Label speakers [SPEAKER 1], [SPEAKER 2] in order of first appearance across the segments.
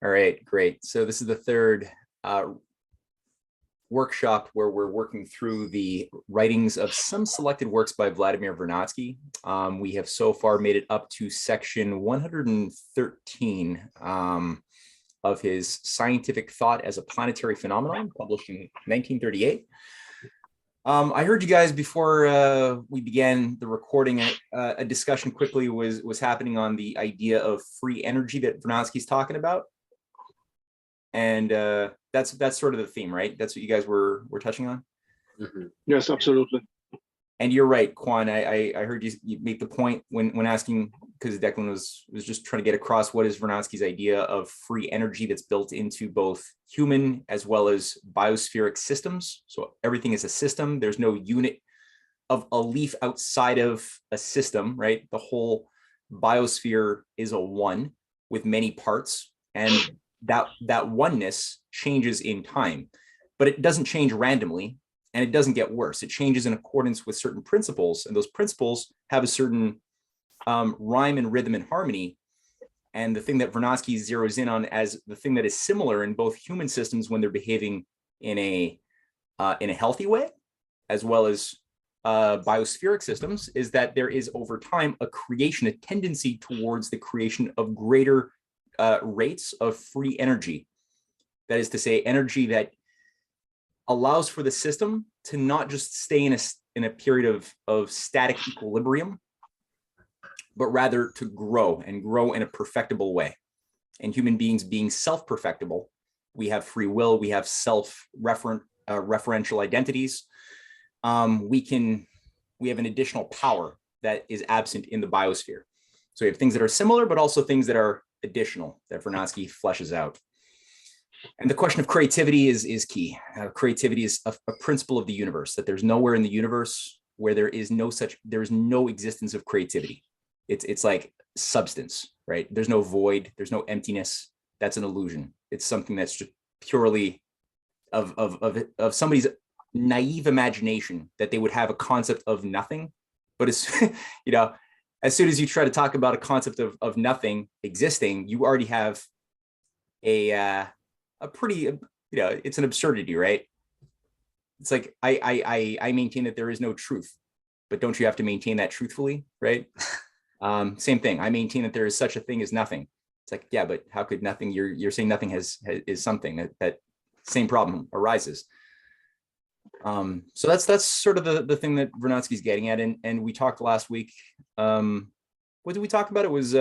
[SPEAKER 1] All right, great. So this is the third workshop where we're working through the writings of some selected works by Vladimir Vernadsky. We have so far made it up to section 113 of his Scientific Thought as a Planetary Phenomenon, published in 1938. I heard you guys before we began the recording. A discussion quickly was happening on the idea of free energy that Vernadsky's talking about, and that's sort of the theme, right? That's what you guys were touching on.
[SPEAKER 2] Mm-hmm. Yes, absolutely.
[SPEAKER 1] And you're right, Quan. I heard you make the point when asking, because Declan was just trying to get across what is Vernadsky's idea of free energy that's built into both human as well as biospheric systems. So everything is a system. There's no unit of a leaf outside of a system, right? The whole biosphere is a one with many parts, and that oneness changes in time, but it doesn't change randomly. And it doesn't get worse. It changes in accordance with certain principles, and those principles have a certain rhyme and rhythm and harmony. And the thing that Vernadsky zeroes in on as the thing that is similar in both human systems when they're behaving in a healthy way, as well as biospheric systems, is that there is over time a creation, a tendency towards the creation of greater rates of free energy. That is to say, energy that allows for the system to not just stay in a period of static equilibrium, but rather to grow in a perfectible way. And human beings being self-perfectible, we have free will, we have referential identities. We have an additional power that is absent in the biosphere. So we have things that are similar, but also things that are additional that Vernadsky fleshes out. And the question of creativity is key. Creativity is a principle of the universe, that there's nowhere in the universe where there is no existence of creativity. It's like substance, right? There's no void, there's no emptiness. That's an illusion. It's something that's just purely of somebody's naive imagination, that they would have a concept of nothing. But it's, as soon as you try to talk about a concept of nothing existing, you already have a pretty, it's an absurdity, right? It's like, I maintain that there is no truth, but don't you have to maintain that truthfully, right? Same thing. I maintain that there is such a thing as nothing. It's like, yeah, but how could nothing, you're saying nothing is something. That same problem arises. So that's sort of the thing that Vernadsky's getting at. And we talked last week, what did we talk about? It was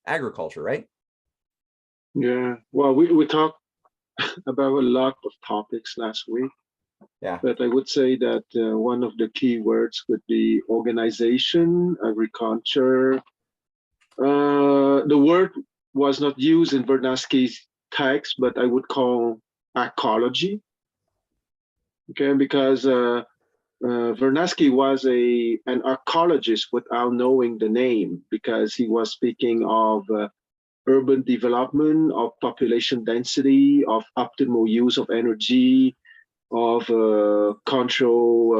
[SPEAKER 1] agriculture, right?
[SPEAKER 2] Yeah, well, we talked about a lot of topics last week.
[SPEAKER 1] Yeah.
[SPEAKER 2] But I would say that one of the key words would be organization, agriculture. The word was not used in Vernadsky's text, but I would call ecology. Okay, because Vernadsky was an ecologist without knowing the name, because he was speaking of urban development, of population density, of optimal use of energy, of control,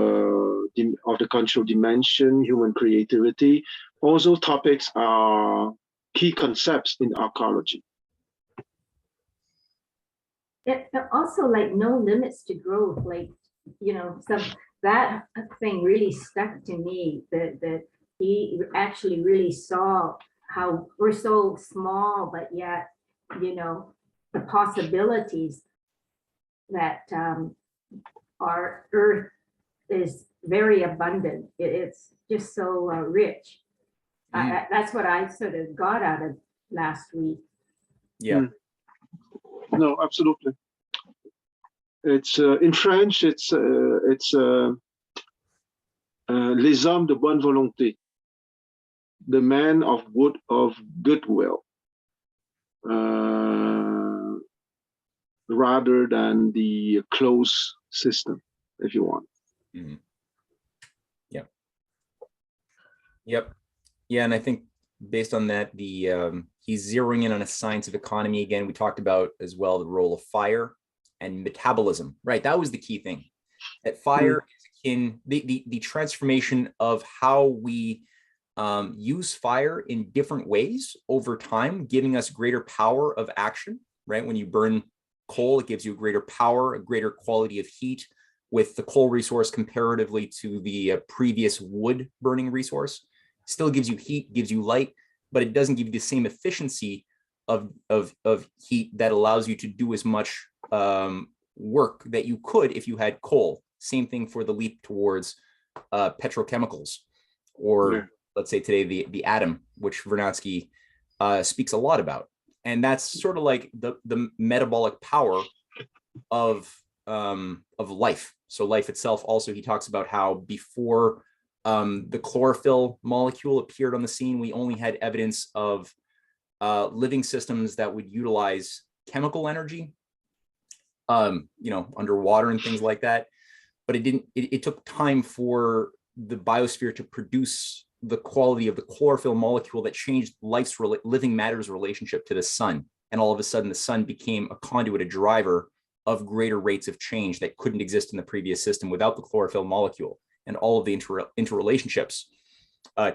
[SPEAKER 2] of the control dimension, human creativity. All those topics are key concepts in ecology.
[SPEAKER 3] It also, like, no limits to growth, like, so that thing really stuck to me, that he actually really saw how we're so small, but yet, the possibilities that our earth is very abundant. It's just so rich. That's what I sort of got out of last week.
[SPEAKER 1] Yeah.
[SPEAKER 2] No, absolutely. It's in French. It's les hommes de bonne volonté, the man of goodwill, rather than the closed system, if you want.
[SPEAKER 1] Mm-hmm. Yeah. Yep. Yeah, and I think based on that, he's zeroing in on a science of economy again. We talked about as well the role of fire and metabolism, right? That was the key thing. That fire is akin, the transformation of how we use fire in different ways over time, giving us greater power of action right? When you burn coal, it gives you a greater power, a greater quality of heat with the coal resource comparatively to the previous wood burning resource. Still gives you heat, gives you light, but it doesn't give you the same efficiency of heat that allows you to do as much work that you could if you had coal. Same thing for the leap towards petrochemicals, or let's say today the atom, which Vernadsky speaks a lot about. And that's sort of like the metabolic power of life. So life itself also, he talks about how before the chlorophyll molecule appeared on the scene, we only had evidence of living systems that would utilize chemical energy, underwater and things like that. But it took time for the biosphere to produce the quality of the chlorophyll molecule that changed life's living matter's relationship to the sun. And all of a sudden the sun became a conduit, a driver of greater rates of change that couldn't exist in the previous system without the chlorophyll molecule. And all of the interrelationships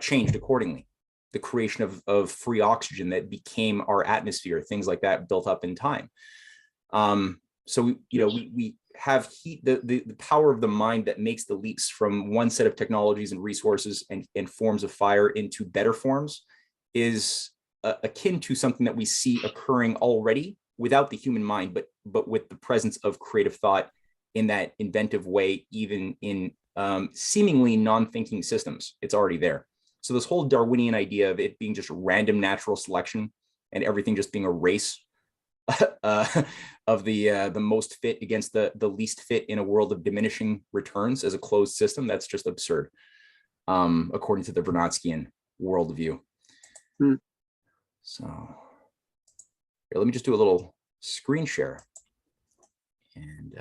[SPEAKER 1] changed accordingly. The creation of free oxygen that became our atmosphere, things like that built up in time. So we have heat, the power of the mind that makes the leaps from one set of technologies and resources and forms of fire into better forms is akin to something that we see occurring already without the human mind, but with the presence of creative thought in that inventive way, even in seemingly non-thinking systems. It's already there. So this whole Darwinian idea of it being just random natural selection and everything just being a race of the most fit against the least fit in a world of diminishing returns as a closed system, that's just absurd, according to the Vernadskyan worldview. So here, let me just do a little screen share, and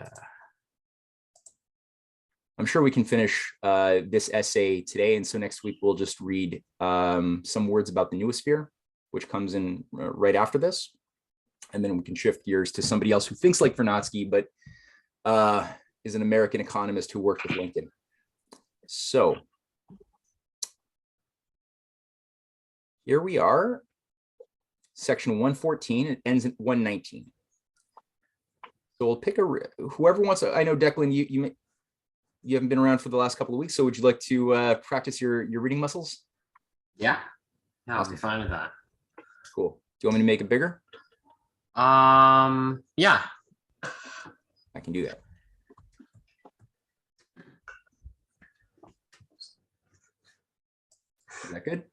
[SPEAKER 1] I'm sure we can finish this essay today. And so next week we'll just read some words about the noosphere, which comes in right after this. And then we can shift gears to somebody else who thinks like Vernadsky, but is an American economist who worked with Lincoln. So here we are, section 114, it ends at 119. So we'll pick whoever wants to. I know, Declan, you haven't been around for the last couple of weeks, so would you like to practice your reading muscles?
[SPEAKER 4] Yeah, I'll be fine with that.
[SPEAKER 1] Cool. Do you want me to make it bigger?
[SPEAKER 4] Yeah.
[SPEAKER 1] I can do that. Is that good?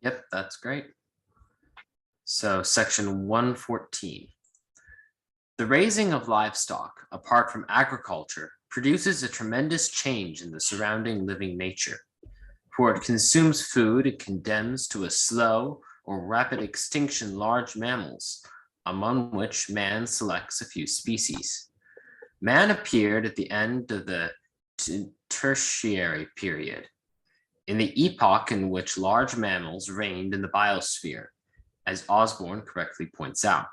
[SPEAKER 4] Yep, that's great. So section 114. The raising of livestock, apart from agriculture, produces a tremendous change in the surrounding living nature, for it consumes food and condemns to a slow or rapid extinction large mammals, among which man selects a few species. Man appeared at the end of the Tertiary period, in the epoch in which large mammals reigned in the biosphere, as Osborne correctly points out.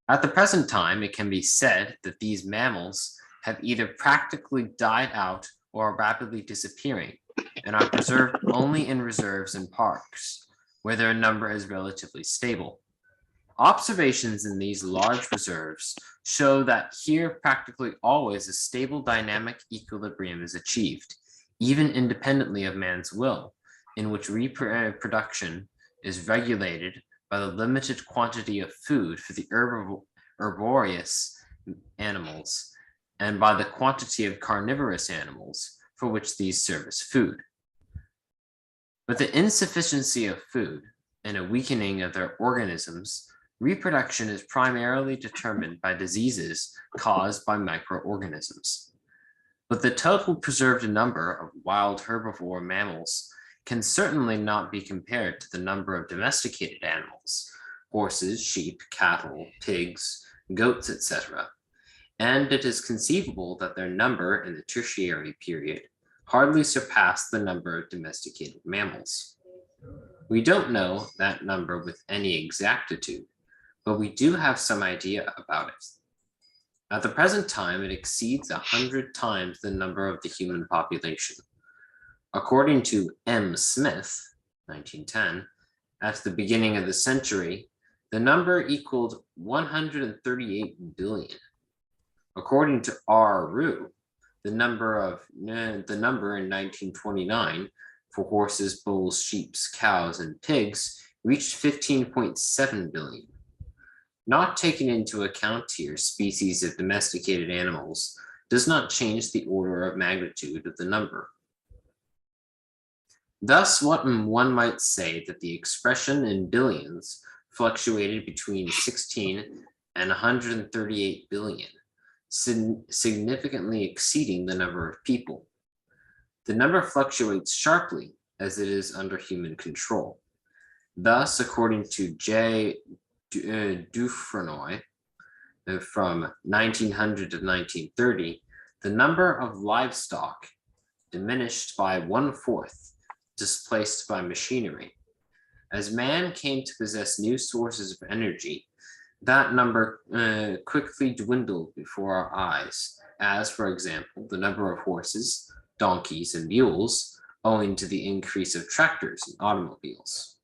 [SPEAKER 4] At the present time, it can be said that these mammals have either practically died out or are rapidly disappearing, and are preserved only in reserves and parks, where their number is relatively stable. Observations in these large reserves show that here practically always a stable dynamic equilibrium is achieved, even independently of man's will, in which reproduction is regulated by the limited quantity of food for the herbivorous animals and by the quantity of carnivorous animals for which these serve as food. With the insufficiency of food and a weakening of their organisms, reproduction is primarily determined by diseases caused by microorganisms. But the total preserved number of wild herbivore mammals can certainly not be compared to the number of domesticated animals, horses, sheep, cattle, pigs, goats, etc. And it is conceivable that their number in the Tertiary period hardly surpassed the number of domesticated mammals. We don't know that number with any exactitude, but we do have some idea about it. At the present time, it exceeds 100 times the number of the human population. According to M. Smith, 1910, at the beginning of the century, The number equaled 138 billion. According to R. Rue, the number in 1929 for horses, bulls, sheep, cows, and pigs reached 15.7 billion. Not taken into account here, species of domesticated animals does not change the order of magnitude of the number. Thus, one might say that the expression in billions fluctuated between 16 and 138 billion, significantly exceeding the number of people. The number fluctuates sharply as it is under human control. Thus, according to J. Dufresnoy, from 1900 to 1930, the number of livestock diminished by 1/4, displaced by machinery. As man came to possess new sources of energy, that number quickly dwindled before our eyes, as, for example, the number of horses, donkeys, and mules, owing to the increase of tractors and automobiles.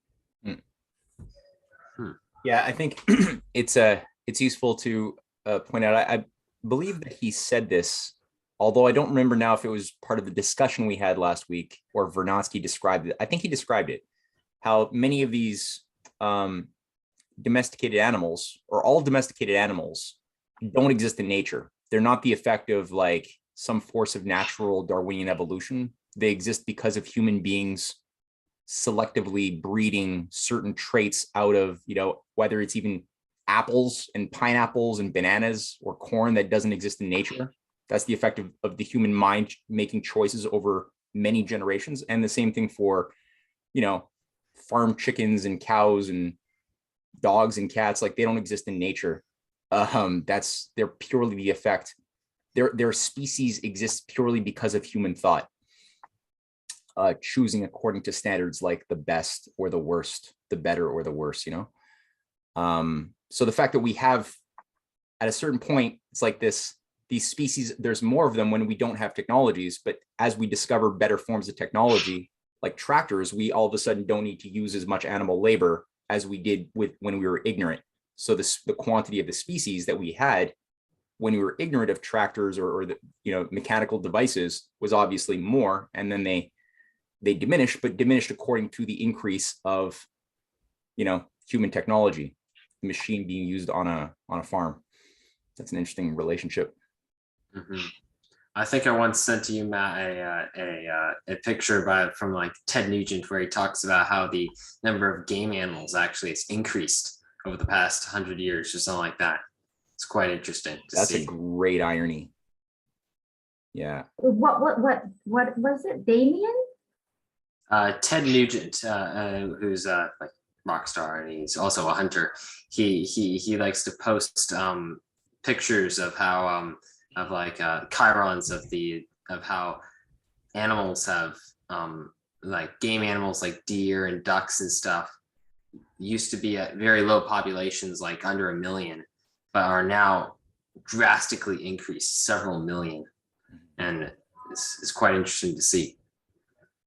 [SPEAKER 1] Yeah, I think it's useful to point out. I believe that he said this, although I don't remember now if it was part of the discussion we had last week or Vernadsky described it. I think he described it, how many of these domesticated animals, or all domesticated animals, don't exist in nature. They're not the effect of like some force of natural Darwinian evolution. They exist because of human beings selectively breeding certain traits out of, whether it's even apples and pineapples and bananas or corn that doesn't exist in nature. That's the effect of the human mind making choices over many generations. And the same thing for, farm chickens and cows and dogs and cats. Like, they don't exist in nature. They're purely the effect. Their species exists purely because of human thought. Choosing according to standards like the best or the worst, the better or the worse, So the fact that we have, at a certain point, it's like these species, there's more of them when we don't have technologies, but as we discover better forms of technology, like tractors, we all of a sudden don't need to use as much animal labor as we did when we were ignorant. So the quantity of the species that we had when we were ignorant of tractors or the mechanical devices was obviously more, and then they diminished, but diminished according to the increase of, human technology, the machine being used on a farm. That's an interesting relationship.
[SPEAKER 4] Mm-hmm. I think I once sent to you, Matt, a picture from like Ted Nugent, where he talks about how the number of game animals actually has increased over the past 100 years or something like that. It's quite interesting to
[SPEAKER 1] That's
[SPEAKER 4] see.
[SPEAKER 1] a great irony. Yeah.
[SPEAKER 3] What was it, Damien?
[SPEAKER 4] Ted Nugent, who's like rock star, and he's also a hunter. He likes to post pictures of how chirons of how animals have like game animals like deer and ducks and stuff used to be at very low populations, like under 1 million, but are now drastically increased, several million, and it's quite interesting to see.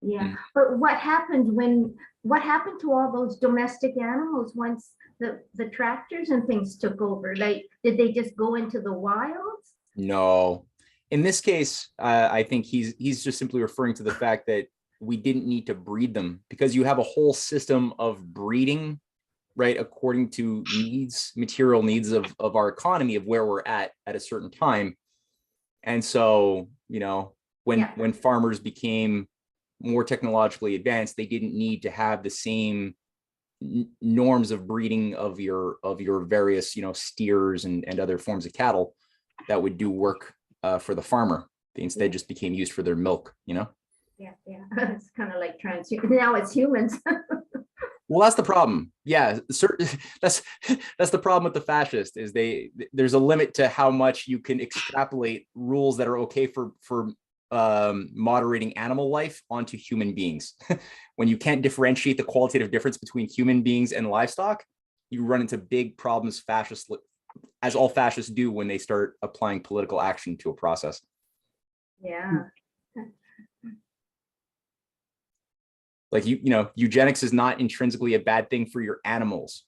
[SPEAKER 3] Yeah, but what happened to all those domestic animals once the tractors and things took over? Like, did they just go into the wilds?
[SPEAKER 1] No. In this case, I think he's just simply referring to the fact that we didn't need to breed them, because you have a whole system of breeding, right, according to material needs of our economy, of where we're at a certain time. And so, when farmers became more technologically advanced, they didn't need to have the same norms of breeding of your various, steers and other forms of cattle that would do work for the farmer. They instead just became used for their milk, Yeah.
[SPEAKER 3] It's kind of like now it's humans.
[SPEAKER 1] Well, that's the problem. Yeah, that's the problem with the fascists, is there's a limit to how much you can extrapolate rules that are okay for moderating animal life onto human beings. When you can't differentiate the qualitative difference between human beings and livestock, you run into big problems, as all fascists do when they start applying political action to a process.
[SPEAKER 3] Yeah.
[SPEAKER 1] like eugenics is not intrinsically a bad thing for your animals.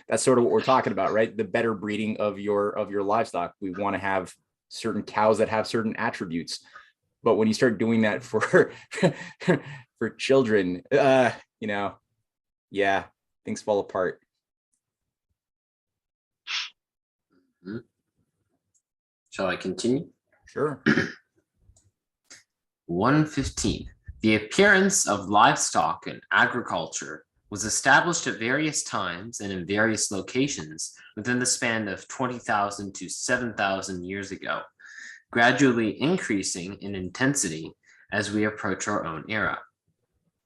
[SPEAKER 1] That's sort of what we're talking about, right? The better breeding of your livestock. We want to have certain cows that have certain attributes. But when you start doing that for for children, yeah, things fall apart.
[SPEAKER 4] Mm-hmm. Shall I continue?
[SPEAKER 1] Sure.
[SPEAKER 4] 115. The appearance of livestock in agriculture was established at various times and in various locations within the span of 20,000 to 7,000 years ago, gradually increasing in intensity as we approach our own era.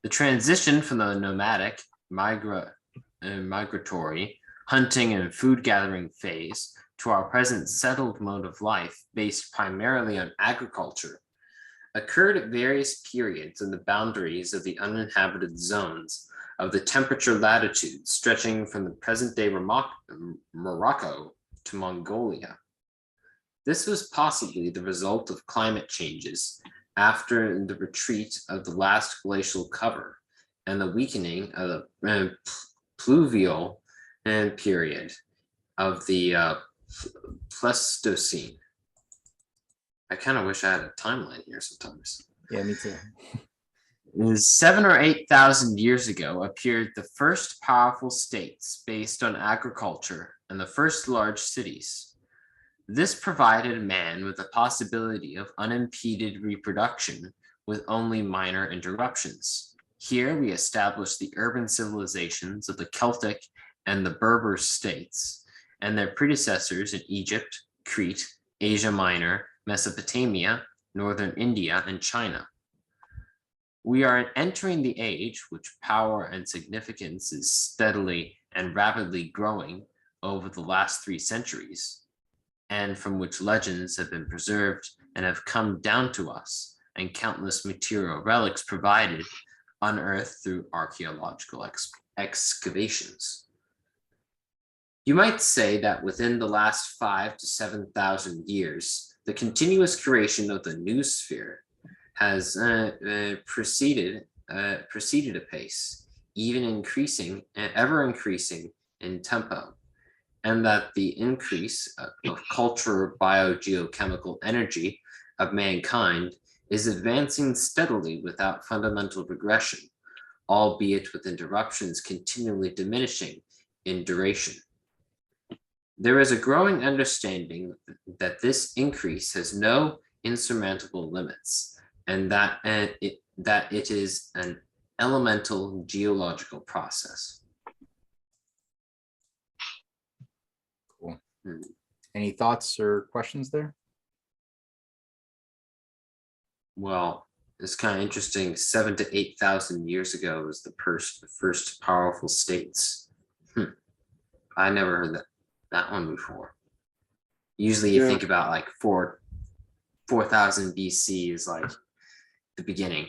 [SPEAKER 4] The transition from the nomadic, migratory, hunting and food gathering phase to our present settled mode of life based primarily on agriculture occurred at various periods in the boundaries of the uninhabited zones of the temperature latitude stretching from the present-day Morocco to Mongolia. This was possibly the result of climate changes after the retreat of the last glacial cover and the weakening of the pluvial period of the Pleistocene. I kind of wish I had a timeline here sometimes.
[SPEAKER 1] Yeah, me too.
[SPEAKER 4] 7,000 or 8,000 years ago appeared the first powerful states based on agriculture and the first large cities. This provided man with the possibility of unimpeded reproduction with only minor interruptions. Here we established the urban civilizations of the Celtic and the Berber states and their predecessors in Egypt, Crete, Asia Minor, Mesopotamia, northern India, and China. We are entering the age which power and significance is steadily and rapidly growing over the last 3 centuries, and from which legends have been preserved and have come down to us, and countless material relics provided, unearthed through archaeological excavations. You might say that within the last 5,000 to 7,000 years, the continuous creation of the noosphere has proceeded apace, ever increasing in tempo, and that the increase of cultural biogeochemical energy of mankind is advancing steadily without fundamental regression, albeit with interruptions continually diminishing in duration. There is a growing understanding that this increase has no insurmountable limits, and that it is an elemental geological process.
[SPEAKER 1] Cool. Any thoughts or questions there?
[SPEAKER 4] Well, it's kind of interesting. 7,000 to 8,000 years ago was the first powerful states. I never heard that one before. Usually you think about like 4,000 BC is like the beginning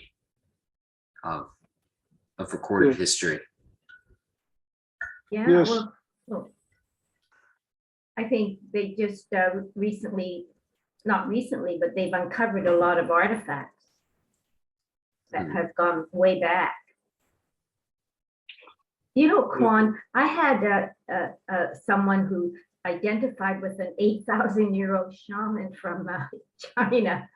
[SPEAKER 4] of recorded history.
[SPEAKER 3] Yeah,
[SPEAKER 2] Yes.
[SPEAKER 3] well, I think they just not recently, but they've uncovered a lot of artifacts that have gone way back. Kwan, I had someone who identified with an 8,000-year-old shaman from China.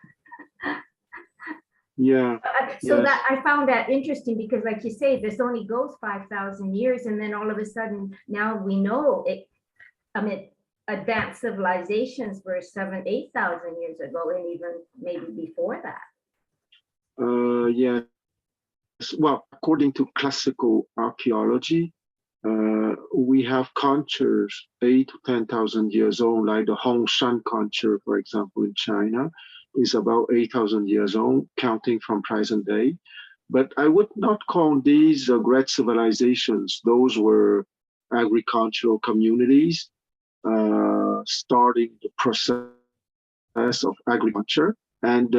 [SPEAKER 2] Yeah.
[SPEAKER 3] So
[SPEAKER 2] Yes.
[SPEAKER 3] that I found that interesting because, like you say, this only goes 5,000 years, and then all of a sudden now we know it. I mean, advanced civilizations were 7,000 to 8,000 years ago, and even maybe before that.
[SPEAKER 2] Yeah. Well, according to classical archaeology, we have cultures 8,000 to 10,000 years old, like the Hongshan culture, for example, in China, is about 8,000 years old, counting from present day. But I would not call these great civilizations. Those were agricultural communities starting the process of agriculture. And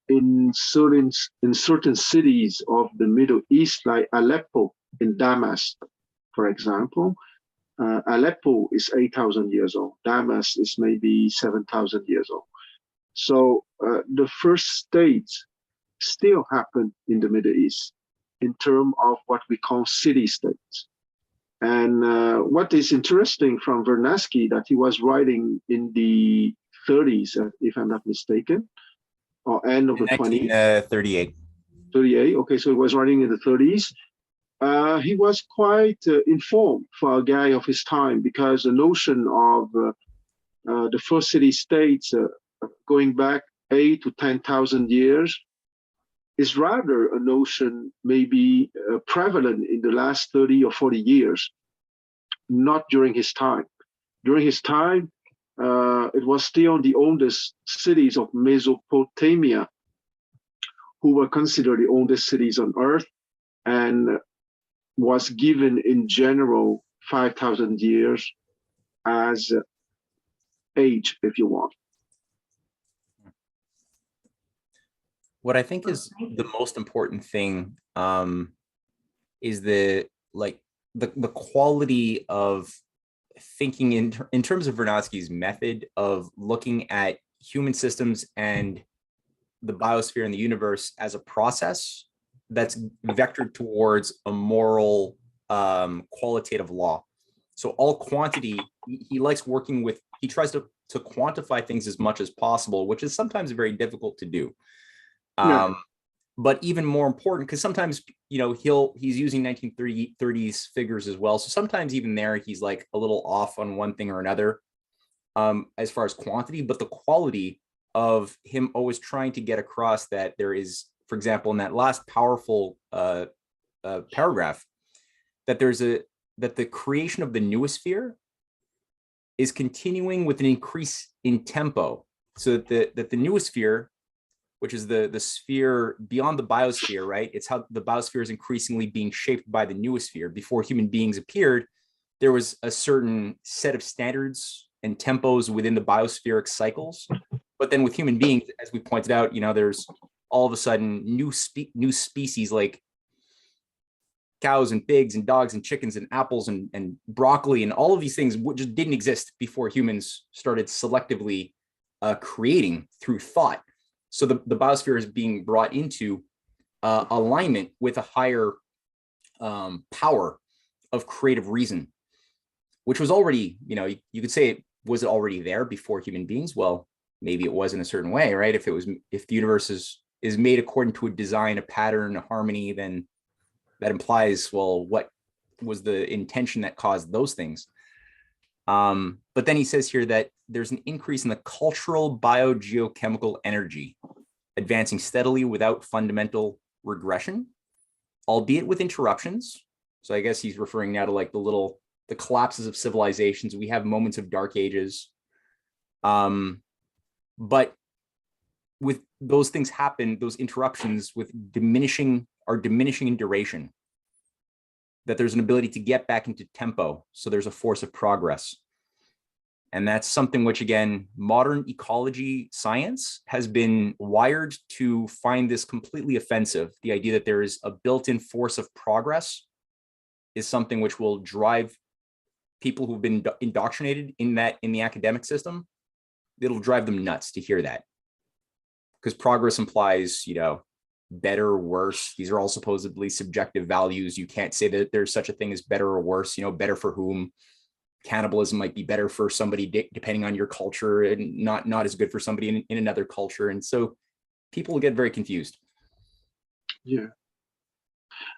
[SPEAKER 2] in certain cities of the Middle East, like Aleppo in Damascus, for example, Aleppo is 8,000 years old. Damascus is maybe 7,000 years old. So the first states still happen in the Middle East. in terms of what we call city-states. And what is interesting from Vernadsky, that he was writing in the 30s, if I'm not mistaken, or end of the 20s.
[SPEAKER 1] 1938.
[SPEAKER 2] 38. Okay, so he was writing in the 30s. He was quite informed for a guy of his time, because the notion of the first city-states going back 8 to 10,000 years is rather a notion maybe prevalent in the last 30 or 40 years, not during his time. During his time, it was still the oldest cities of Mesopotamia who were considered the oldest cities on Earth, and was given in general 5,000 years as age, if you want.
[SPEAKER 1] What I think is the most important thing is the quality of thinking in terms of Vernadsky's method of looking at human systems and the biosphere and the universe as a process that's vectored towards a moral qualitative law. So all quantity, he likes working with, he tries to quantify things as much as possible, which is sometimes very difficult to do.
[SPEAKER 2] Yeah.
[SPEAKER 1] But even more important, because sometimes, you know, he's using 1930s figures as well. So sometimes even there, he's like a little off on one thing or another as far as quantity, but the quality of him always trying to get across that there is, for example, in that last powerful paragraph, that that the creation of the noosphere is continuing with an increase in tempo, so that the noosphere, which is the sphere beyond the biosphere, right? It's how the biosphere is increasingly being shaped by the noosphere. Before human beings appeared, there was a certain set of standards and tempos within the biospheric cycles. But then with human beings, as we pointed out, you know, there's all of a sudden new species like cows and pigs and dogs and chickens and apples and broccoli and all of these things just didn't exist before humans started selectively creating through thought. So the biosphere is being brought into alignment with a higher power of creative reason, which was already, you know, you could say it was already there before human beings. Well, maybe it was in a certain way, right? If the universe is made according to a design, a pattern, a harmony, then that implies, well, what was the intention that caused those things? But then he says here that there's an increase in the cultural biogeochemical energy, advancing steadily without fundamental regression, albeit with interruptions. So I guess he's referring now to like the collapses of civilizations. We have moments of dark ages. But with those things happen, those interruptions with diminishing in duration, that there's an ability to get back into tempo. So there's a force of progress. And that's something which, again, modern ecology science has been wired to find this completely offensive. The idea that there is a built-in force of progress is something which will drive people who've been indoctrinated in the academic system. It'll drive them nuts to hear that, because progress implies, you know, better or worse. These are all supposedly subjective values. You can't say that there's such a thing as better or worse, you know, better for whom. Cannibalism might be better for somebody depending on your culture, and not as good for somebody in another culture. And so people get very confused.
[SPEAKER 2] Yeah.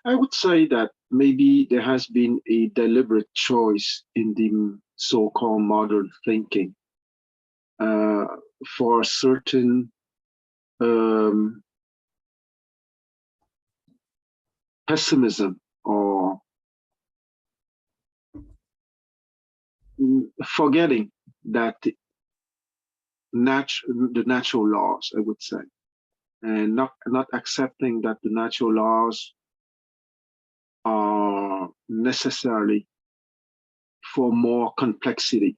[SPEAKER 2] I would say that maybe there has been a deliberate choice in the so-called modern thinking for certain pessimism or forgetting that the natural laws, I would say, and not accepting that the natural laws are necessarily for more complexity.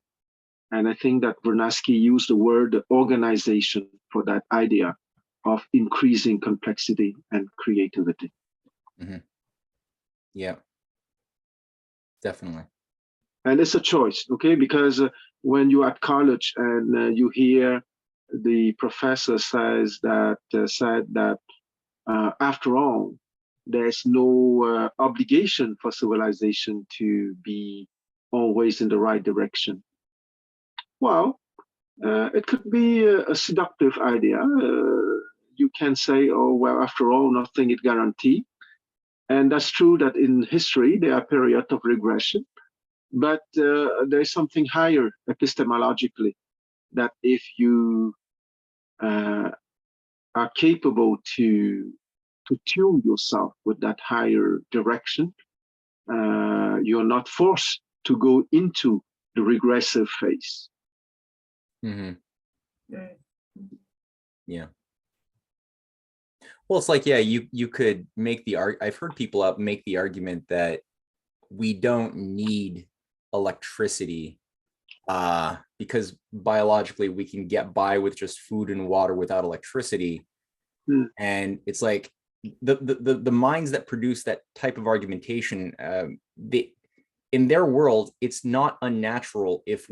[SPEAKER 2] And I think that Vernadsky used the word organization for that idea of increasing complexity and creativity.
[SPEAKER 1] Mm-hmm. Yeah, definitely.
[SPEAKER 2] And it's a choice, okay? Because when you're at college and you hear the professor said that after all, there's no obligation for civilization to be always in the right direction. Well, it could be a seductive idea. You can say, oh, well, after all, nothing is guaranteed. And that's true that in history, there are periods of regression. But there's something higher epistemologically, that if you are capable to tune yourself with that higher direction, you're not forced to go into the regressive phase.
[SPEAKER 1] Mm-hmm. Yeah. Well, it's like, yeah, you could make the I've heard people make the argument that we don't need electricity because biologically we can get by with just food and water without electricity. And it's like the minds that produce that type of argumentation, in their world, it's not unnatural if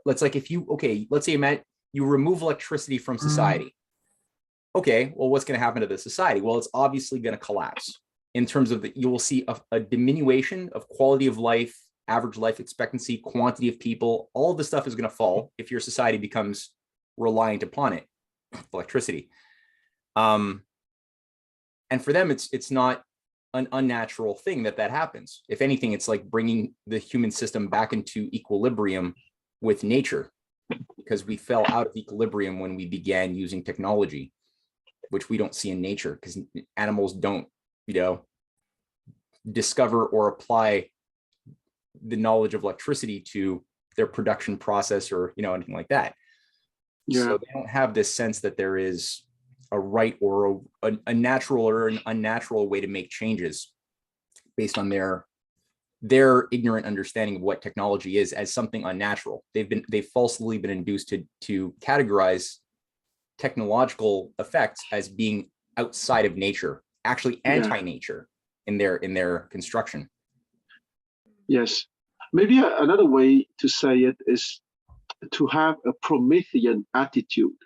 [SPEAKER 1] let's say you remove electricity from society. Okay, well, what's going to happen to the society? Well, it's obviously going to collapse in terms of you will see a diminution of quality of life, average life expectancy, quantity of people. All of this stuff is going to fall if your society becomes reliant upon it, electricity. And for them, it's not an unnatural thing that happens. If anything, it's like bringing the human system back into equilibrium with nature, because we fell out of equilibrium when we began using technology, which we don't see in nature, because animals don't, discover or apply the knowledge of electricity to their production process or, anything like that. Yeah. So they don't have this sense that there is a right or a natural or an unnatural way to make changes based on their ignorant understanding of what technology is as something unnatural. They've falsely been induced to categorize technological effects as being outside of nature, actually anti-nature in their construction.
[SPEAKER 2] Yes, maybe another way to say it is to have a Promethean attitude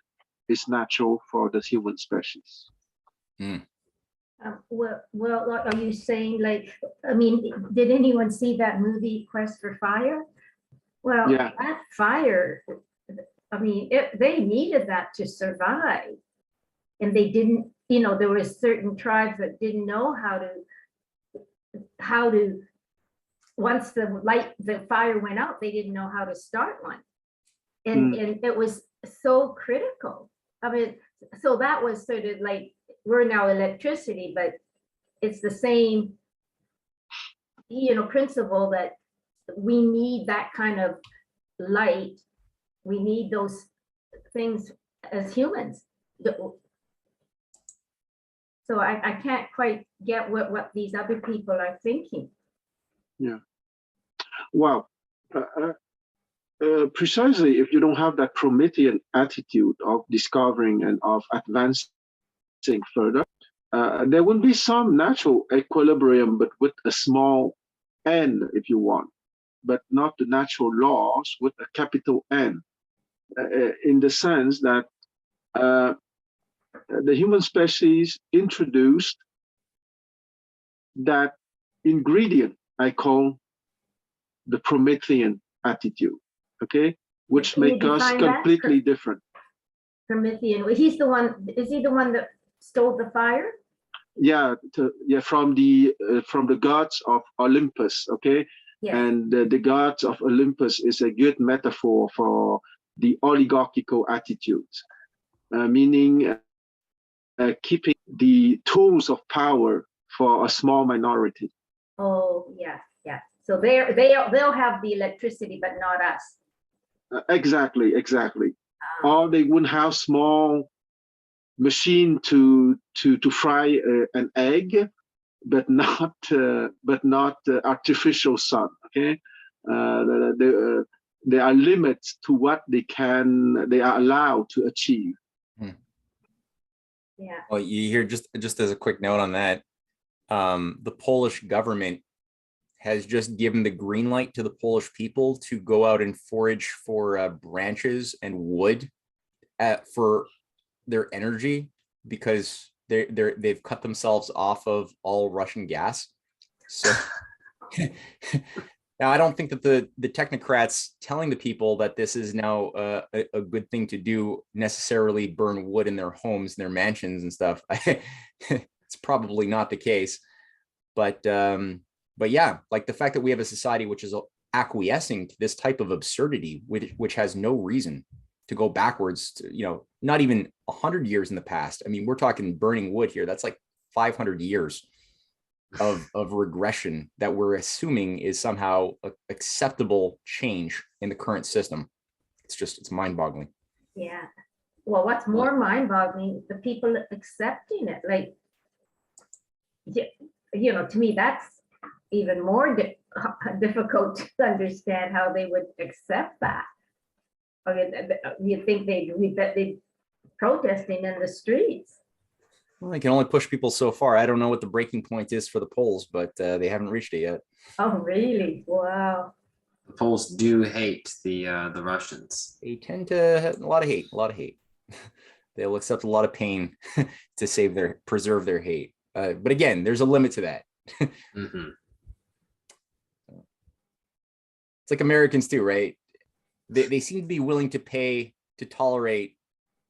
[SPEAKER 2] is natural for the human species.
[SPEAKER 3] Well, are you saying did anyone see that movie Quest for Fire? Well, that fire, they needed that to survive, and they didn't. There were certain tribes that didn't know how to. Once the fire went out, they didn't know how to start one, and it was so critical. So that was sort of like, we're now electricity, but it's the same, principle that we need that kind of light. We need those things as humans. So I can't quite get what these other people are thinking.
[SPEAKER 2] Yeah. Wow. Precisely, if you don't have that Promethean attitude of discovering and of advancing further, there will be some natural equilibrium, but with a small n, if you want, but not the natural laws with a capital N, in the sense that the human species introduced that ingredient I call the Promethean attitude, okay, which make us completely different.
[SPEAKER 3] Promethean, is he the one that stole the fire?
[SPEAKER 2] Yeah, from the gods of Olympus, okay. Yes. And the gods of Olympus is a good metaphor for the oligarchical attitudes, meaning keeping the tools of power for a small minority.
[SPEAKER 3] Oh, yeah. So they'll have the electricity, but not us.
[SPEAKER 2] Exactly. Or they wouldn't have small machine to fry an egg, but not artificial sun. Okay, there are limits to what they are allowed to achieve.
[SPEAKER 3] Yeah.
[SPEAKER 1] Well, you hear, just as a quick note on that, the Polish government has just given the green light to the Polish people to go out and forage for branches and wood for their energy, because they've cut themselves off of all Russian gas. So now I don't think that the technocrats telling the people that this is now a good thing to do necessarily burn wood in their homes, their mansions and stuff. It's probably not the case. But yeah, like the fact that we have a society which is acquiescing to this type of absurdity, which has no reason to go backwards to, not even 100 years in the past. I mean, we're talking burning wood here. That's like 500 years of regression that we're assuming is somehow acceptable change in the current system. It's mind-boggling.
[SPEAKER 3] Yeah. Well, what's more mind-boggling, the people accepting it. Like, to me, that's even more difficult to understand how they would accept that. You think they'd protesting in the streets.
[SPEAKER 1] Well, I can only push people so far. I don't know what the breaking point is for the Poles, but they haven't reached it yet.
[SPEAKER 3] Oh, really? Wow.
[SPEAKER 4] The Poles do hate the Russians.
[SPEAKER 1] They tend to have a lot of hate. They'll accept a lot of pain to preserve their hate. But again, there's a limit to that.
[SPEAKER 4] Mm-hmm.
[SPEAKER 1] It's like Americans too, right? They seem to be willing to pay to tolerate.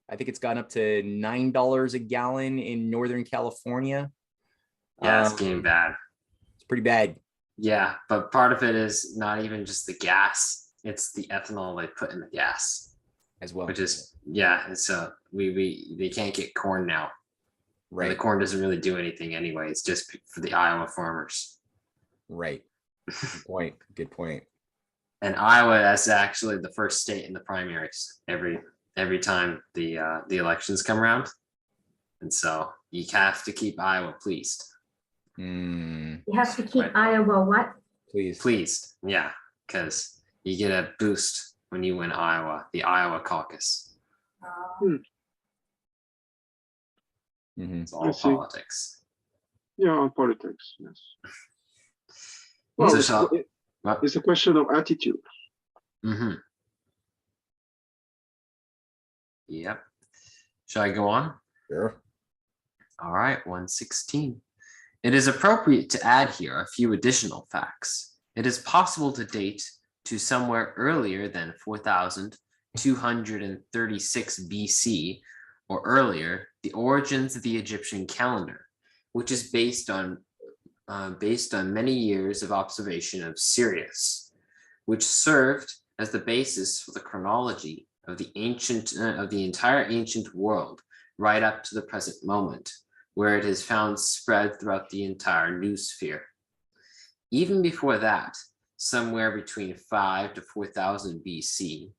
[SPEAKER 1] I think it's gone up to $9 a gallon in Northern California.
[SPEAKER 4] Yeah, it's getting bad.
[SPEAKER 1] It's pretty bad.
[SPEAKER 4] Yeah, but part of it is not even just the gas; it's the ethanol they put in the gas
[SPEAKER 1] as well.
[SPEAKER 4] Which is so they can't get corn now.
[SPEAKER 1] Right.
[SPEAKER 4] And the corn doesn't really do anything anyway. It's just for the Iowa farmers.
[SPEAKER 1] Right. Good point.
[SPEAKER 4] And Iowa is actually the first state in the primaries every time the elections come around, and so you have to keep Iowa pleased.
[SPEAKER 3] You have to keep Iowa what?
[SPEAKER 4] Pleased, yeah, because you get a boost when you win Iowa, the Iowa caucus. It's all politics.
[SPEAKER 2] Yeah, on politics, yes.
[SPEAKER 4] So
[SPEAKER 2] it's a question of attitude.
[SPEAKER 4] Mm-hmm. Yep. Shall I go on?
[SPEAKER 1] Sure.
[SPEAKER 4] All right, 116. It is appropriate to add here a few additional facts. It is possible to date to somewhere earlier than 4,236 BC or earlier the origins of the Egyptian calendar, which is based on many years of observation of Sirius, which served as the basis for the chronology of the entire ancient world right up to the present moment, where it is found spread throughout the entire noosphere. Even before that, somewhere between 5 to 4,000 BC,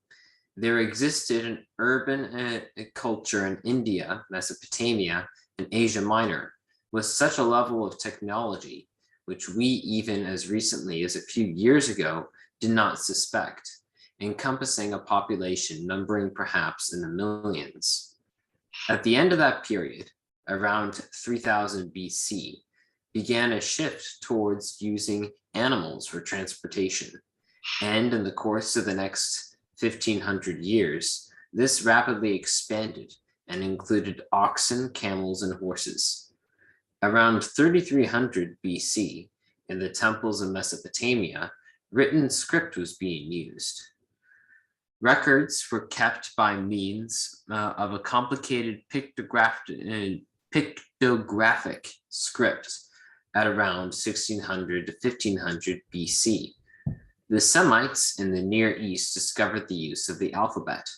[SPEAKER 4] there existed an urban culture in India, Mesopotamia, and Asia Minor with such a level of technology, which we even as recently as a few years ago did not suspect, encompassing a population numbering perhaps in the millions. At the end of that period, around 3000 BC, began a shift towards using animals for transportation. And in the course of the next 1500 years, this rapidly expanded and included oxen, camels, and horses. Around 3300 BC, in the temples of Mesopotamia, written script was being used. Records were kept by means of a complicated pictographic script at around 1600 to 1500 BC. The Semites in the Near East discovered the use of the alphabet.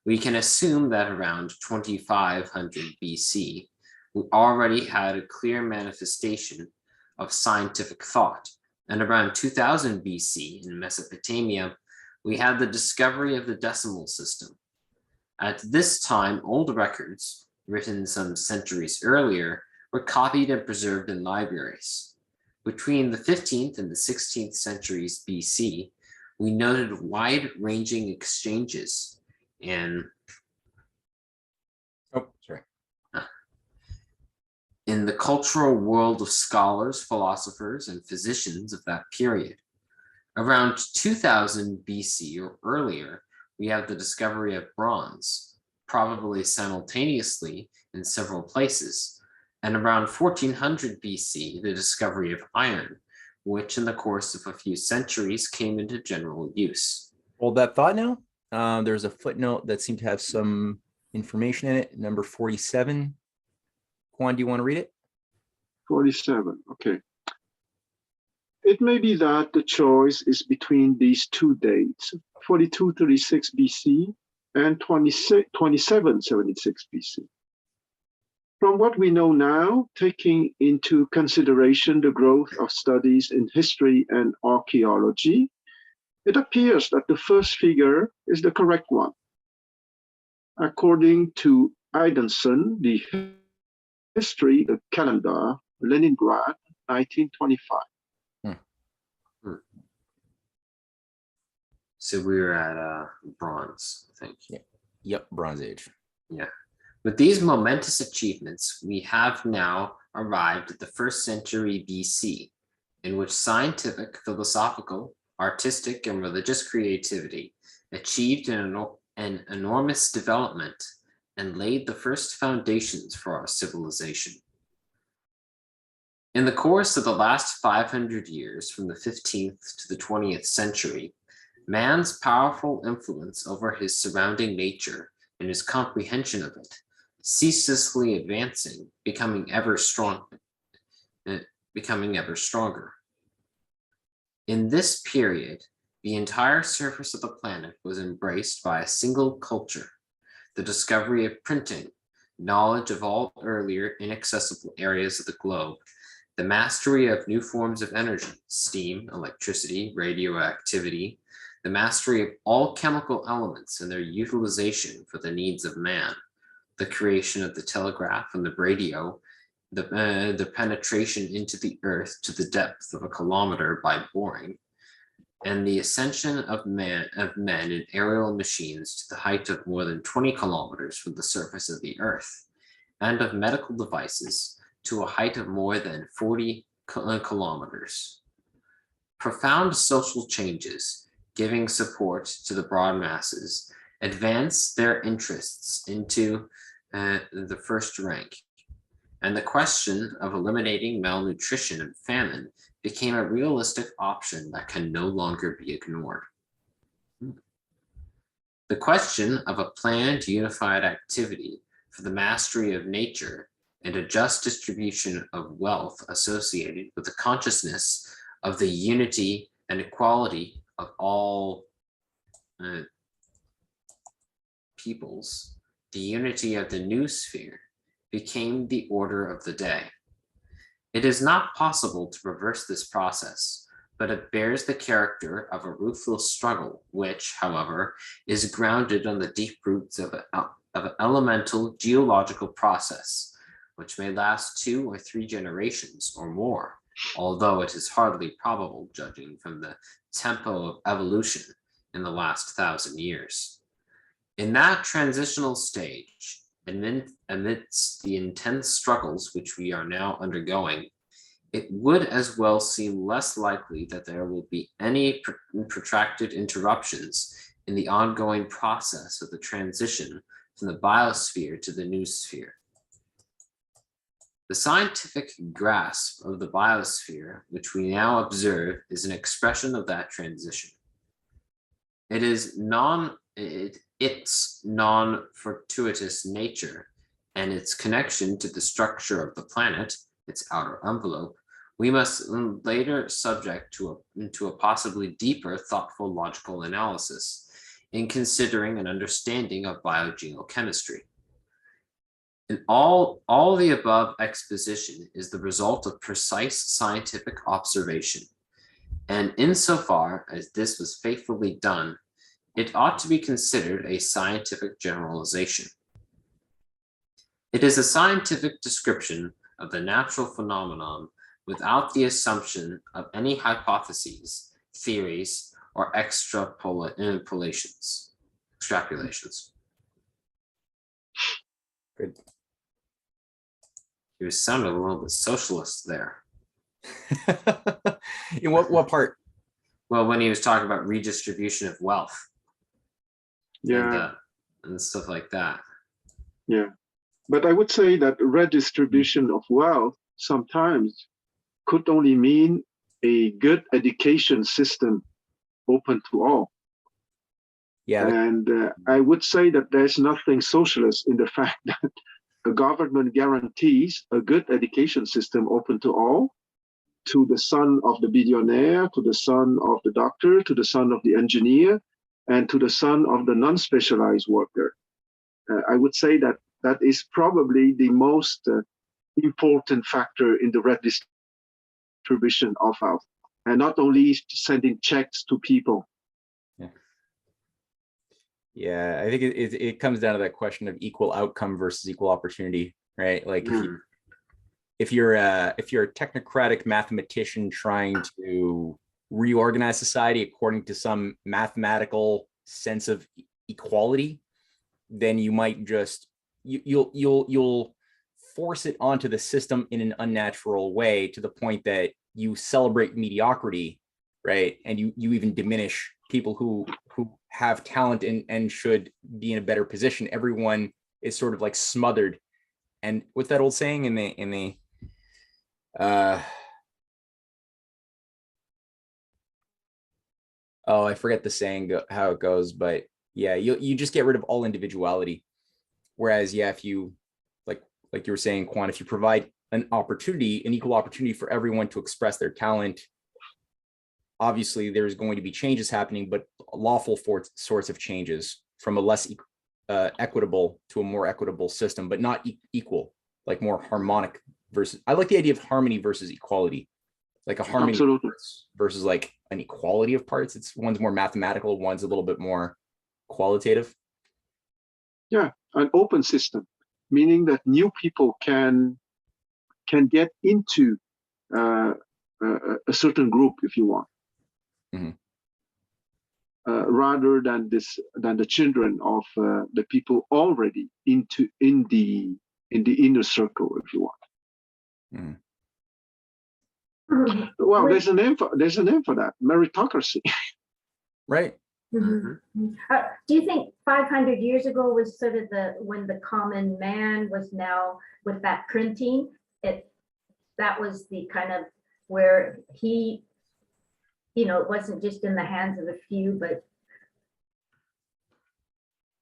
[SPEAKER 4] We can assume that around 2500 BC, we already had a clear manifestation of scientific thought, and around 2000 BC in Mesopotamia, we had the discovery of the decimal system. At this time, old records, written some centuries earlier, were copied and preserved in libraries. Between the 15th and the 16th centuries BC, we noted wide-ranging exchanges in the cultural world of scholars, philosophers, and physicians of that period. Around 2000 BC or earlier, we have the discovery of bronze, probably simultaneously in several places, and around 1400 BC, the discovery of iron, which in the course of a few centuries came into general use.
[SPEAKER 1] Hold that thought now. There's a footnote that seemed to have some information in it, number 47. Juan, do you want to read it?
[SPEAKER 2] 47, okay. It may be that the choice is between these two dates, 4236 BC and 2776 BC. From what we know now, taking into consideration the growth of studies in history and archaeology, it appears that the first figure is the correct one. According to Idenson, the history, the calendar, Leningrad, 1925.
[SPEAKER 4] So we were at bronze, I think.
[SPEAKER 1] Yeah. Yep, Bronze Age.
[SPEAKER 4] Yeah. With these momentous achievements, we have now arrived at the 1st century BC, in which scientific, philosophical, artistic, and religious creativity achieved an enormous development and laid the first foundations for our civilization. In the course of the last 500 years, from the 15th to the 20th century, man's powerful influence over his surrounding nature and his comprehension of it, ceaselessly advancing, becoming ever stronger. In this period, the entire surface of the planet was embraced by a single culture, the discovery of printing, knowledge of all earlier inaccessible areas of the globe, the mastery of new forms of energy, steam, electricity, radioactivity, the mastery of all chemical elements and their utilization for the needs of man, the creation of the telegraph and the radio, the penetration into the earth to the depth of a kilometer by boring, and the ascension of men in aerial machines to the height of more than 20 kilometers from the surface of the earth, and of medical devices to a height of more than 40 kilometers. Profound social changes, giving support to the broad masses, advance their interests into the first rank, and the question of eliminating malnutrition and famine became a realistic option that can no longer be ignored. The question of a planned unified activity for the mastery of nature and a just distribution of wealth associated with the consciousness of the unity and equality of all peoples, the unity of the new sphere, became the order of the day. It is not possible to reverse this process, but it bears the character of a ruthless struggle, which, however, is grounded on the deep roots of an elemental geological process, which may last 2 or 3 generations or more, although it is hardly probable, judging from the tempo of evolution in the last 1,000 years. In that transitional stage, amidst the intense struggles which we are now undergoing, it would as well seem less likely that there will be any protracted interruptions in the ongoing process of the transition from the biosphere to the new sphere. The scientific grasp of the biosphere, which we now observe, is an expression of that transition. Its non-fortuitous nature and its connection to the structure of the planet, its outer envelope, we must later subject to a possibly deeper, thoughtful, logical analysis in considering an understanding of biogeochemistry. And all the above exposition is the result of precise scientific observation. And insofar as this was faithfully done, it ought to be considered a scientific generalization. It is a scientific description of the natural phenomenon without the assumption of any hypotheses, theories, or extrapolations.
[SPEAKER 1] Good.
[SPEAKER 4] He was sounding a little bit socialist there.
[SPEAKER 1] In what part?
[SPEAKER 4] Well, when he was talking about redistribution of wealth.
[SPEAKER 2] Yeah.
[SPEAKER 4] And stuff like that.
[SPEAKER 2] Yeah. But I would say that redistribution of wealth sometimes could only mean a good education system open to all.
[SPEAKER 1] Yeah.
[SPEAKER 2] And I would say that there's nothing socialist in the fact that the government guarantees a good education system open to all, to the son of the billionaire, to the son of the doctor, to the son of the engineer, and to the son of the non-specialized worker. I would say that that is probably the most important factor in the redistribution of wealth, and not only sending checks to people.
[SPEAKER 1] Yeah. Yeah, I think it comes down to that question of equal outcome versus equal opportunity, right? Like if you're a technocratic mathematician trying to reorganize society according to some mathematical sense of equality, then you might just you'll force it onto the system in an unnatural way, to the point that you celebrate mediocrity, right? And you even diminish people who have talent and should be in a better position. Everyone is sort of like smothered. And what's that old saying in the oh, I forget the saying how it goes, but yeah, you just get rid of all individuality. Whereas, yeah, if you like you were saying, Quan, if you provide an equal opportunity for everyone to express their talent, obviously there's going to be changes happening, but lawful sorts of changes, from a less equitable to a more equitable system, but not equal, like more harmonic versus, I like the idea of harmony versus equality, like a harmony
[SPEAKER 2] Absolutely.
[SPEAKER 1] versus like an equality of parts. It's one's more mathematical, one's a little bit more qualitative.
[SPEAKER 2] Yeah, an open system, meaning that new people can get into a certain group, if you want, rather than the children of the people already in the inner circle, if you want. Well, there's a name for that: meritocracy.
[SPEAKER 1] Right.
[SPEAKER 3] Do you think 500 years ago was sort of when the common man was now with that printing, that was the kind of where he, it wasn't just in the hands of a few, but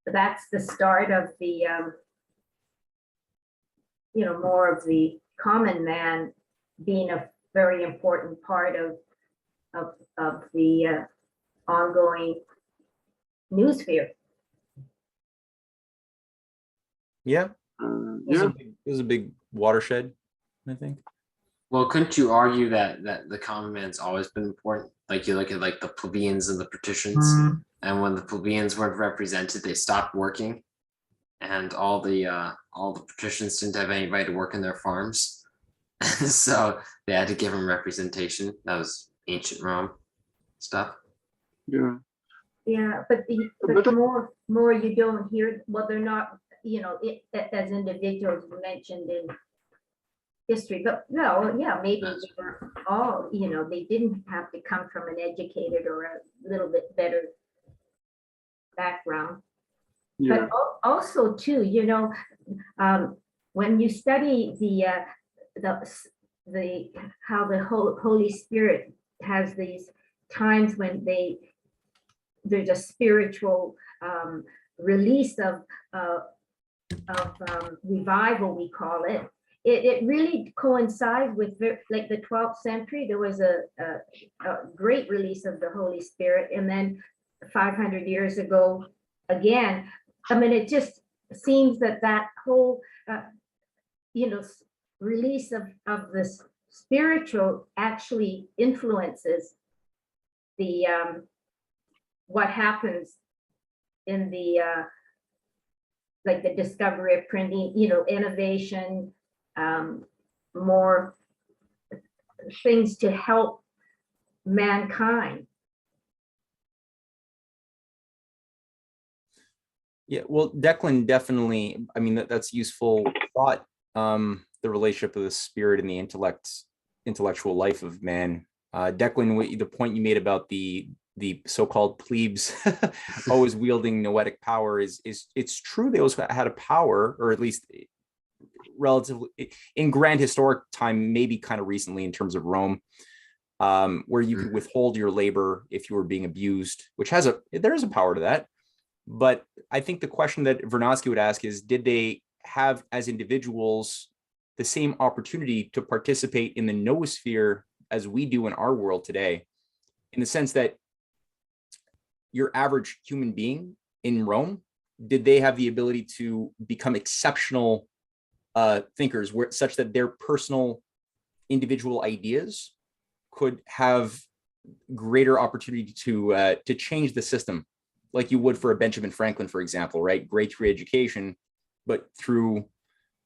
[SPEAKER 3] that's the start of the, more of the common man being a very important part of the ongoing noosphere.
[SPEAKER 2] Yeah.
[SPEAKER 1] It was a big watershed, I think.
[SPEAKER 4] Well, couldn't you argue that the common man's always been important? Like you look at like the plebeians and the patricians, and when the plebeians weren't represented, they stopped working, and all the patricians didn't have anybody to work in their farms, so they had to give them representation. That was ancient Rome stuff.
[SPEAKER 2] Yeah.
[SPEAKER 3] Yeah, but more you don't hear. Well, they're not, as individuals mentioned in history, but no, yeah, maybe they were all, they didn't have to come from an educated or a little bit better background.
[SPEAKER 2] Yeah.
[SPEAKER 3] But also too, when you study the how the Holy Spirit has these times when there's a spiritual release of revival, we call it. It really coincides with like the 12th century. There was a great release of the Holy Spirit, and then 500 years ago, again. I mean, it just seems that whole, release of this spiritual actually influences the what happens in the like the discovery of printing, innovation, more things to help mankind.
[SPEAKER 1] Yeah, well, Declan definitely, I mean, that's useful thought, the relationship of the spirit and the intellectual life of man. Declan, the point you made about the so-called plebes always wielding noetic power is it's true. They always had a power, or at least relatively in grand historic time, maybe kind of recently in terms of Rome, where you could withhold your labor if you were being abused, which there is a power to that. But I think the question that Vernadsky would ask is, did they have as individuals the same opportunity to participate in the noosphere as we do in our world today, in the sense that your average human being in Rome, did they have the ability to become exceptional thinkers, such that their personal individual ideas could have greater opportunity to change the system, like you would for a Benjamin Franklin, for example, right? Great through education, but through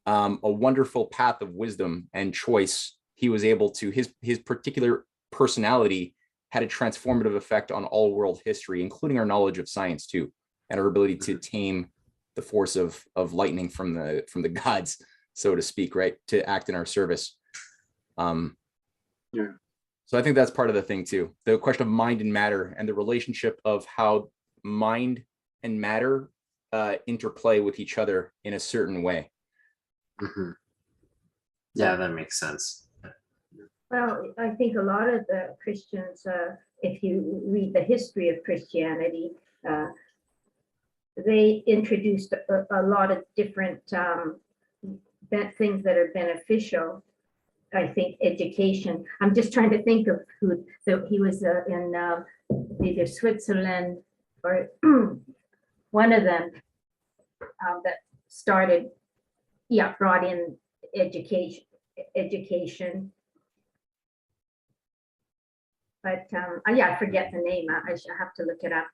[SPEAKER 1] a wonderful path of wisdom and choice, he was able to, his particular personality had a transformative effect on all world history, including our knowledge of science too, and our ability to tame the force of lightning from the gods, so to speak, right? To act in our service.
[SPEAKER 2] Yeah.
[SPEAKER 1] So I think that's part of the thing too. The question of mind and matter, and the relationship of how mind and matter interplay with each other in a certain way.
[SPEAKER 4] Yeah, that makes sense.
[SPEAKER 3] Well, I think a lot of the Christians, if you read the history of Christianity, they introduced a lot of different things that are beneficial. I think education. I'm just trying to think of who. So he was in either Switzerland or one of them that started, brought in education. But I forget the name. I should have to look it up.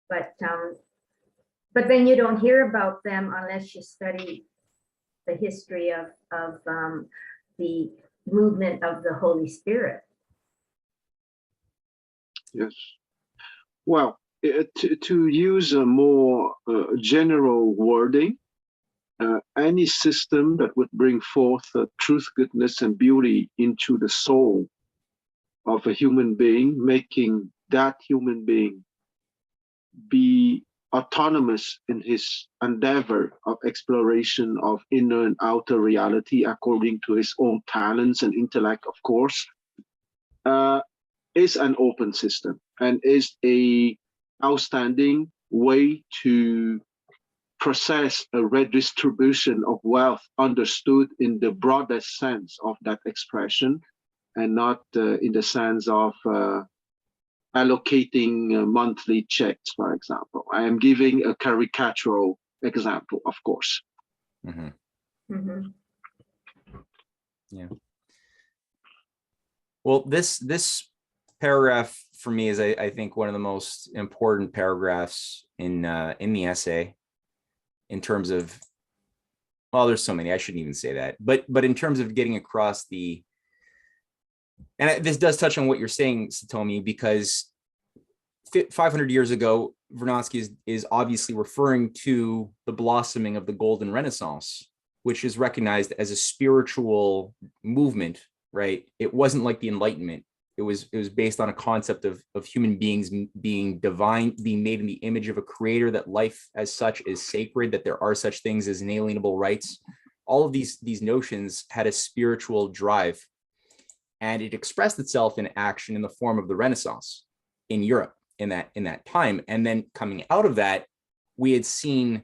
[SPEAKER 3] But then you don't hear about them unless you study the history of the movement of the Holy Spirit.
[SPEAKER 2] Yes. Well, to use a more general wording, any system that would bring forth truth, goodness, and beauty into the soul of a human being, making that human being be autonomous in his endeavor of exploration of inner and outer reality according to his own talents and intellect, of course, is an open system and is a outstanding way to process a redistribution of wealth understood in the broadest sense of that expression, and not in the sense of allocating monthly checks, for example. I am giving a caricatural example, of course.
[SPEAKER 1] Yeah. Well, this paragraph for me is, I think, one of the most important paragraphs in the essay, in terms of, well, there's so many, I shouldn't even say that, but in terms of getting across and this does touch on what you're saying, Satomi, because 500 years ago, Vernadsky is obviously referring to the blossoming of the Golden Renaissance, which is recognized as a spiritual movement, right? It wasn't like the Enlightenment. It was based on a concept of human beings being divine, being made in the image of a creator, that life as such is sacred, that there are such things as inalienable rights. All of these notions had a spiritual drive, and it expressed itself in action in the form of the Renaissance in Europe in that time. And then coming out of that, we had seen,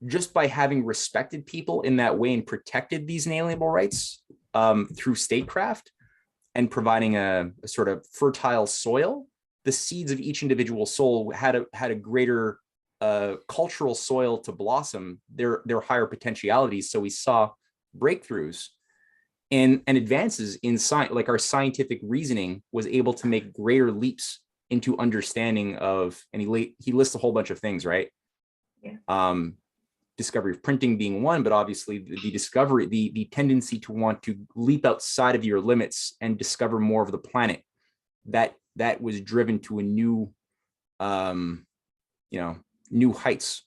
[SPEAKER 1] just by having respected people in that way and protected these inalienable rights through statecraft, and providing a sort of fertile soil, the seeds of each individual soul had a greater cultural soil to blossom their higher potentialities. So we saw breakthroughs and advances in science, like our scientific reasoning was able to make greater leaps into understanding of, and he lists a whole bunch of things, right?
[SPEAKER 3] Yeah.
[SPEAKER 1] Discovery of printing being one, but obviously the discovery, the tendency to want to leap outside of your limits and discover more of the planet, that was driven to a new, new heights.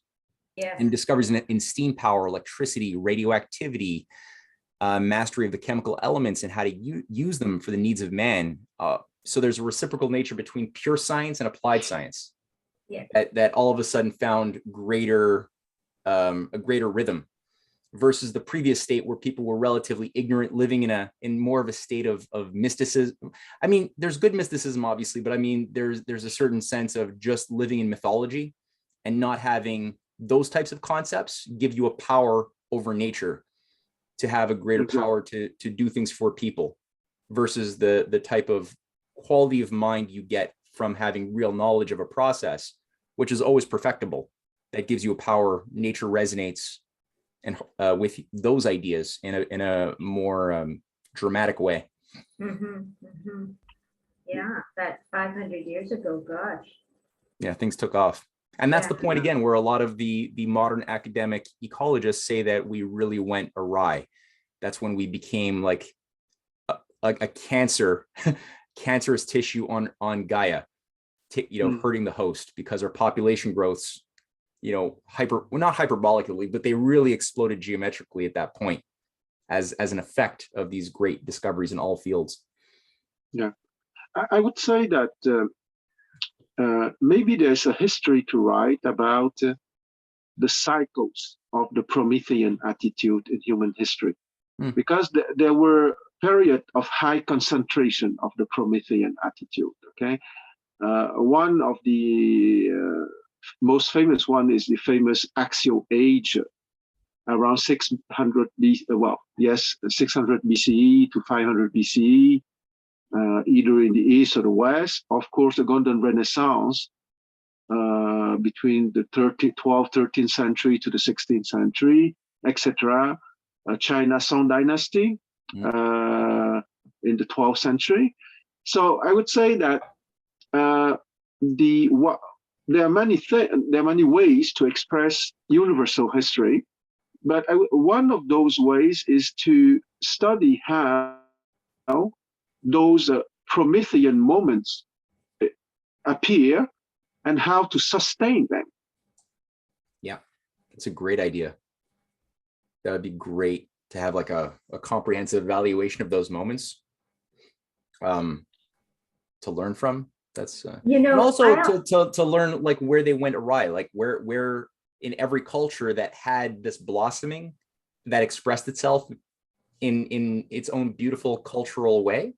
[SPEAKER 3] Yeah.
[SPEAKER 1] And discoveries in steam power, electricity, radioactivity, mastery of the chemical elements and how to use them for the needs of man. So there's a reciprocal nature between pure science and applied science.
[SPEAKER 3] Yeah.
[SPEAKER 1] That all of a sudden found a greater rhythm. versus the previous state where people were relatively ignorant, living in more of a state of mysticism. I mean, there's good mysticism, obviously, but I mean, there's a certain sense of just living in mythology and not having those types of concepts give you a power over nature to have a greater power to do things for people versus the type of quality of mind you get from having real knowledge of a process, which is always perfectible. That gives you a power. Nature resonates and with those ideas in a more dramatic way.
[SPEAKER 3] Yeah, that 500 years ago, gosh.
[SPEAKER 1] Yeah, things took off. And that's the point again, where a lot of the modern academic ecologists say that we really went awry. That's when we became like a cancerous tissue on Gaia, hurting the host because our population growths, not hyperbolically, but they really exploded geometrically at that point as an effect of these great discoveries in all fields.
[SPEAKER 2] Yeah, I would say that maybe there's a history to write about the cycles of the Promethean attitude in human history, because there were periods of high concentration of the Promethean attitude. Okay, one of the most famous one is the famous Axial Age, around 600 600 BCE to 500 BCE, either in the East or the West. Of course, the Golden Renaissance between the 12th, 13th century to the 16th century, etc. China Song Dynasty in the 12th century. So I would say that there are many ways to express universal history, but one of those ways is to study how those Promethean moments appear and how to sustain them.
[SPEAKER 1] Yeah, that's a great idea. That would be great to have like a comprehensive evaluation of those moments to learn from. That's and also to learn like where they went awry, like where in every culture that had this blossoming that expressed itself in its own beautiful cultural way.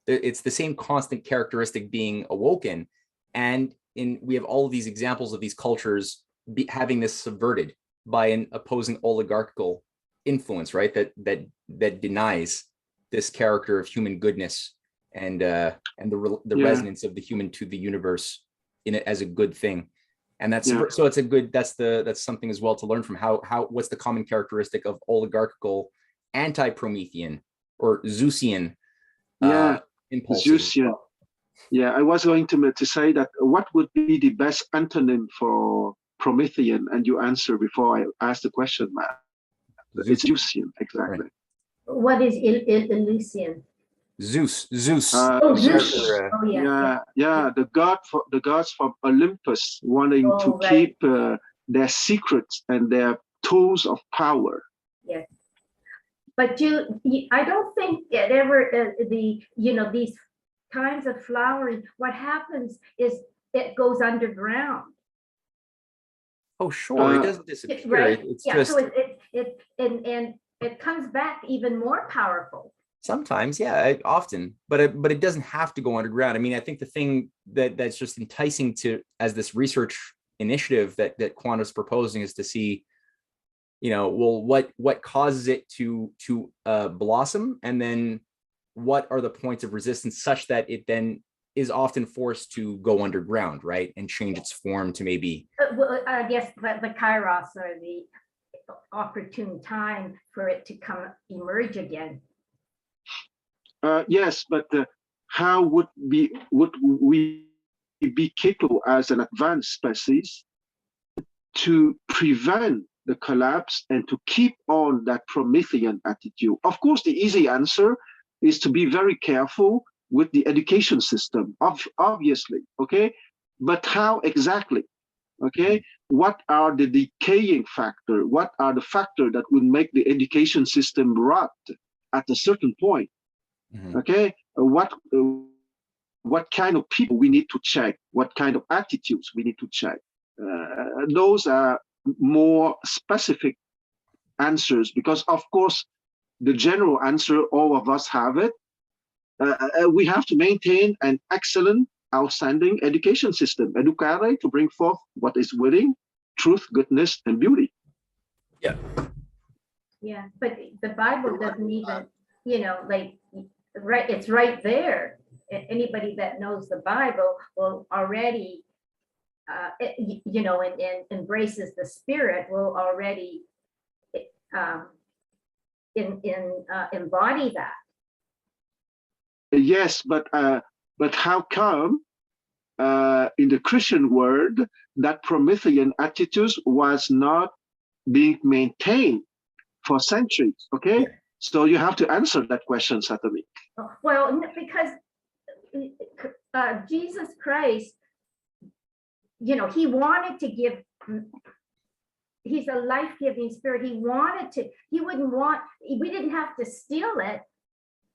[SPEAKER 1] It's the same constant characteristic being awoken, and we have all of these examples of these cultures having this subverted by an opposing oligarchical influence, right? That denies this character of human goodness and the resonance of the human to the universe in it as a good thing. And that's so it's a good, that's something as well to learn from what's the common characteristic of oligarchical anti-Promethean or Zeusian impulses.
[SPEAKER 2] Zeusian. Yeah, I was going to say that what would be the best antonym for Promethean, and you answer before I ask the question, Matt. It's Zeusian, exactly.
[SPEAKER 3] Right. What is Elysian?
[SPEAKER 1] Zeus.
[SPEAKER 3] Zeus.
[SPEAKER 2] The gods from Olympus wanting to keep their secrets and their tools of power.
[SPEAKER 3] Yes, but I don't think it ever these kinds of flowering. What happens is it goes underground.
[SPEAKER 1] Oh, sure, it doesn't disappear.
[SPEAKER 3] Right?
[SPEAKER 1] It's
[SPEAKER 3] just... so it comes back even more powerful.
[SPEAKER 1] Sometimes, often, but it doesn't have to go underground. I mean, I think the thing that's just enticing as this research initiative that Quanta's proposing is to see, what causes it to blossom, and then what are the points of resistance such that it then is often forced to go underground, right, and change its form to maybe.
[SPEAKER 3] I guess the kairos, or the opportune time for it to emerge again.
[SPEAKER 2] Yes, but how would we be capable as an advanced species to prevent the collapse and to keep on that Promethean attitude? Of course, the easy answer is to be very careful with the education system, obviously, okay? But how exactly, okay? What are the decaying factors? What are the factors that would make the education system rot at a certain point? Okay, what kind of people we need to check? What kind of attitudes we need to check? Those are more specific answers, because of course, the general answer, all of us have it. We have to maintain an excellent, outstanding education system, educare, to bring forth what is within truth, goodness, and beauty.
[SPEAKER 1] Yeah.
[SPEAKER 3] Yeah, but the Bible doesn't even, like, right, it's right there. Anybody that knows the Bible will already, and embraces the Spirit will already embody that.
[SPEAKER 2] Yes, but how come in the Christian world that Promethean attitude was not being maintained for centuries? Okay, so you have to answer that question, Satomi.
[SPEAKER 3] Well, because Jesus Christ, he wanted to give. He's a life-giving spirit. He didn't have to steal it.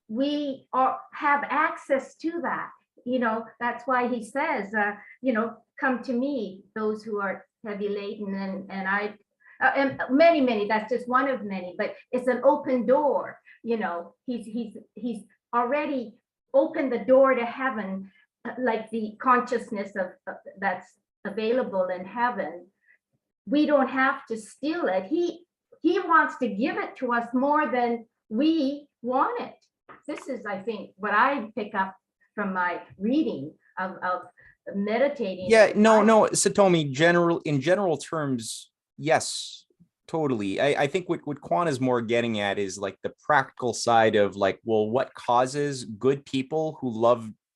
[SPEAKER 3] We have access to that. That's why he says, come to me, those who are heavy laden, and many, that's just one of many, but it's an open door. He's already opened the door to heaven, like the consciousness of that's available in heaven. We don't have to steal it. He wants to give it to us more than we want it. This is, I think, what I pick up from my reading of meditating.
[SPEAKER 1] Yeah, no, Satomi, in general terms, yes, totally. I think what Kwan is more getting at is like the practical side of like, well, what causes good people who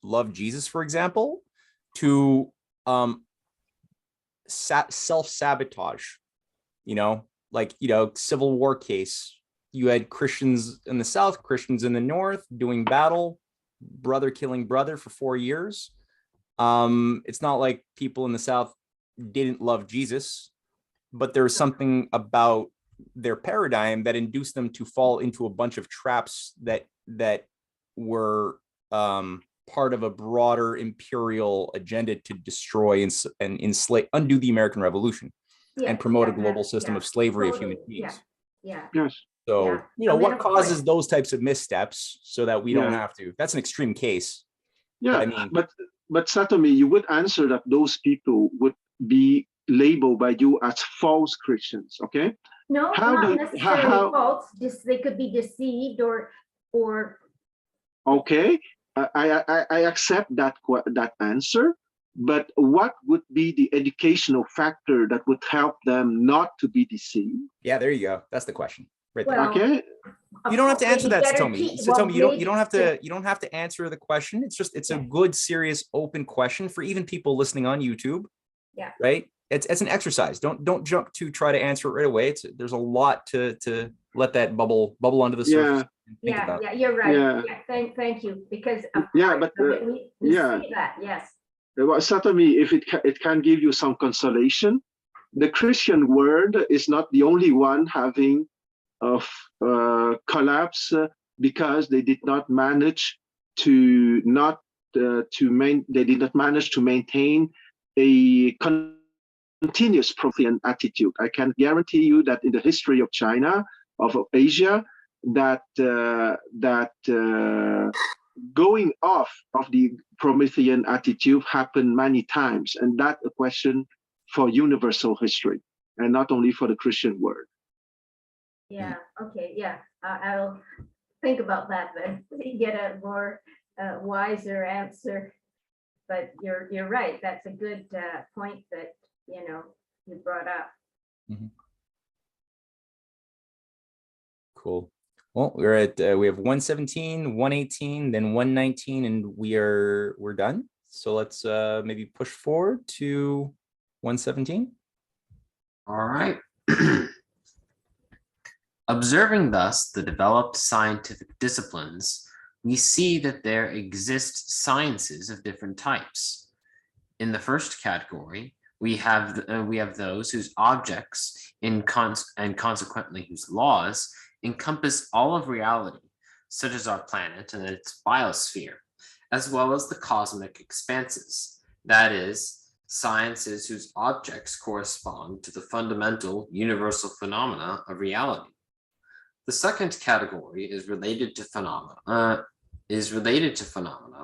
[SPEAKER 1] love Jesus, for example, to self-sabotage, Civil War case. You had Christians in the South, Christians in the North doing battle, brother killing brother for 4 years. It's not like people in the South didn't love Jesus, but there was something about their paradigm that induced them to fall into a bunch of traps that were part of a broader imperial agenda to destroy and enslave, undo the American Revolution, and promote a global system of slavery of human beings.
[SPEAKER 3] Yeah.
[SPEAKER 2] Yes.
[SPEAKER 1] So, what causes those types of missteps so that we don't have to? That's an extreme case.
[SPEAKER 2] Yeah,
[SPEAKER 1] but
[SPEAKER 2] but Satomi, you would answer that those people would be labeled by you as false Christians, okay?
[SPEAKER 3] No, not necessarily false. Just they could be deceived or.
[SPEAKER 2] Okay, I accept that answer, but what would be the educational factor that would help them not to be deceived?
[SPEAKER 1] Yeah, there you go. That's the question. Right there.
[SPEAKER 3] Well,
[SPEAKER 2] okay.
[SPEAKER 1] You don't have to answer that, Satomi. Satomi, you don't have to answer the question. It's a good, serious, open question for even people listening on YouTube.
[SPEAKER 3] Yeah.
[SPEAKER 1] Right. It's an exercise. Don't jump to try to answer it right away. There's a lot to let that bubble onto the surface.
[SPEAKER 3] Yeah, you're right.
[SPEAKER 2] Yeah.
[SPEAKER 3] Thank you, because
[SPEAKER 2] we
[SPEAKER 3] see that. Yes.
[SPEAKER 2] Well, Satomi, if it can give you some consolation, the Christian world is not the only one having of collapse because they did not manage to maintain a continuous Promethean attitude. I can guarantee you that in the history of China, of Asia, that going off of the Promethean attitude happened many times, and that's a question for universal history and not only for the Christian world.
[SPEAKER 3] Yeah. Okay. Yeah. I'll think about that then. Get a more wiser answer. But you're right. That's a good point that you brought up.
[SPEAKER 1] Mm-hmm. Cool. Well, we're at we have 117, 118, then 119, and we're done. So let's maybe push forward to 117.
[SPEAKER 4] All right. Observing thus the developed scientific disciplines, we see that there exist sciences of different types. In the first category, we have those whose objects and consequently whose laws encompass all of reality, such as our planet and its biosphere, as well as the cosmic expanses, that is, sciences whose objects correspond to the fundamental universal phenomena of reality. The second category is related to phenomena,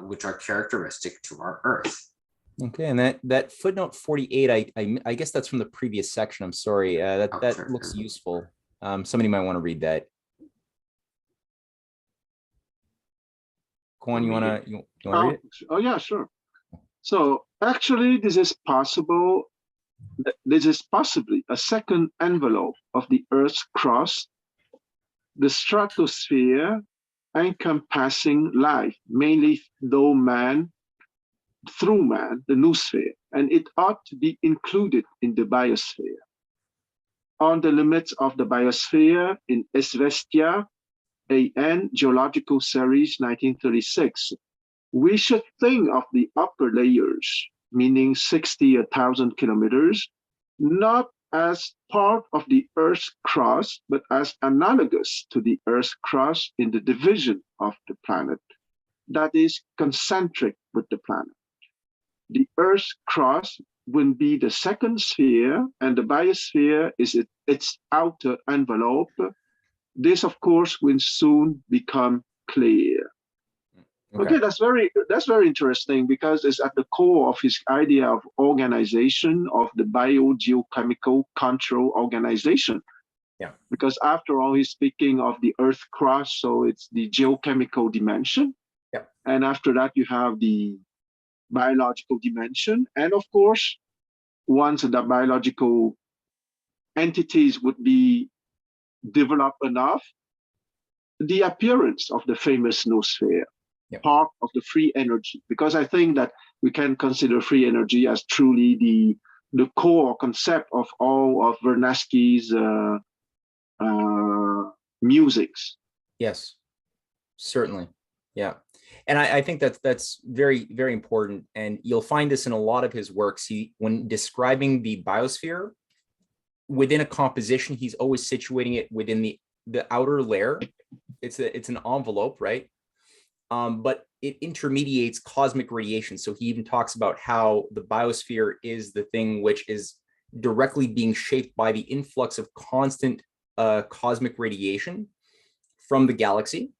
[SPEAKER 4] which are characteristic to our Earth.
[SPEAKER 1] Okay, and that footnote 48, I guess that's from the previous section. I'm sorry. That
[SPEAKER 4] Sure.
[SPEAKER 1] looks useful. Somebody might want to read that. Kwan, you want to read it?
[SPEAKER 2] Oh yeah, sure. So actually, this is possible. This is possibly a second envelope of the Earth's crust, the stratosphere, encompassing life, mainly through man, the noosphere, and it ought to be included in the biosphere. On the limits of the biosphere in Izvestia, AN, Geological Series 1936, we should think of the upper layers, meaning 60,000 kilometers, not as part of the Earth's crust, but as analogous to the Earth's crust in the division of the planet, that is concentric with the planet. The Earth's crust will be the second sphere, and the biosphere is its outer envelope. This, of course, will soon become clear. Okay, that's very interesting because it's at the core of his idea of organization of the biogeochemical control organization.
[SPEAKER 1] Yeah.
[SPEAKER 2] Because after all, he's speaking of the Earth crust, so it's the geochemical dimension.
[SPEAKER 1] Yeah.
[SPEAKER 2] And after that, you have the biological dimension, and of course, once the biological entities would be developed enough, the appearance of the famous noosphere. Yep. Part of the free energy, because I think that we can consider free energy as truly the core concept of all of Vernadsky's musics.
[SPEAKER 1] Yes, certainly. Yeah. And I think that's very, very important. And you'll find this in a lot of his works. When describing the biosphere within a composition, he's always situating it within the outer layer. It's an envelope, right? But it intermediates cosmic radiation. So he even talks about how the biosphere is the thing which is directly being shaped by the influx of constant cosmic radiation from the galaxy.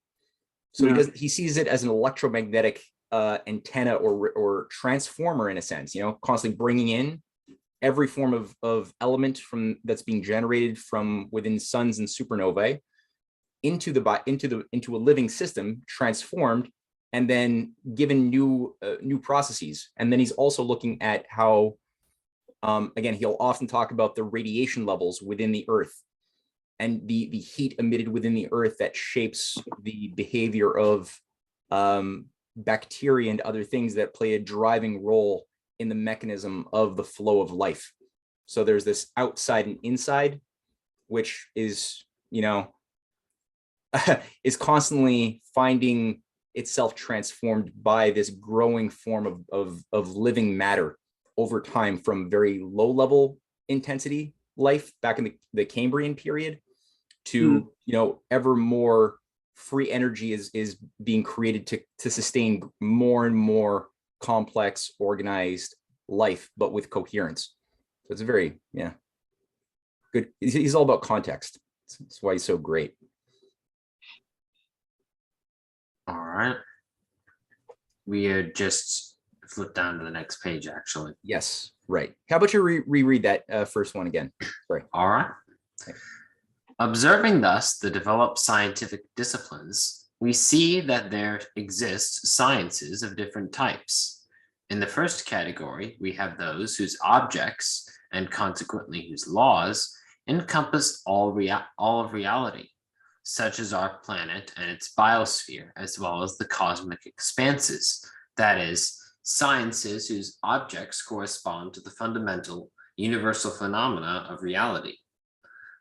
[SPEAKER 1] So he sees it as an electromagnetic antenna or transformer in a sense, constantly bringing in every form of element that's being generated from within suns and supernovae into a living system, transformed, and then given new processes. And then he's also looking at how, again, he'll often talk about the radiation levels within the Earth and the heat emitted within the Earth that shapes the behavior of bacteria and other things that play a driving role in the mechanism of the flow of life. So there's this outside and inside, which is, is constantly finding itself transformed by this growing form of living matter over time, from very low level intensity life back in the Cambrian period to ever more free energy is being created to sustain more and more complex organized life, but with coherence. So it's very good. He's all about context. That's why he's so great.
[SPEAKER 4] All right. We had just flipped down to the next page, actually.
[SPEAKER 1] Yes, right. How about you reread that first one again? Sorry.
[SPEAKER 4] All right. Okay. Observing thus the developed scientific disciplines, we see that there exist sciences of different types. In the first category, we have those whose objects, and consequently whose laws, encompass all of reality, such as our planet and its biosphere, as well as the cosmic expanses, that is, sciences whose objects correspond to the fundamental universal phenomena of reality.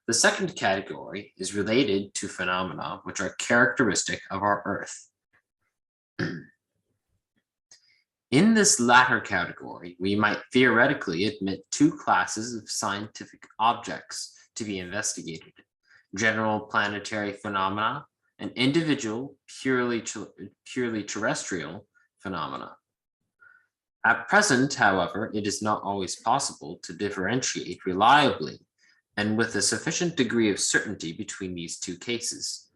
[SPEAKER 4] The second category is related to phenomena which are characteristic of our Earth. In this latter category, we might theoretically admit two classes of scientific objects to be investigated: general planetary phenomena and individual purely terrestrial phenomena. At present, however, it is not always possible to differentiate reliably and with a sufficient degree of certainty between these two cases.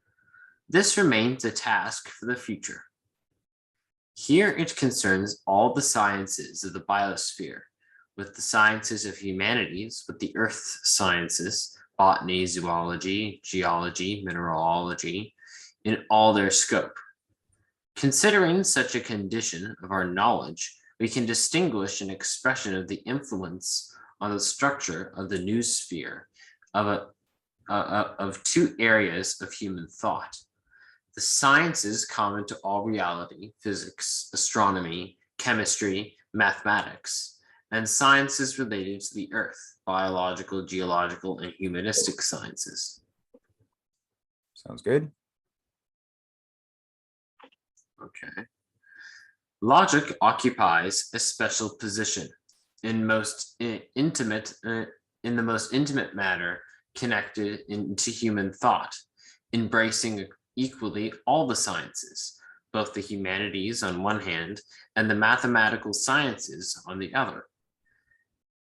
[SPEAKER 4] This remains a task for the future. Here it concerns all the sciences of the biosphere, with the sciences of humanities, with the earth sciences, botany, zoology, geology, mineralogy, in all their scope. Considering such a condition of our knowledge, we can distinguish an expression of the influence on the structure of the noosphere of two areas of human thought. The sciences common to all reality, physics, astronomy, chemistry, mathematics, and sciences related to the earth, biological, geological, and humanistic sciences.
[SPEAKER 1] Sounds good.
[SPEAKER 4] Okay. Logic occupies a special position in the most intimate matter connected into human thought, embracing equally all the sciences, both the humanities on one hand and the mathematical sciences on the other.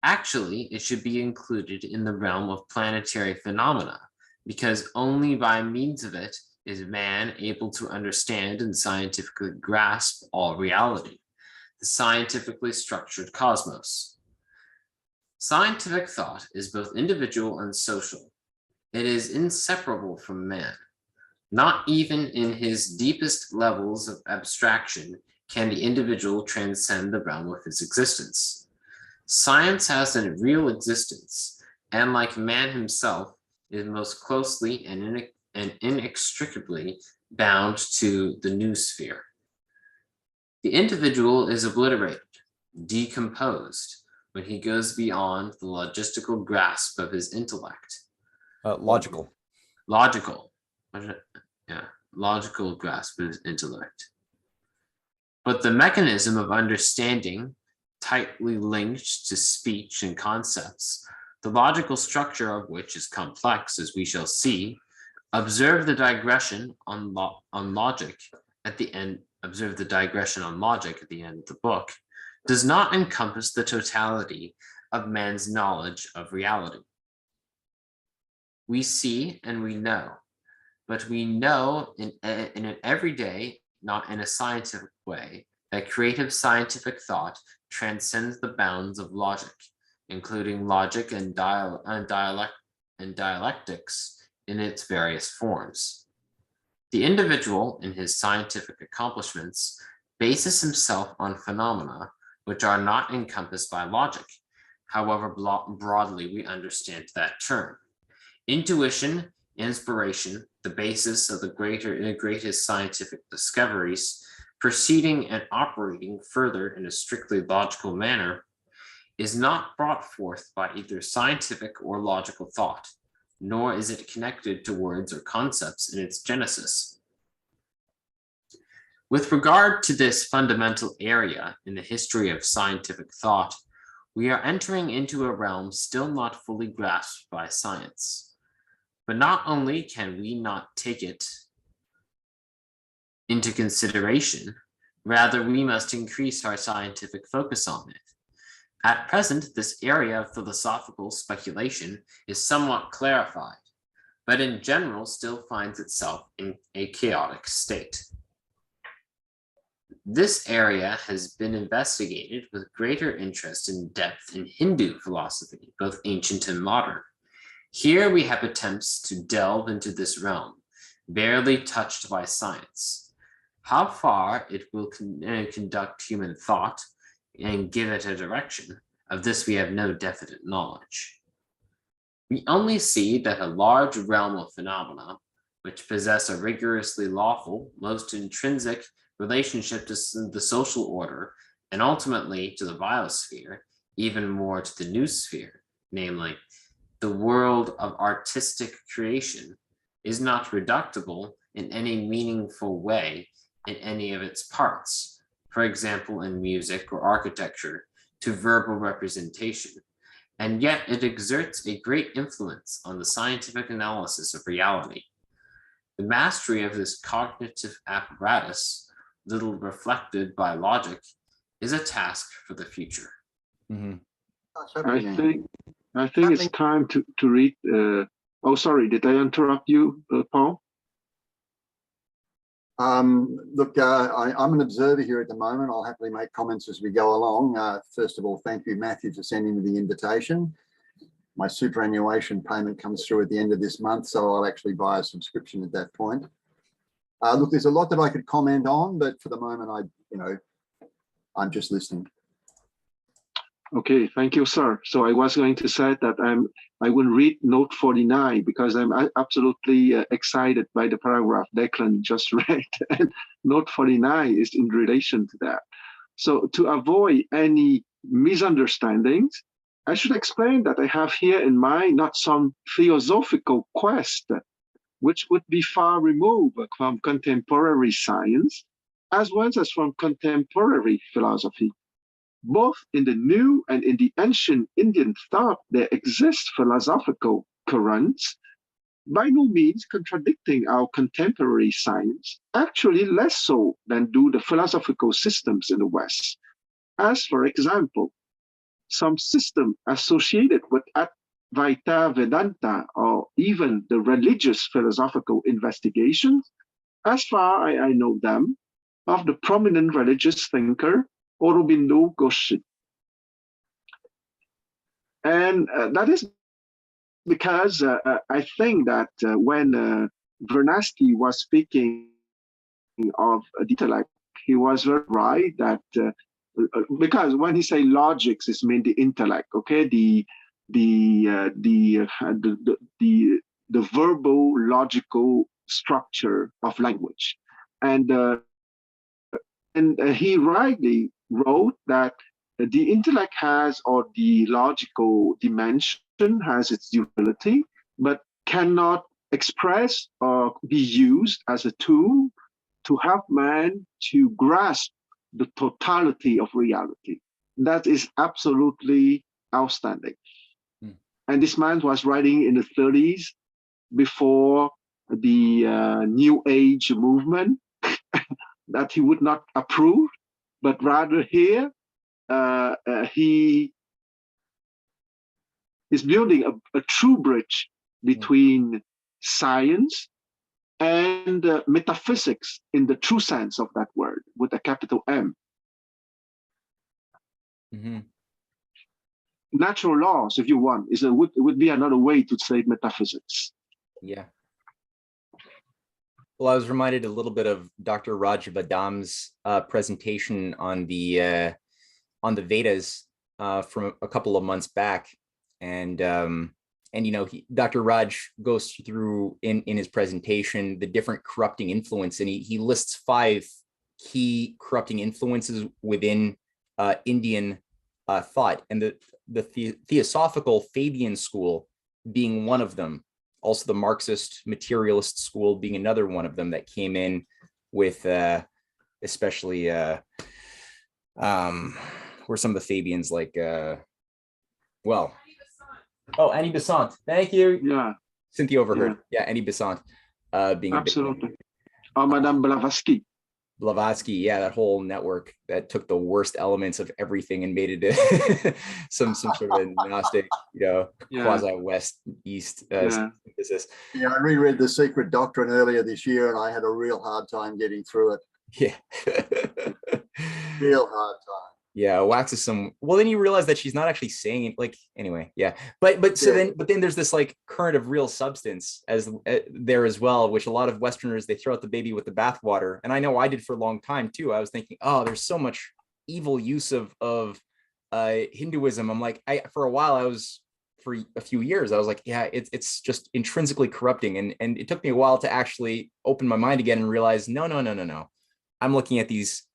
[SPEAKER 4] Actually, it should be included in the realm of planetary phenomena, because only by means of it is man able to understand and scientifically grasp all reality, the scientifically structured cosmos. Scientific thought is both individual and social. It is inseparable from man. Not even in his deepest levels of abstraction can the individual transcend the realm of his existence. Science has a real existence, and like man himself, is most closely and inextricably bound to the noosphere. The individual is obliterated, decomposed, when he goes beyond the logistical grasp of his intellect.
[SPEAKER 1] Logical
[SPEAKER 4] grasp of his intellect. But the mechanism of understanding, tightly linked to speech and concepts, the logical structure of which is complex, as we shall see, observe the digression on logic at the end of the book, does not encompass the totality of man's knowledge of reality. We see and we know, but we know in an everyday, not in a scientific way, that creative scientific thought transcends the bounds of logic, including logic and dialectics in its various forms. The individual, in his scientific accomplishments, bases himself on phenomena which are not encompassed by logic, however broadly we understand that term. Intuition, inspiration, the basis of the greatest scientific discoveries, proceeding and operating further in a strictly logical manner, is not brought forth by either scientific or logical thought, nor is it connected to words or concepts in its genesis. With regard to this fundamental area in the history of scientific thought, we are entering into a realm still not fully grasped by science. But not only can we not take it into consideration, rather we must increase our scientific focus on it. At present, this area of philosophical speculation is somewhat clarified, but in general still finds itself in a chaotic state. This area has been investigated with greater interest and depth in Hindu philosophy, both ancient and modern. Here we have attempts to delve into this realm, barely touched by science. How far it will conduct human thought and give it a direction, of this we have no definite knowledge. We only see that a large realm of phenomena, which possess a rigorously lawful, most intrinsic relationship to the social order, and ultimately to the biosphere, even more to the noosphere, namely, the world of artistic creation, is not reducible in any meaningful way in any of its parts, for example, in music or architecture, to verbal representation, and yet it exerts a great influence on the scientific analysis of reality. The mastery of this cognitive apparatus, little reflected by logic, is a task for the future.
[SPEAKER 1] Mm-hmm.
[SPEAKER 2] I think it's time to read. Oh, sorry, did I interrupt you, Paul?
[SPEAKER 5] Look, I'm an observer here at the moment. I'll happily make comments as we go along. First of all, thank you, Matthew, for sending me the invitation. My superannuation payment comes through at the end of this month, so I'll actually buy a subscription at that point. Look, there's a lot that I could comment on, but for the moment, I'm just listening.
[SPEAKER 2] Okay, thank you, sir. So I was going to say that I will read note 49 because I'm absolutely excited by the paragraph Declan just read. And note 49 is in relation to that. So to avoid any misunderstandings, I should explain that I have here in mind not some theosophical quest, which would be far removed from contemporary science, as well as from contemporary philosophy. Both in the new and in the ancient Indian thought, there exist philosophical currents, by no means contradicting our contemporary science, actually less so than do the philosophical systems in the West. As, for example, some system associated with Advaita Vedanta or even the religious philosophical investigations, as far as I know them, of the prominent religious thinker Aurobindo Ghosh. And that is because I think that when Vernadsky was speaking of the intellect, he was very right that because when he say logics, it means the intellect, okay, the verbal logical structure of language, and he rightly wrote that the intellect has, or the logical dimension has its utility, but cannot express or be used as a tool to help man to grasp the totality of reality. That is absolutely outstanding. And this man was writing in the 30s before the New Age movement that he would not approve, but rather here he is building a true bridge between science and metaphysics in the true sense of that word, with a capital M.
[SPEAKER 1] Mm-hmm.
[SPEAKER 2] Natural laws, if you want, would be another way to say metaphysics.
[SPEAKER 1] Yeah. Well, I was reminded a little bit of Dr. Raj Badam's presentation on the Vedas from a couple of months back, and Dr. Raj goes through in his presentation the different corrupting influence, and he lists 5 key corrupting influences within Indian thought, and the Theosophical Fabian school being one of them. Also, the Marxist materialist school being another one of them that came in with, especially, were some of the Fabians like, Annie Besant. Thank you.
[SPEAKER 2] Yeah.
[SPEAKER 1] Cynthia overheard. Yeah, Annie Besant being
[SPEAKER 2] absolutely. Madame Blavatsky.
[SPEAKER 1] Blavatsky, yeah, that whole network that took the worst elements of everything and made it some sort of a Gnostic, quasi West East synthesis.
[SPEAKER 5] Yeah, I reread The Secret Doctrine earlier this year, and I had a real hard time getting through it.
[SPEAKER 1] Yeah,
[SPEAKER 5] real hard time.
[SPEAKER 1] Yeah, Wax is some. Well, then you realize that she's not actually saying it. Like, anyway, yeah. But then there's this like current of real substance as there as well, which a lot of Westerners, they throw out the baby with the bathwater, and I know I did for a long time too. I was thinking, oh, there's so much evil use of Hinduism. I'm like, for a while I was, for a few years I was like, yeah, it's just intrinsically corrupting, and it took me a while to actually open my mind again and realize, no. I'm looking at these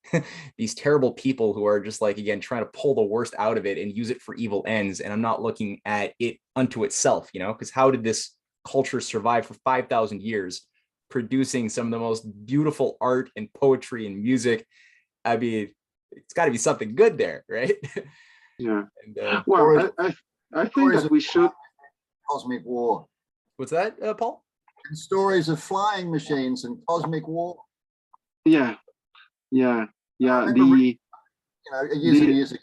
[SPEAKER 1] these terrible people who are just like, again, trying to pull the worst out of it and use it for evil ends. And I'm not looking at it unto itself, because how did this culture survive for 5,000 years, producing some of the most beautiful art and poetry and music? I mean, it's got to be something good there, right?
[SPEAKER 2] Yeah.
[SPEAKER 1] And,
[SPEAKER 2] well, I think that we should.
[SPEAKER 5] Cosmic war.
[SPEAKER 1] What's that, Paul?
[SPEAKER 5] And stories of flying machines and cosmic war.
[SPEAKER 2] Yeah. Years and years ago.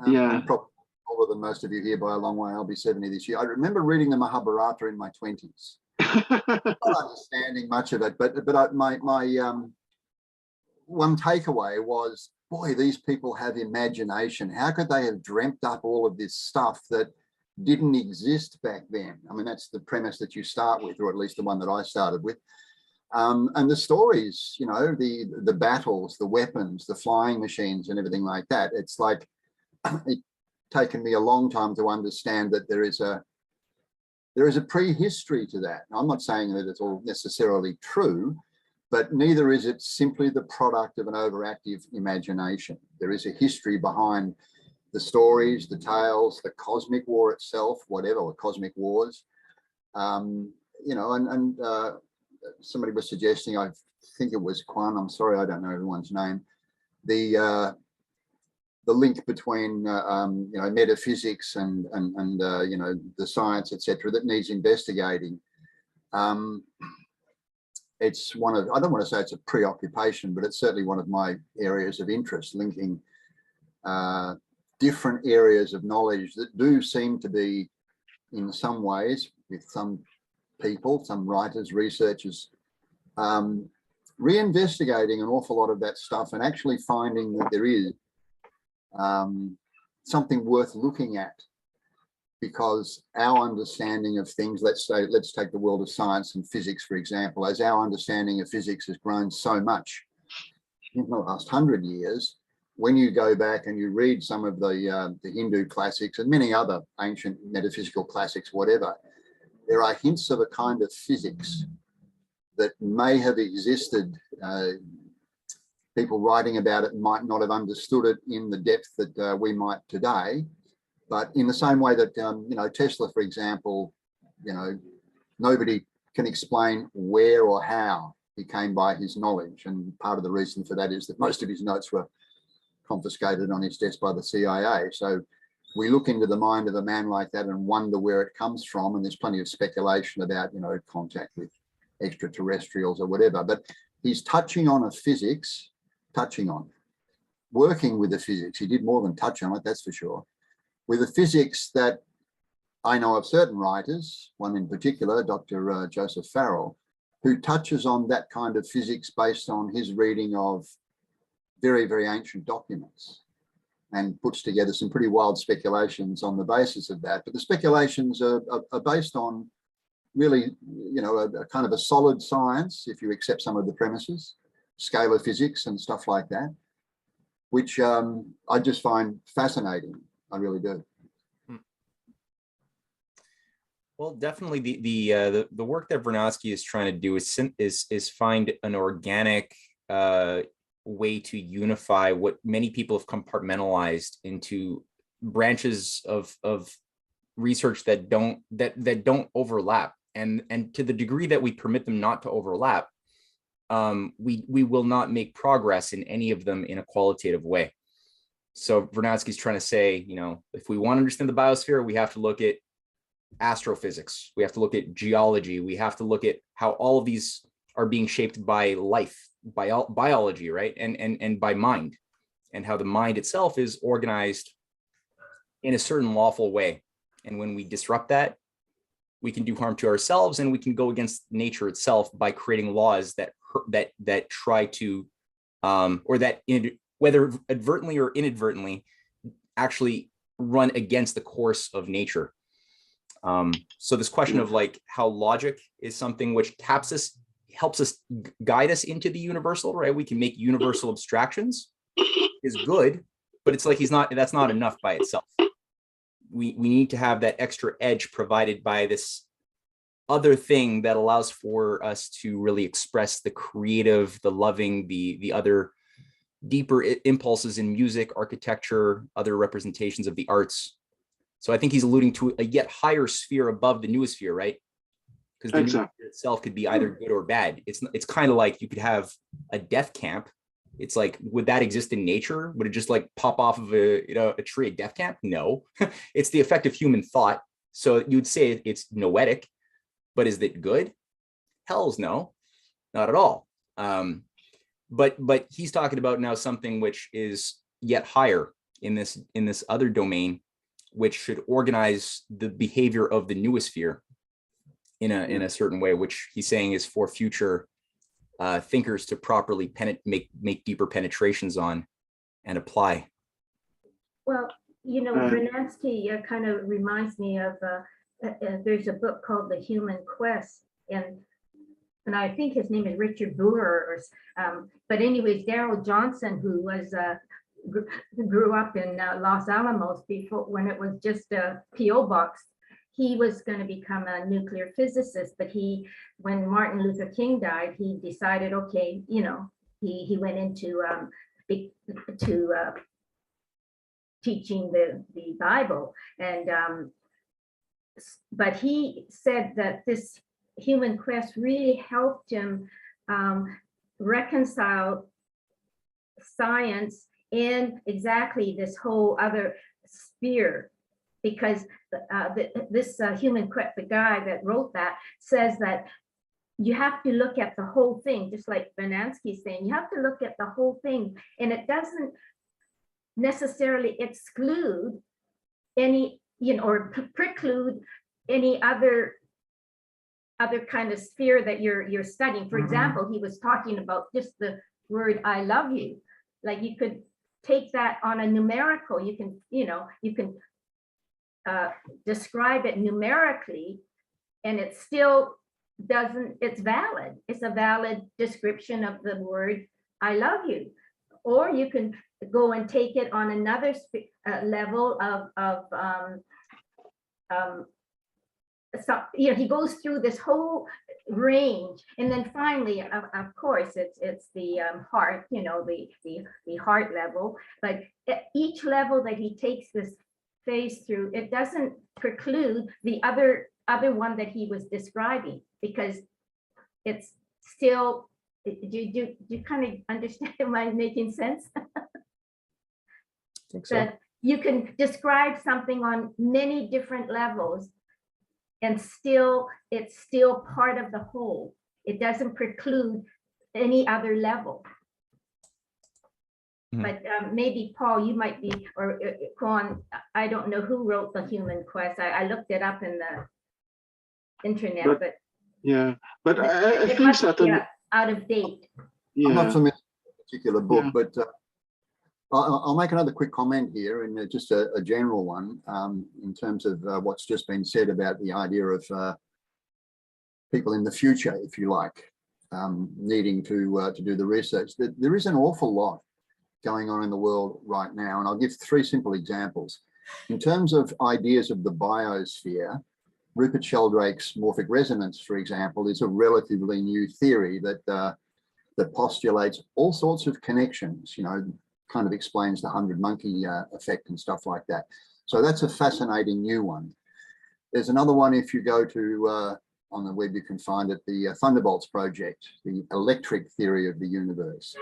[SPEAKER 5] Yeah. Probably all older than most of you here by a long way. I'll be 70 this year. I remember reading the Mahabharata in my 20s. Not understanding much of it, but my one takeaway was, boy, these people have imagination. How could they have dreamt up all of this stuff that didn't exist back then? I mean, that's the premise that you start with, or at least the one that I started with. And the stories, you know, the battles, the weapons, the flying machines and everything like that. It's like, it's taken me a long time to understand that there is a prehistory to that. I'm not saying that it's all necessarily true, but neither is it simply the product of an overactive imagination. There is a history behind the stories, the tales, the cosmic war itself, whatever, or cosmic wars. You know, and somebody was suggesting, I think it was Quan, I'm sorry, I don't know everyone's name, the link between you know, metaphysics and you know, the science, etc., that needs investigating. It's one of, I don't want to say it's a preoccupation, but it's certainly one of my areas of interest, linking different areas of knowledge that do seem to be, in some ways, with some people, some writers, researchers, reinvestigating an awful lot of that stuff and actually finding that there is something worth looking at, because our understanding of things, let's take the world of science and physics, for example, as our understanding of physics has grown so much in the last 100 years, when you go back and you read some of the Hindu classics and many other ancient metaphysical classics, whatever, there are hints of a kind of physics that may have existed. People writing about it might not have understood it in the depth that we might today. But in the same way that, you know, Tesla, for example, you know, nobody can explain where or how he came by his knowledge. And part of the reason for that is that most of his notes were confiscated on his desk by the CIA. So we look into the mind of a man like that and wonder where it comes from. And there's plenty of speculation about, you know, contact with extraterrestrials or whatever. But he's touching on a physics, working with the physics. He did more than touch on it, that's for sure. With a physics that I know of certain writers, one in particular, Dr. Joseph Farrell, who touches on that kind of physics based on his reading of very, very ancient documents and puts together some pretty wild speculations on the basis of that. But the speculations are based on really, you know, a kind of a solid science, if you accept some of the premises, scalar physics and stuff like that, which I just find fascinating. I really do.
[SPEAKER 1] Well, definitely the work that Vernadsky is trying to do is find an organic way to unify what many people have compartmentalized into branches of research that don't overlap, and to the degree that we permit them not to overlap, we will not make progress in any of them in a qualitative way. So Vernadsky's trying to say, you know, if we want to understand the biosphere, we have to look at astrophysics, we have to look at geology, we have to look at how all of these are being shaped by life, biology, right? And by mind, and how the mind itself is organized in a certain lawful way. And when we disrupt that, we can do harm to ourselves, and we can go against nature itself by creating laws that try to, or that whether advertently or inadvertently, actually run against the course of nature. So this question of like how logic is something which helps us guide us into the universal, right? We can make universal abstractions is good, but it's like that's not enough by itself. We need to have that extra edge provided by this other thing that allows for us to really express the creative, the loving, the other deeper impulses in music, architecture, other representations of the arts. So I think he's alluding to a yet higher sphere above the noosphere, right? Because the noosphere itself could be either good or bad. It's kind of like you could have a death camp. It's like, would that exist in nature? Would it just like pop off of a tree, a death camp? No, it's the effect of human thought. So you'd say it's noetic, but is it good? Hell's no, not at all. But he's talking about now something which is yet higher in this other domain, which should organize the behavior of the noosphere in a certain way, which he's saying is for future thinkers to properly make deeper penetrations on and apply.
[SPEAKER 3] Well, you know, Vernadsky kind of reminds me of, there's a book called The Human Quest, and I think his name is Richard Brewer, but anyways, Daryl Johnson, who was grew up in Los Alamos before, when it was just a PO box. He was going to become a nuclear physicist, but when Martin Luther King died, he decided, okay, you know, he went into teaching the Bible, and but he said that this human quest really helped him reconcile science in exactly this whole other sphere, because this human quest, the guy that wrote that, says that you have to look at the whole thing, just like Vernadsky's saying, you have to look at the whole thing, and it doesn't necessarily exclude any, you know, or preclude any other kind of sphere that you're studying. For example, he was talking about just the word "I love you." Like, you could take that on a numerical. You can, you know, you can describe it numerically, and it still doesn't. It's valid. It's a valid description of the word "I love you." Or you can go and take it on another level of so, you know, he goes through this whole range, and then finally, of course, it's the heart, you know, the heart level. But at each level that he takes this phase through, it doesn't preclude the other one that he was describing, because it's still. Do you kind of understand? Am I making sense?
[SPEAKER 1] I think so.
[SPEAKER 3] That you can describe something on many different levels, and still it's still part of the whole. It doesn't preclude any other level. But maybe Paul, you might be, or Quan, I don't know who wrote The Human Quest. I looked it up in the internet, but
[SPEAKER 2] yeah, but I
[SPEAKER 3] it
[SPEAKER 2] think
[SPEAKER 3] must be
[SPEAKER 2] certain,
[SPEAKER 3] out of date.
[SPEAKER 5] I'm not
[SPEAKER 2] yeah,
[SPEAKER 5] familiar with a particular book,
[SPEAKER 2] Yeah.
[SPEAKER 5] but I'll make another quick comment here, and just a general one, in terms of what's just been said about the idea of people in the future, if you like, needing to do the research. There is an awful lot going on in the world right now, and I'll give three simple examples. In terms of ideas of the biosphere, Rupert Sheldrake's morphic resonance, for example, is a relatively new theory that postulates all sorts of connections, you know, kind of explains the 100 monkey effect and stuff like that. So that's a fascinating new one. There's another one, if you go to, on the web, you can find it, the Thunderbolts Project, the electric theory of the universe,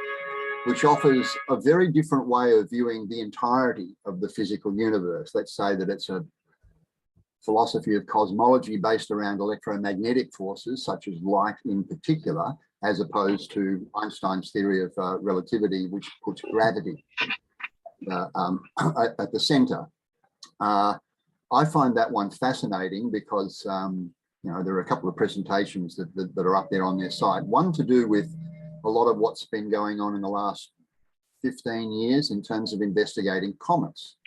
[SPEAKER 5] which offers a very different way of viewing the entirety of the physical universe. Let's say that it's a philosophy of cosmology based around electromagnetic forces, such as light in particular, as opposed to Einstein's theory of relativity, which puts gravity at the center. I find that one fascinating because, you know, there are a couple of presentations that are up there on their site. One to do with a lot of what's been going on in the last 15 years in terms of investigating comets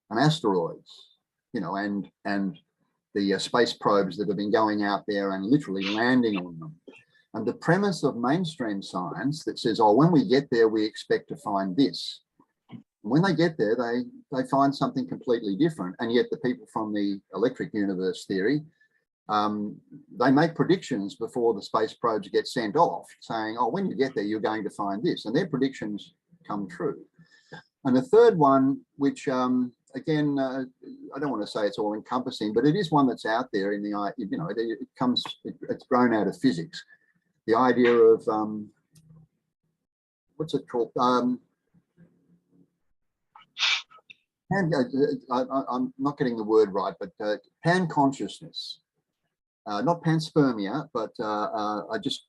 [SPEAKER 5] and asteroids, you know, and the space probes that have been going out there and literally landing on them. And the premise of mainstream science that says, oh, when we get there, we expect to find this. When they get there, they find something completely different. And yet the people from the electric universe theory, they make predictions before the space probes get sent off, saying, oh, when you get there, you're going to find this. And their predictions come true. And the third one, which again, I don't want to say it's all encompassing, but it is one that's out there in the, you know, it's grown out of physics. The idea of, what's it called? I'm not getting the word right, but pan consciousness, not panspermia, but I just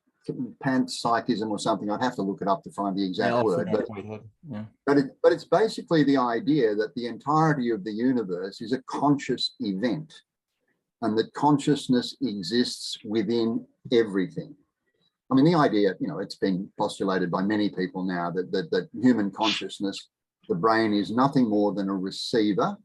[SPEAKER 5] panpsychism or something. I'd have to look it up to find the exact word,
[SPEAKER 1] Yeah.
[SPEAKER 5] but it's basically the idea that the entirety of the universe is a conscious event, and that consciousness exists within everything. I mean, the idea, it's been postulated by many people now that human consciousness, the brain, is nothing more than a receiver,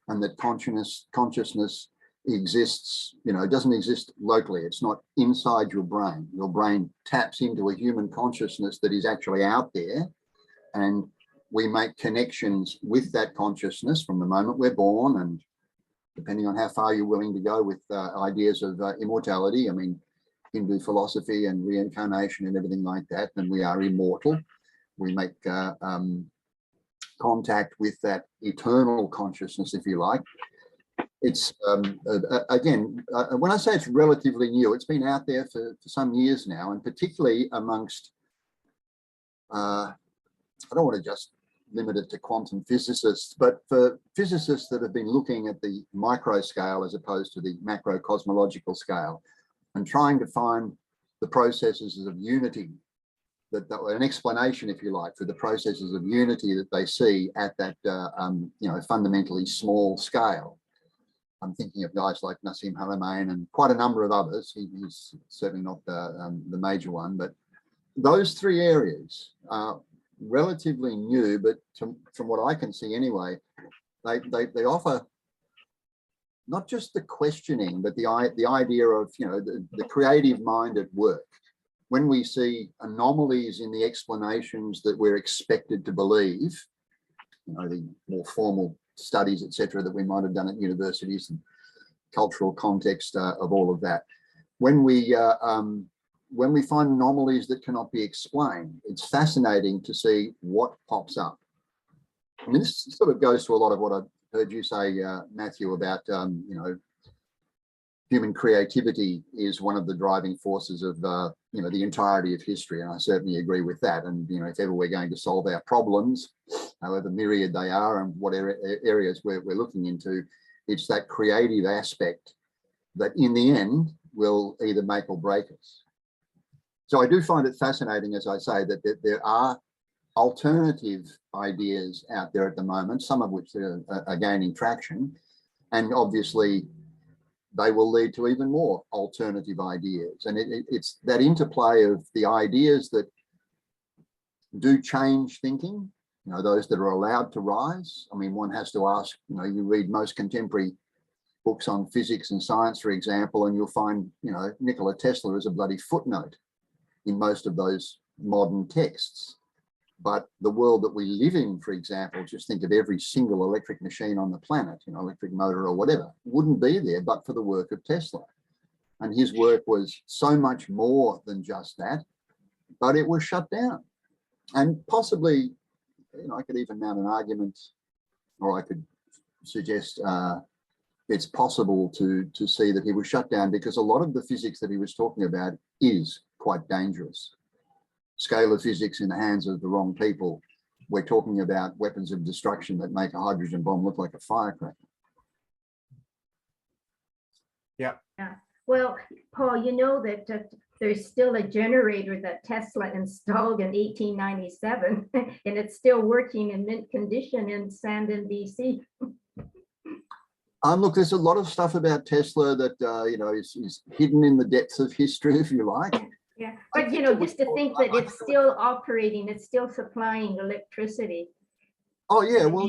[SPEAKER 5] and that consciousness exists, it doesn't exist locally. It's not inside your brain. Your brain taps into a human consciousness that is actually out there, and we make connections with that consciousness from the moment we're born, and depending on how far you're willing to go with ideas of immortality. I mean, Hindu philosophy and reincarnation and everything like that, and we are immortal. We make contact with that eternal consciousness, if you like. It's again, when I say it's relatively new, it's been out there for some years now, and particularly amongst, I don't want to just limit it to quantum physicists, but for physicists that have been looking at the micro scale as opposed to the macro cosmological scale, and trying to find the processes of unity, an explanation, if you like, for the processes of unity that they see at that fundamentally small scale. I'm thinking of guys like Nassim Haramein and quite a number of others. He's certainly not the major one, but those three areas are relatively new, but from what I can see anyway, they offer not just the questioning, but the idea of the creative mind at work. When we see anomalies in the explanations that we're expected to believe, the more formal studies, etc., that we might have done at universities, and cultural context of all of that. When we find anomalies that cannot be explained, it's fascinating to see what pops up. I mean, this sort of goes to a lot of what I've heard you say, Matthew, about human creativity is one of the driving forces of the entirety of history, and I certainly agree with that. And if ever we're going to solve our problems, however myriad they are, and what areas we're looking into, it's that creative aspect that in the end will either make or break us. So I do find it fascinating, as I say, that there are alternative ideas out there at the moment, some of which are gaining traction, and obviously they will lead to even more alternative ideas. And it's that interplay of the ideas that do change thinking, those that are allowed to rise. I mean, one has to ask, you read most contemporary books on physics and science, for example, and you'll find, Nikola Tesla is a bloody footnote in most of those modern texts. But the world that we live in, for example, just think of every single electric machine on the planet, electric motor or whatever, wouldn't be there but for the work of Tesla. And his work was so much more than just that, but it was shut down. And possibly, I could even mount an argument, or I could suggest it's possible to see that he was shut down because a lot of the physics that he was talking about is quite dangerous. Scalar physics in the hands of the wrong people. We're talking about weapons of destruction that make a hydrogen bomb look like a firecracker.
[SPEAKER 3] Yeah. Well, Paul, that there's still a generator that Tesla installed in 1897, and it's still working in mint condition in Sandon, BC.
[SPEAKER 5] Look, there's a lot of stuff about Tesla that is hidden in the depths of history, if you like.
[SPEAKER 3] Yeah, but just to think that it's still operating, it's still supplying electricity.
[SPEAKER 5] Oh yeah, well,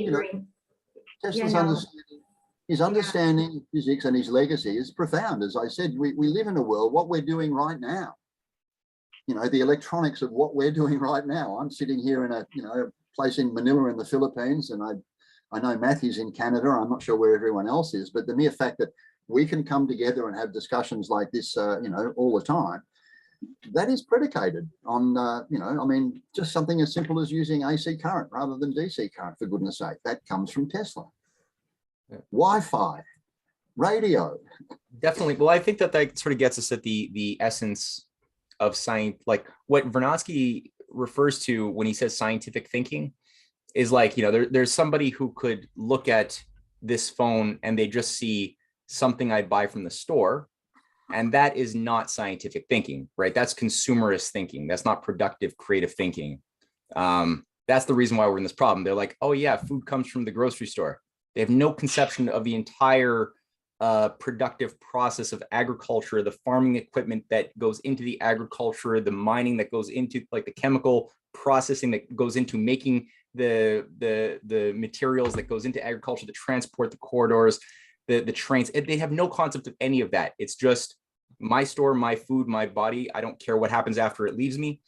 [SPEAKER 5] Tesla's understanding of physics and his legacy is profound. As I said, we live in a world, what we're doing right now, the electronics of what we're doing right now. I'm sitting here in a place in Manila in the Philippines, and I know Matthew's in Canada. I'm not sure where everyone else is, but the mere fact that we can come together and have discussions like this, all the time, that is predicated on, just something as simple as using AC current rather than DC current, for goodness sake. That comes from Tesla. Yeah. Wi-Fi, radio.
[SPEAKER 1] Definitely. Well, I think that sort of gets us at the essence of science, like what Vernadsky refers to when he says scientific thinking is like, there's somebody who could look at this phone and they just see something I buy from the store. And that is not scientific thinking, right? That's consumerist thinking. That's not productive, creative thinking. That's the reason why we're in this problem. They're like, oh yeah, food comes from the grocery store. They have no conception of the entire productive process of agriculture, the farming equipment that goes into the agriculture, the mining that goes into, like, the chemical processing that goes into making the materials that goes into agriculture, the transport, the corridors, the trains. They have no concept of any of that. It's just my store, my food, my body. I don't care what happens after it leaves me.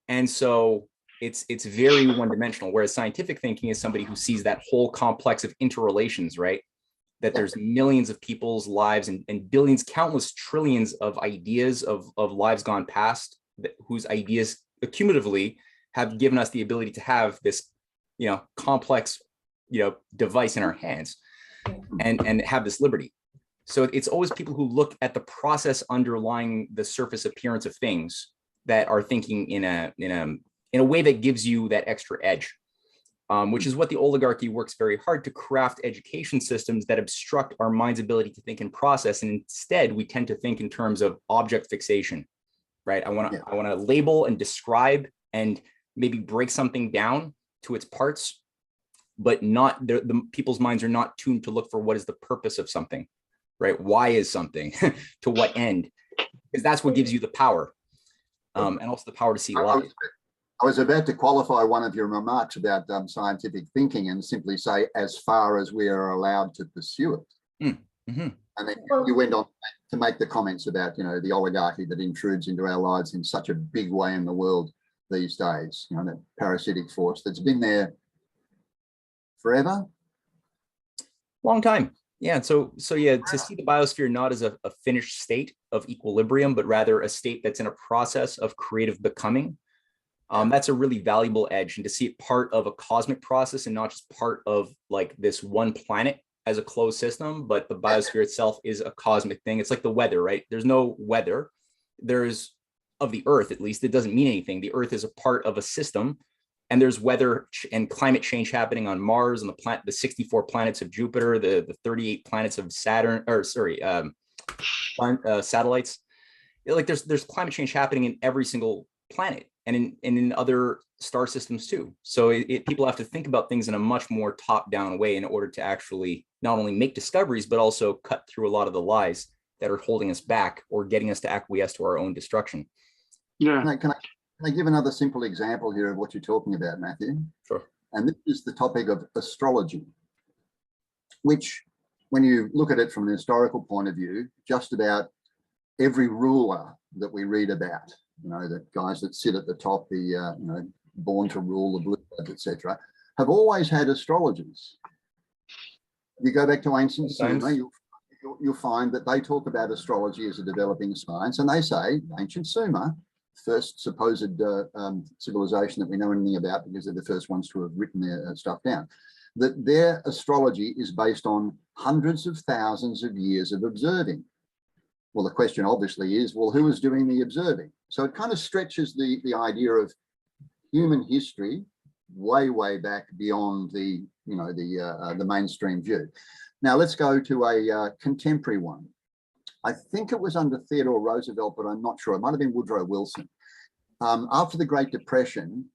[SPEAKER 1] And so it's very one-dimensional, whereas scientific thinking is somebody who sees that whole complex of interrelations, right? That there's millions of people's lives and billions, countless trillions of ideas of lives gone past, whose ideas accumulatively have given us the ability to have this, complex, device in our hands and have this liberty. So it's always people who look at the process underlying the surface appearance of things that are thinking in a way that gives you that extra edge. Which is what the oligarchy works very hard to craft education systems that obstruct our mind's ability to think and process. And instead, we tend to think in terms of object fixation, right? I want to label and describe and maybe break something down to its parts, but not the people's minds are not tuned to look for what is the purpose of something, right? Why is something to what end? Because that's what gives you the power, and also the power to see life.
[SPEAKER 5] I was about to qualify one of your remarks about scientific thinking and simply say, as far as we are allowed to pursue it.
[SPEAKER 1] Mm-hmm.
[SPEAKER 5] And then you went on to make the comments about, the oligarchy that intrudes into our lives in such a big way in the world these days, that parasitic force that's been there forever.
[SPEAKER 1] Long time. Yeah. So yeah, to see the biosphere not as a finished state of equilibrium, but rather a state that's in a process of creative becoming. That's a really valuable edge, and to see it part of a cosmic process and not just part of like this one planet as a closed system, but the biosphere itself is a cosmic thing. It's like the weather, right? There's no weather. There's, of the Earth, at least, it doesn't mean anything. The Earth is a part of a system, and there's weather and climate change happening on Mars and the 64 planets of Jupiter, the 38 planets of Saturn, satellites. Like there's climate change happening in every single planet and in other star systems too. So people have to think about things in a much more top-down way in order to actually not only make discoveries, but also cut through a lot of the lies that are holding us back or getting us to acquiesce to our own destruction.
[SPEAKER 2] Yeah.
[SPEAKER 5] Can I give another simple example here of what you're talking about, Matthew?
[SPEAKER 1] Sure.
[SPEAKER 5] And this is the topic of astrology, which, when you look at it from an historical point of view, just about every ruler that we read about, the guys that sit at the top, the born to rule, the blue, etc., have always had astrologers. You go back to ancient Sumer, you'll find that they talk about astrology as a developing science, and they say ancient Sumer, first supposed civilization that we know anything about because they're the first ones to have written their stuff down, that their astrology is based on hundreds of thousands of years of observing. Well, the question obviously is, well, who is doing the observing? So it kind of stretches the idea of human history way, way back beyond the mainstream view. Now let's go to a contemporary one. I think it was under Theodore Roosevelt, but I'm not sure. It might have been Woodrow Wilson. After the Great Depression,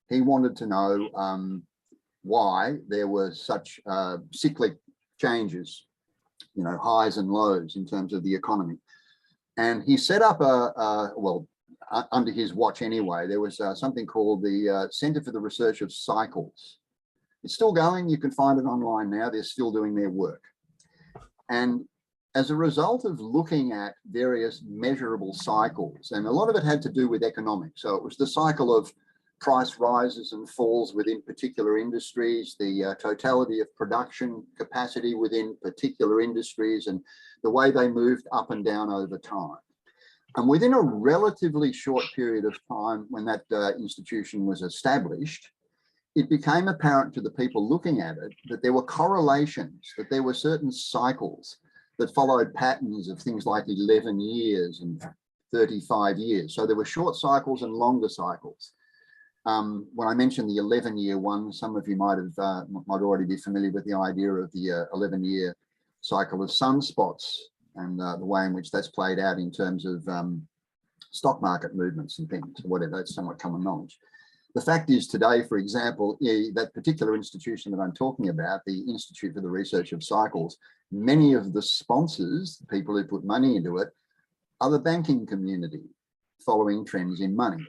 [SPEAKER 5] he wanted to know why there were such cyclic changes, highs and lows in terms of the economy. And he set up under his watch anyway, there was something called the Center for the Research of Cycles. It's still going. You can find it online now. They're still doing their work. And as a result of looking at various measurable cycles, and a lot of it had to do with economics. So it was the cycle of price rises and falls within particular industries, the totality of production capacity within particular industries, and the way they moved up and down over time. And within a relatively short period of time when that institution was established, it became apparent to the people looking at it that there were correlations, that there were certain cycles that followed patterns of things like 11 years and 35 years. So there were short cycles and longer cycles. When I mentioned the 11-year one, some of you might already be familiar with the idea of the 11-year cycle of sunspots and the way in which that's played out in terms of stock market movements and things, whatever. That's somewhat common knowledge. The fact is today, for example, that particular institution that I'm talking about, the Institute for the Research of Cycles, many of the sponsors, the people who put money into it, are the banking community following trends in money.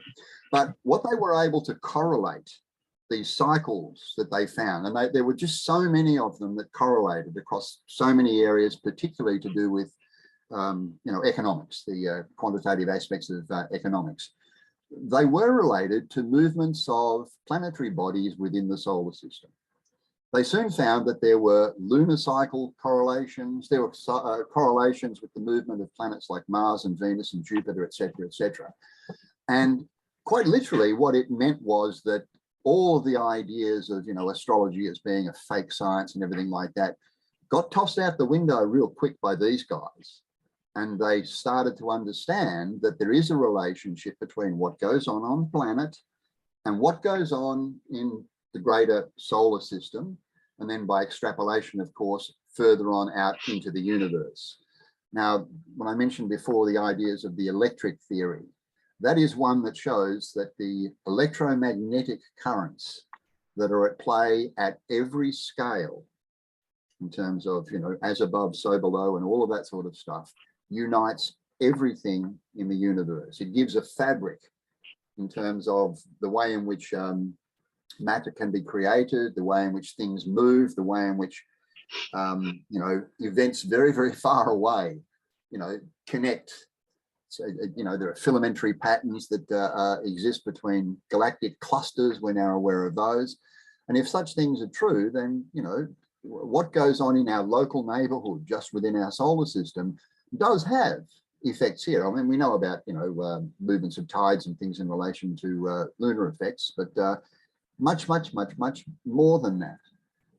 [SPEAKER 5] But what they were able to correlate, these cycles that they found, and there were just so many of them that correlated across so many areas, particularly to do with economics, the quantitative aspects of economics. They were related to movements of planetary bodies within the solar system. They soon found that there were lunar cycle correlations, there were correlations with the movement of planets like Mars and Venus and Jupiter, et cetera, et cetera. And quite literally what it meant was that all of the ideas of, astrology as being a fake science and everything like that got tossed out the window real quick by these guys. And they started to understand that there is a relationship between what goes on planet and what goes on in the greater solar system, and then by extrapolation, of course, further on out into the universe. Now, when I mentioned before the ideas of the electric theory, that is one that shows that the electromagnetic currents that are at play at every scale, in terms of, as above, so below, and all of that sort of stuff, unites everything in the universe. It gives a fabric in terms of the way in which matter can be created, the way in which things move, the way in which, events very, very far away, connect. So, there are filamentary patterns that exist between galactic clusters. We're now aware of those. And if such things are true, then, what goes on in our local neighborhood, just within our solar system, does have effects here. I mean, we know about, movements of tides and things in relation to lunar effects, but much, much, much, much more than that.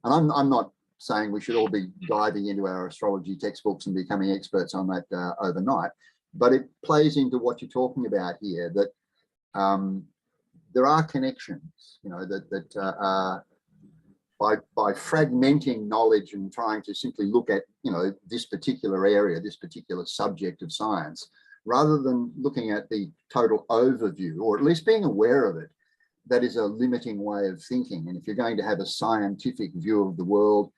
[SPEAKER 5] And I'm not saying we should all be diving into our astrology textbooks and becoming experts on that overnight, but it plays into what you're talking about here, that there are connections, by fragmenting knowledge and trying to simply look at, this particular area, this particular subject of science, rather than looking at the total overview, or at least being aware of it, that is a limiting way of thinking. And if you're going to have a scientific view of the world,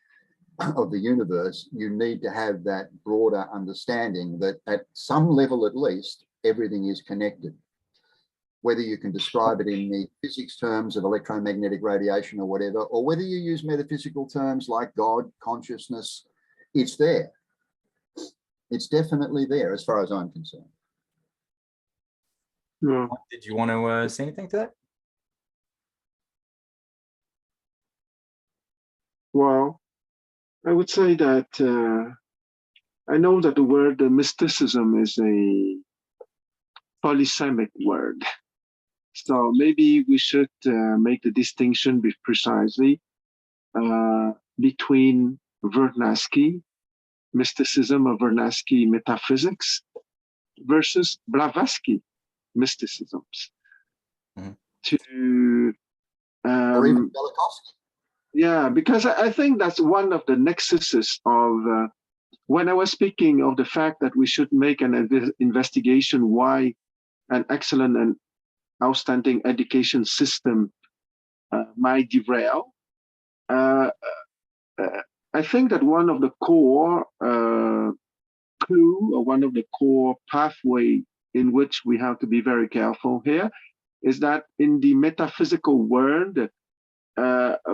[SPEAKER 5] of the universe, you need to have that broader understanding that at some level, at least, everything is connected. Whether you can describe it in the physics terms of electromagnetic radiation or whatever, or whether you use metaphysical terms like God, consciousness, it's there. It's definitely there as far as I'm concerned.
[SPEAKER 2] Yeah.
[SPEAKER 1] Did you want to say anything to that?
[SPEAKER 2] Well, I would say that I know that the word mysticism is a polysemic word. So maybe we should make the distinction precisely between Vernadsky, mysticism of Vernadsky metaphysics, versus Blavatsky mysticisms.
[SPEAKER 5] Mm-hmm. Or even Velikovsky.
[SPEAKER 2] Yeah, because I think that's one of the nexuses of, when I was speaking of the fact that we should make an investigation why an excellent and outstanding education system might derail. I think that one of the core clue, or one of the core pathway in which we have to be very careful here, is that in the metaphysical world,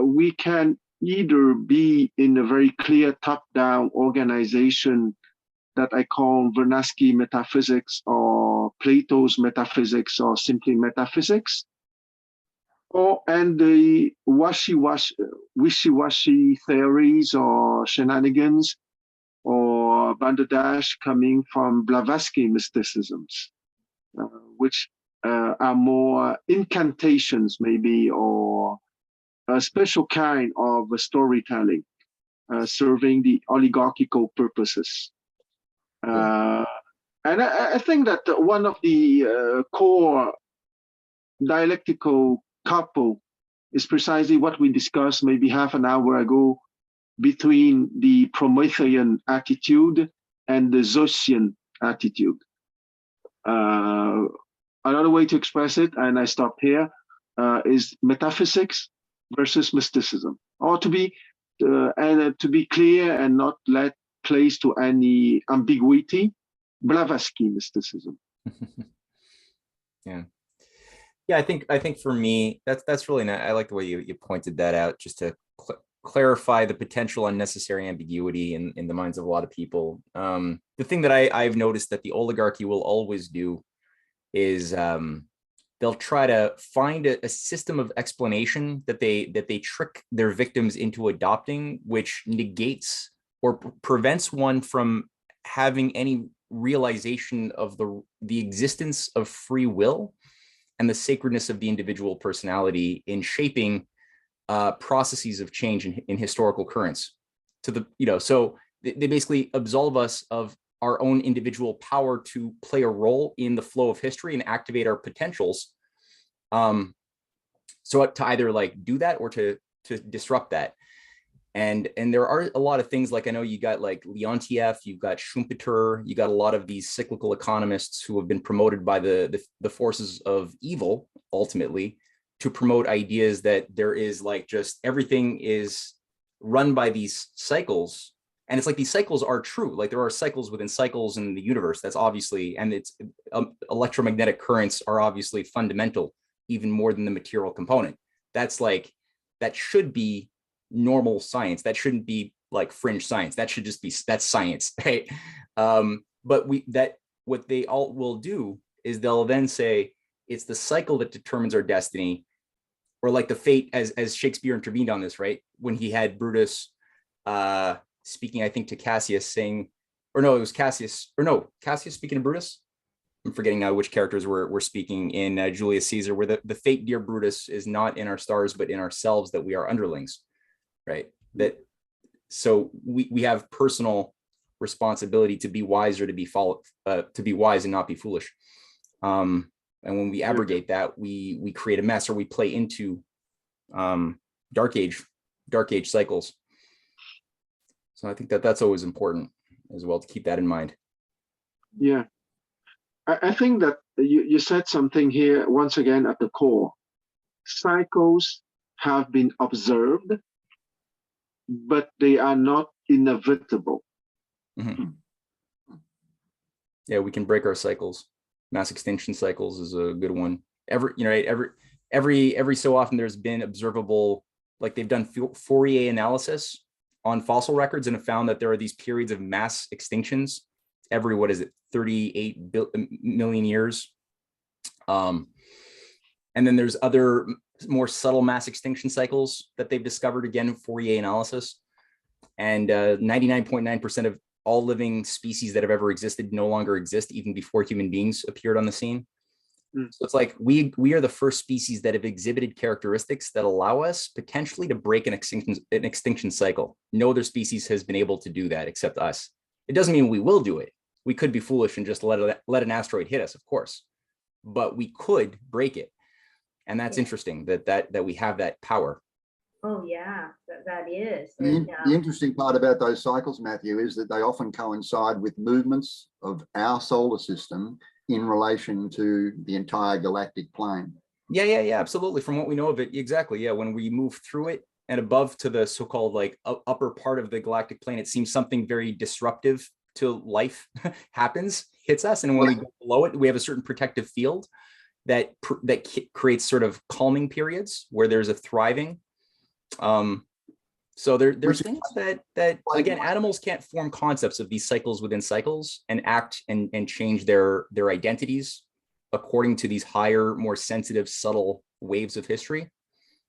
[SPEAKER 2] we can either be in a very clear top-down organization that I call Vernadsky metaphysics, or Plato's metaphysics, or simply metaphysics, and the wishy-washy theories or shenanigans or balderdash coming from Blavatsky mysticisms, which are more incantations maybe, or a special kind of storytelling, serving the oligarchical purposes. And I think that one of the core dialectical couple is precisely what we discussed maybe half an hour ago, between the Promethean attitude and the Zosian attitude. Another way to express it, and I stop here, is metaphysics versus mysticism, or to be clear and not let place to any ambiguity, Blavatsky mysticism.
[SPEAKER 1] Yeah. Yeah, I think for me, that's really not, I like the way you pointed that out, just to clarify the potential unnecessary ambiguity in the minds of a lot of people. The thing that I've noticed that the oligarchy will always do is they'll try to find a system of explanation that they trick their victims into adopting, which negates or prevents one from having any realization of the existence of free will and the sacredness of the individual personality in shaping processes of change in historical currents. To the, so they basically absolve us of our own individual power to play a role in the flow of history and activate our potentials. So to either like do that or to disrupt that. And there are a lot of things, like I know you got like Leontiev, you've got Schumpeter, you got a lot of these cyclical economists who have been promoted by the forces of evil, ultimately, to promote ideas that there is like just everything is run by these cycles. And it's like these cycles are true. Like there are cycles within cycles in the universe. That's obviously, and it's electromagnetic currents are obviously fundamental, even more than the material component. That's like, that should be normal science. That shouldn't be like fringe science. That should just be, that's science, right? But what they all will do is they'll then say it's the cycle that determines our destiny, or like the fate, as Shakespeare intervened on this, right? When he had Brutus speaking, I think, to Cassius, saying, or no, it was Cassius, or no, Cassius speaking to Brutus. I'm forgetting now which characters were speaking in Julius Caesar, where the fate, dear Brutus, is not in our stars, but in ourselves, that we are underlings, right? That so we have personal responsibility to be wise, or to be wise and not be foolish. And when we abrogate that, we create a mess, or we play into dark age cycles. So I think that's always important as well, to keep that in mind.
[SPEAKER 2] Yeah, I think that you said something here once again at the core. Cycles have been observed, but they are not inevitable.
[SPEAKER 1] Mm-hmm. Yeah, we can break our cycles. Mass extinction cycles is a good one. Every so often there's been observable, like they've done Fourier analysis on fossil records and have found that there are these periods of mass extinctions every, 38 million years. And then there's other more subtle mass extinction cycles that they've discovered, again in Fourier analysis. And 99.9% of all living species that have ever existed no longer exist, even before human beings appeared on the scene. So it's like we are the first species that have exhibited characteristics that allow us potentially to break an extinction cycle. No other species has been able to do that except us. It doesn't mean we will do it. We could be foolish and just let an asteroid hit us, of course, but we could break it. And that's interesting that we have that power.
[SPEAKER 3] Oh yeah, that is.
[SPEAKER 5] The interesting part about those cycles, Matthew, is that they often coincide with movements of our solar system in relation to the entire galactic plane.
[SPEAKER 1] Yeah, absolutely. From what we know of it, exactly. Yeah, when we move through it and above to the so-called like upper part of the galactic plane, it seems something very disruptive to life happens, hits us, and when we go below it, we have a certain protective field that creates sort of calming periods where there's a thriving. So there's things that again, animals can't form concepts of these cycles within cycles and act and change their identities according to these higher, more sensitive, subtle waves of history.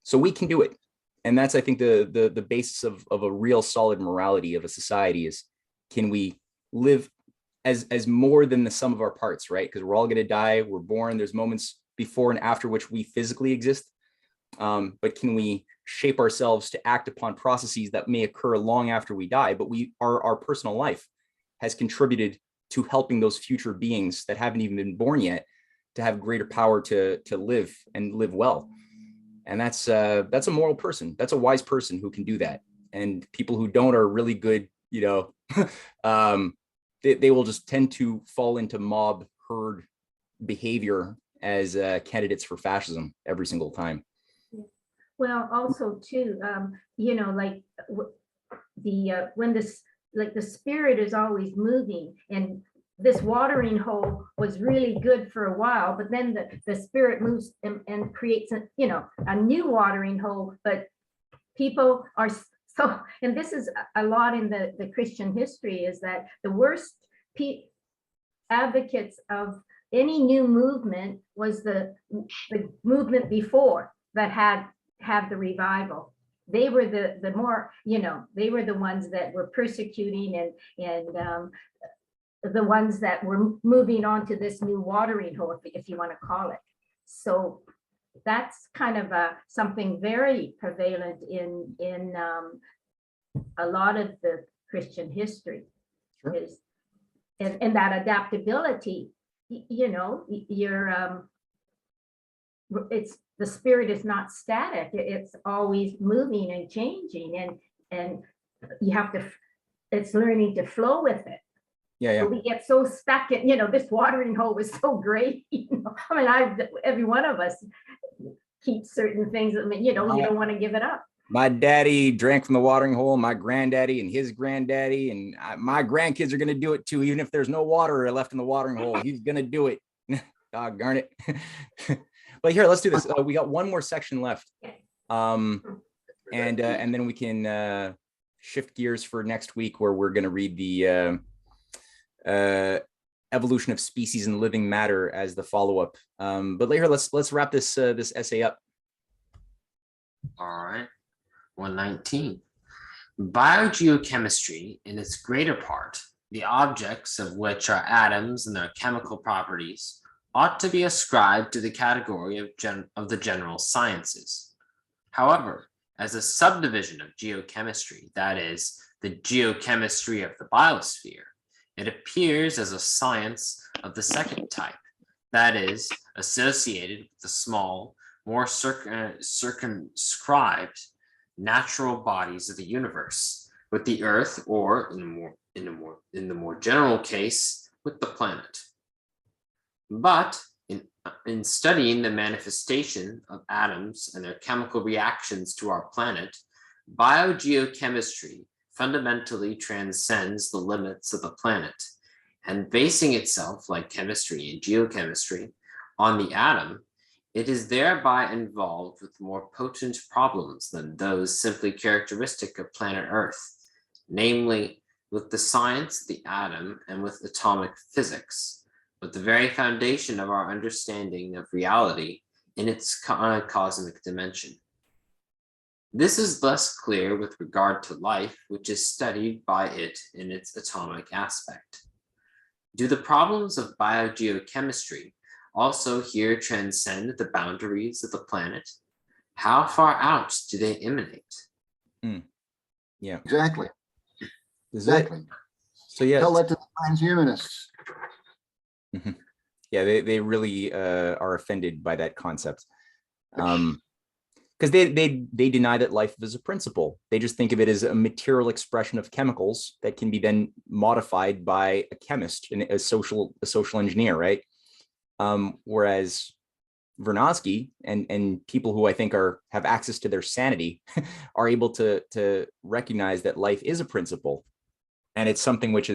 [SPEAKER 1] So we can do it. And that's, I think, the basis of a real solid morality of a society is, can we live as more than the sum of our parts, right? Because we're all going to die, we're born, there's moments before and after which we physically exist. But can we shape ourselves to act upon processes that may occur long after we die, but our personal life has contributed to helping those future beings that haven't even been born yet to have greater power to live and live well. And that's a moral person. That's a wise person who can do that. And people who don't are really good, they will just tend to fall into mob herd behavior as candidates for fascism every single time.
[SPEAKER 3] Well, also too, you know, like when this, like the spirit is always moving, and this watering hole was really good for a while, but then the spirit moves and creates a, you know, a new watering hole. But people are so, and this is a lot in the Christian history, is that the worst advocates of any new movement was the movement before that had the revival. They were the more, you know, they were the ones that were persecuting and the ones that were moving on to this new watering hole, if you want to call it. So that's kind of something very prevalent in a lot of the Christian history.
[SPEAKER 1] Sure.
[SPEAKER 3] Is and that adaptability, you know, it's, the spirit is not static, it's always moving and changing, and you have to, it's learning to flow with it.
[SPEAKER 1] Yeah.
[SPEAKER 3] So we get so stuck in, you know, this watering hole was so great, you know, I mean, every one of us keeps certain things, I mean, you know, you don't want to give it up.
[SPEAKER 1] My daddy drank from the watering hole, my granddaddy and his granddaddy, and my grandkids are going to do it too. Even if there's no water left in the watering hole, he's going to do it. Doggone it. But here, let's do this. We got one more section left. And then we can shift gears for next week, where we're going to read the evolution of species and living matter as the follow-up. But later, let's wrap this essay up.
[SPEAKER 4] All right. 119. Biogeochemistry, in its greater part, the objects of which are atoms and their chemical properties, ought to be ascribed to the category of the general sciences. However, as a subdivision of geochemistry, that is, the geochemistry of the biosphere, it appears as a science of the second type, that is, associated with the small, more circumscribed natural bodies of the universe, with the Earth, or in the more general case, with the planet. But in studying the manifestation of atoms and their chemical reactions to our planet, biogeochemistry fundamentally transcends the limits of the planet, and basing itself, like chemistry and geochemistry, on the atom, it is thereby involved with more potent problems than those simply characteristic of planet Earth, namely with the science of the atom and with atomic physics, but the very foundation of our understanding of reality in its cosmic dimension. This is less clear with regard to life, which is studied by it in its atomic aspect. Do the problems of biogeochemistry also here transcend the boundaries of the planet? How far out do they emanate?
[SPEAKER 1] Yeah,
[SPEAKER 5] Exactly.
[SPEAKER 1] So yeah,
[SPEAKER 5] Tell that to the transhumanists.
[SPEAKER 1] Yeah, they really are offended by that concept, because they deny that life is a principle. They just think of it as a material expression of chemicals that can be then modified by a chemist and a social engineer, right? Whereas Vernadsky and people who I think have access to their sanity are able to recognize that life is a principle, and it's something which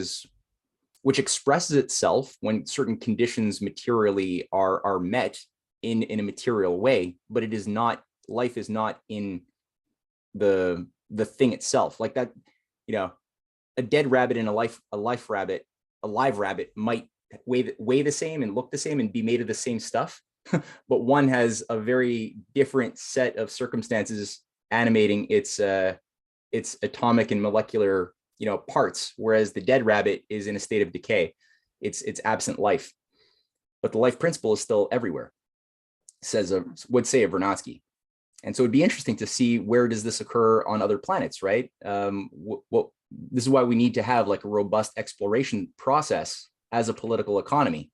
[SPEAKER 1] expresses itself when certain conditions materially are met in a material way, but it is not, life is not in the thing itself. Like that, you know, a dead rabbit and a live rabbit might weigh the same and look the same and be made of the same stuff, but one has a very different set of circumstances animating its atomic and molecular, you know, parts, whereas the dead rabbit is in a state of decay. It's absent life, but the life principle is still everywhere, would say a Vernadsky. And so it'd be interesting to see, where does this occur on other planets, right? This is why we need to have like a robust exploration process as a political economy,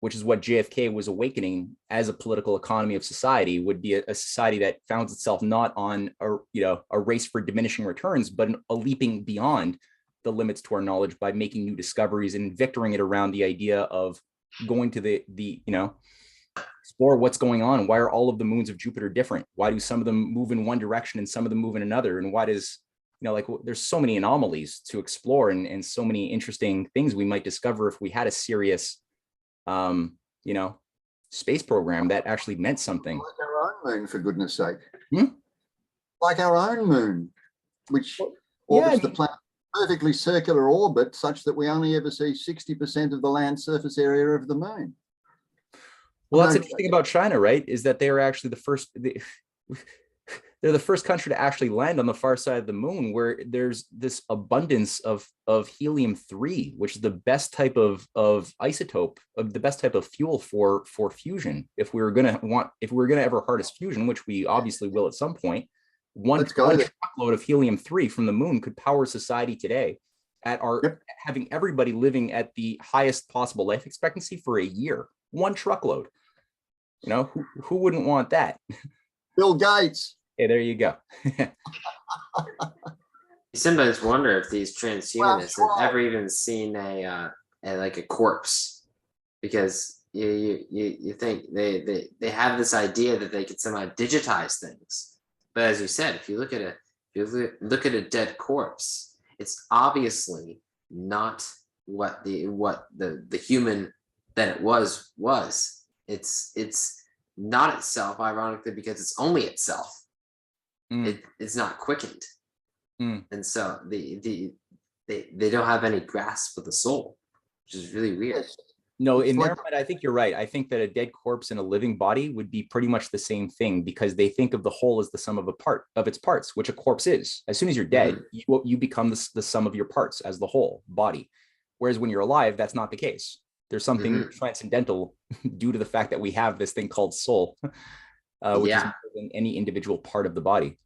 [SPEAKER 1] which is what JFK was awakening as a political economy of society, would be a society that founds itself not on a race for diminishing returns, but a leaping beyond the limits to our knowledge by making new discoveries and victoring it around the idea of going to the explore what's going on. Why are all of the moons of Jupiter different? Why do some of them move in one direction and some of them move in another? And why does, like, there's so many anomalies to explore and so many interesting things we might discover if we had a serious, space program that actually meant something.
[SPEAKER 5] Like our own moon, for goodness sake.
[SPEAKER 1] Hmm?
[SPEAKER 5] Like our own moon, which orbits the planet perfectly circular orbit such that we only ever see 60% of the land surface area of the moon.
[SPEAKER 1] Well, that's interesting about China, right? Is that they're actually the first, they're the first country to actually land on the far side of the moon, where there's this abundance of helium-3, which is the best type of isotope, of the best type of fuel for fusion. If we were gonna ever harness fusion, which we obviously will at some point, one truckload of helium-3 from the moon could power society today at our having everybody living at the highest possible life expectancy for a year. One truckload. Who wouldn't want that?
[SPEAKER 5] Bill Gates.
[SPEAKER 1] Hey, there you go.
[SPEAKER 4] You sometimes wonder if these transhumanists have ever even seen a corpse, because you think they have this idea that they could somehow digitize things. But as you said, if you look at a dead corpse, it's obviously not what the human that it was. It's not itself, ironically, because it's only itself. It's not quickened, and so they don't have any grasp of the soul, which is really weird.
[SPEAKER 1] No, in their mind, I think you're right. I think that a dead corpse and a living body would be pretty much the same thing, because they think of the whole as the sum of its parts, which a corpse is. As soon as you're dead, you become the sum of your parts as the whole body. Whereas when you're alive, that's not the case. There's something transcendental due to the fact that we have this thing called soul, which is more than any individual part of the body.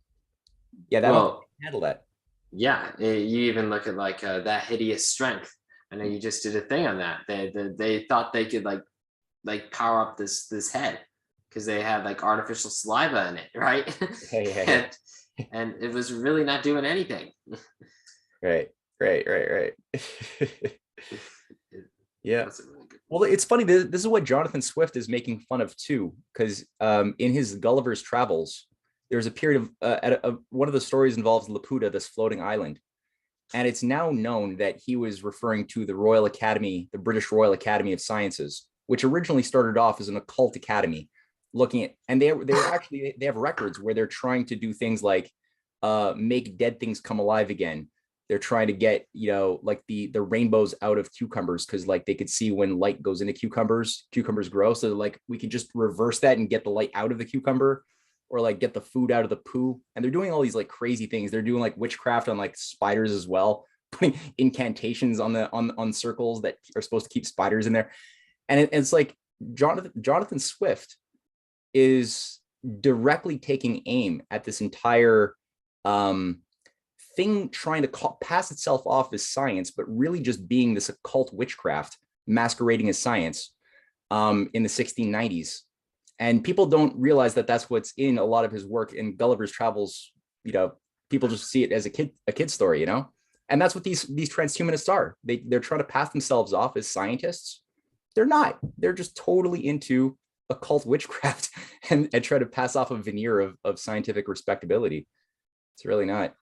[SPEAKER 1] Yeah, that'll handle that.
[SPEAKER 4] Yeah, you even look at that hideous strength. I know you just did a thing on that. They thought they could like power up this head because they had like artificial saliva in it, right? And it was really not doing anything.
[SPEAKER 1] Right. Yeah. Well, it's funny. This is what Jonathan Swift is making fun of too, because in his Gulliver's Travels, there's a period of one of the stories involves Laputa, this floating island, and it's now known that he was referring to the Royal Academy, the British Royal Academy of Sciences, which originally started off as an occult academy, looking at, and they have records where they're trying to do things like make dead things come alive again. They're trying to get, like the rainbows out of cucumbers, because like they could see when light goes into cucumbers grow. So like we could just reverse that and get the light out of the cucumber, or like get the food out of the poo. And they're doing all these like crazy things. They're doing like witchcraft on like spiders as well, putting incantations on circles that are supposed to keep spiders in there. And it's like Jonathan Swift is directly taking aim at this entire thing, trying to pass itself off as science, but really just being this occult witchcraft masquerading as science in the 1690s. And people don't realize that that's what's in a lot of his work in Gulliver's Travels. People just see it as a kid story, and that's what these transhumanists are. They're trying to pass themselves off as scientists. They're not. They're just totally into occult witchcraft and try to pass off a veneer of scientific respectability. It's really not.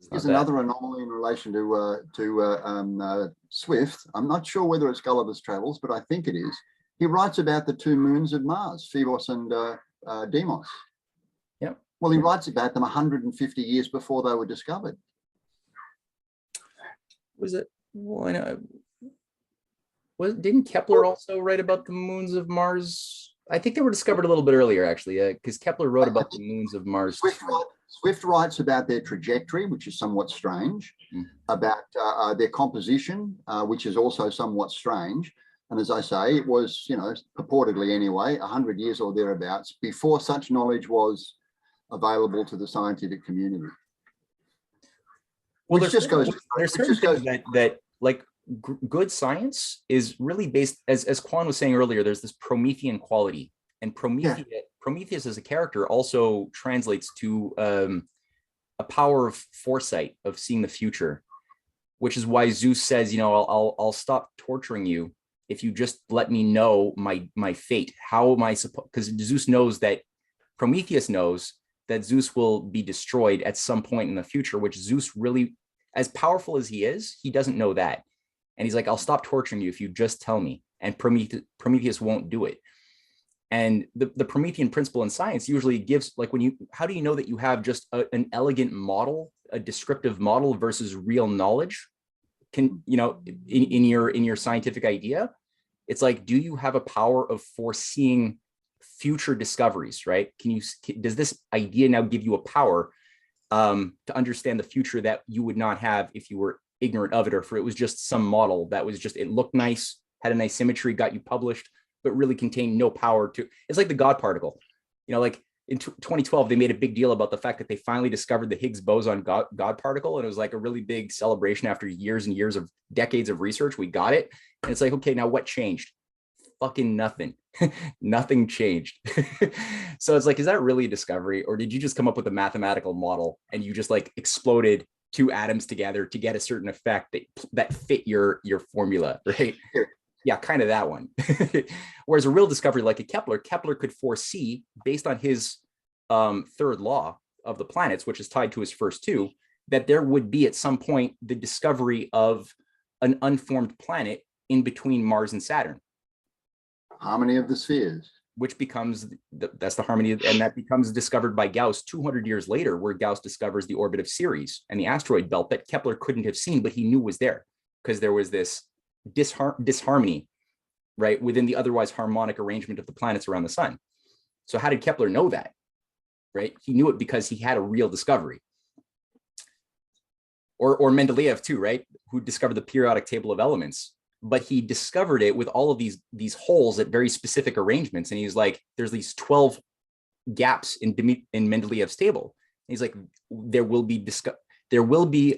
[SPEAKER 5] Here's another anomaly in relation to Swift. I'm not sure whether it's Gulliver's Travels, but I think it is. He writes about the two moons of Mars, Phobos and Deimos.
[SPEAKER 1] Yep.
[SPEAKER 5] Well, he writes about them 150 years before they were discovered.
[SPEAKER 1] Was it? Well, I know. Didn't Kepler also write about the moons of Mars? I think they were discovered a little bit earlier, actually, because Kepler wrote about the moons of Mars.
[SPEAKER 5] Swift writes about their trajectory, which is somewhat strange, about their composition, which is also somewhat strange. And as I say, it was, purportedly anyway, 100 years or thereabouts before such knowledge was available to the scientific community.
[SPEAKER 1] Well, there's certain things that like good science is really based, as Quan was saying earlier, there's this Promethean quality, and Prometheus as a character also translates to a power of foresight, of seeing the future. which is why Zeus says, I'll stop torturing you if you just let me know my fate. How am I supposed? Because Zeus knows that Prometheus knows that Zeus will be destroyed at some point in the future, which Zeus really, as powerful as he is, he doesn't know that. And he's like, I'll stop torturing you if you just tell me. And Prometheus won't do it. And the Promethean principle in science usually gives, like, how do you know that you have just an elegant model, a descriptive model versus real knowledge? In your scientific idea, it's like, do you have a power of foreseeing future discoveries, right? Does this idea now give you a power to understand the future that you would not have if you were ignorant of it, or if it was just some model that was just, it looked nice, had a nice symmetry, got you published, but really contained no power to, it's like the God particle. Like in 2012, they made a big deal about the fact that they finally discovered the Higgs boson God particle. And it was like a really big celebration after years and years of decades of research. We got it. And it's like, okay, now what changed? Fucking nothing. Nothing changed. So it's like, is that really a discovery? Or did you just come up with a mathematical model and you just like exploded two atoms together to get a certain effect that fit your formula, right? Yeah, kind of that one. Whereas a real discovery like a Kepler could foresee, based on his third law of the planets, which is tied to his first two, that there would be at some point the discovery of an unformed planet in between Mars and Saturn.
[SPEAKER 5] Harmony of the spheres.
[SPEAKER 1] Which becomes, that's the harmony, and that becomes discovered by Gauss 200 years later, where Gauss discovers the orbit of Ceres and the asteroid belt that Kepler couldn't have seen, but he knew was there because there was this disharmony, right, within the otherwise harmonic arrangement of the planets around the sun. So how did Kepler know that? Right? He knew it because he had a real discovery. Or Mendeleev too, right? Who discovered the periodic table of elements, but he discovered it with all of these holes at very specific arrangements. And he's like, there's these 12 gaps in Mendeleev's table. And he's like, there will be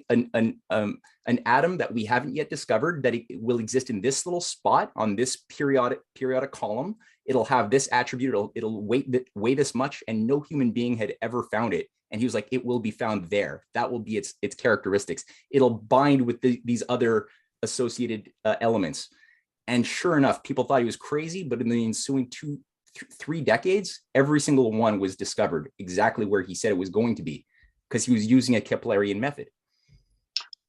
[SPEAKER 1] an atom that we haven't yet discovered that it will exist in this little spot on this periodic column. It'll have this attribute. It'll weigh this much, and no human being had ever found it. And he was like, it will be found there. That will be its characteristics. It'll bind with these other associated elements. And sure enough, people thought he was crazy, but in the ensuing 3 decades, every single one was discovered exactly where he said it was going to be, because he was using a Keplerian method.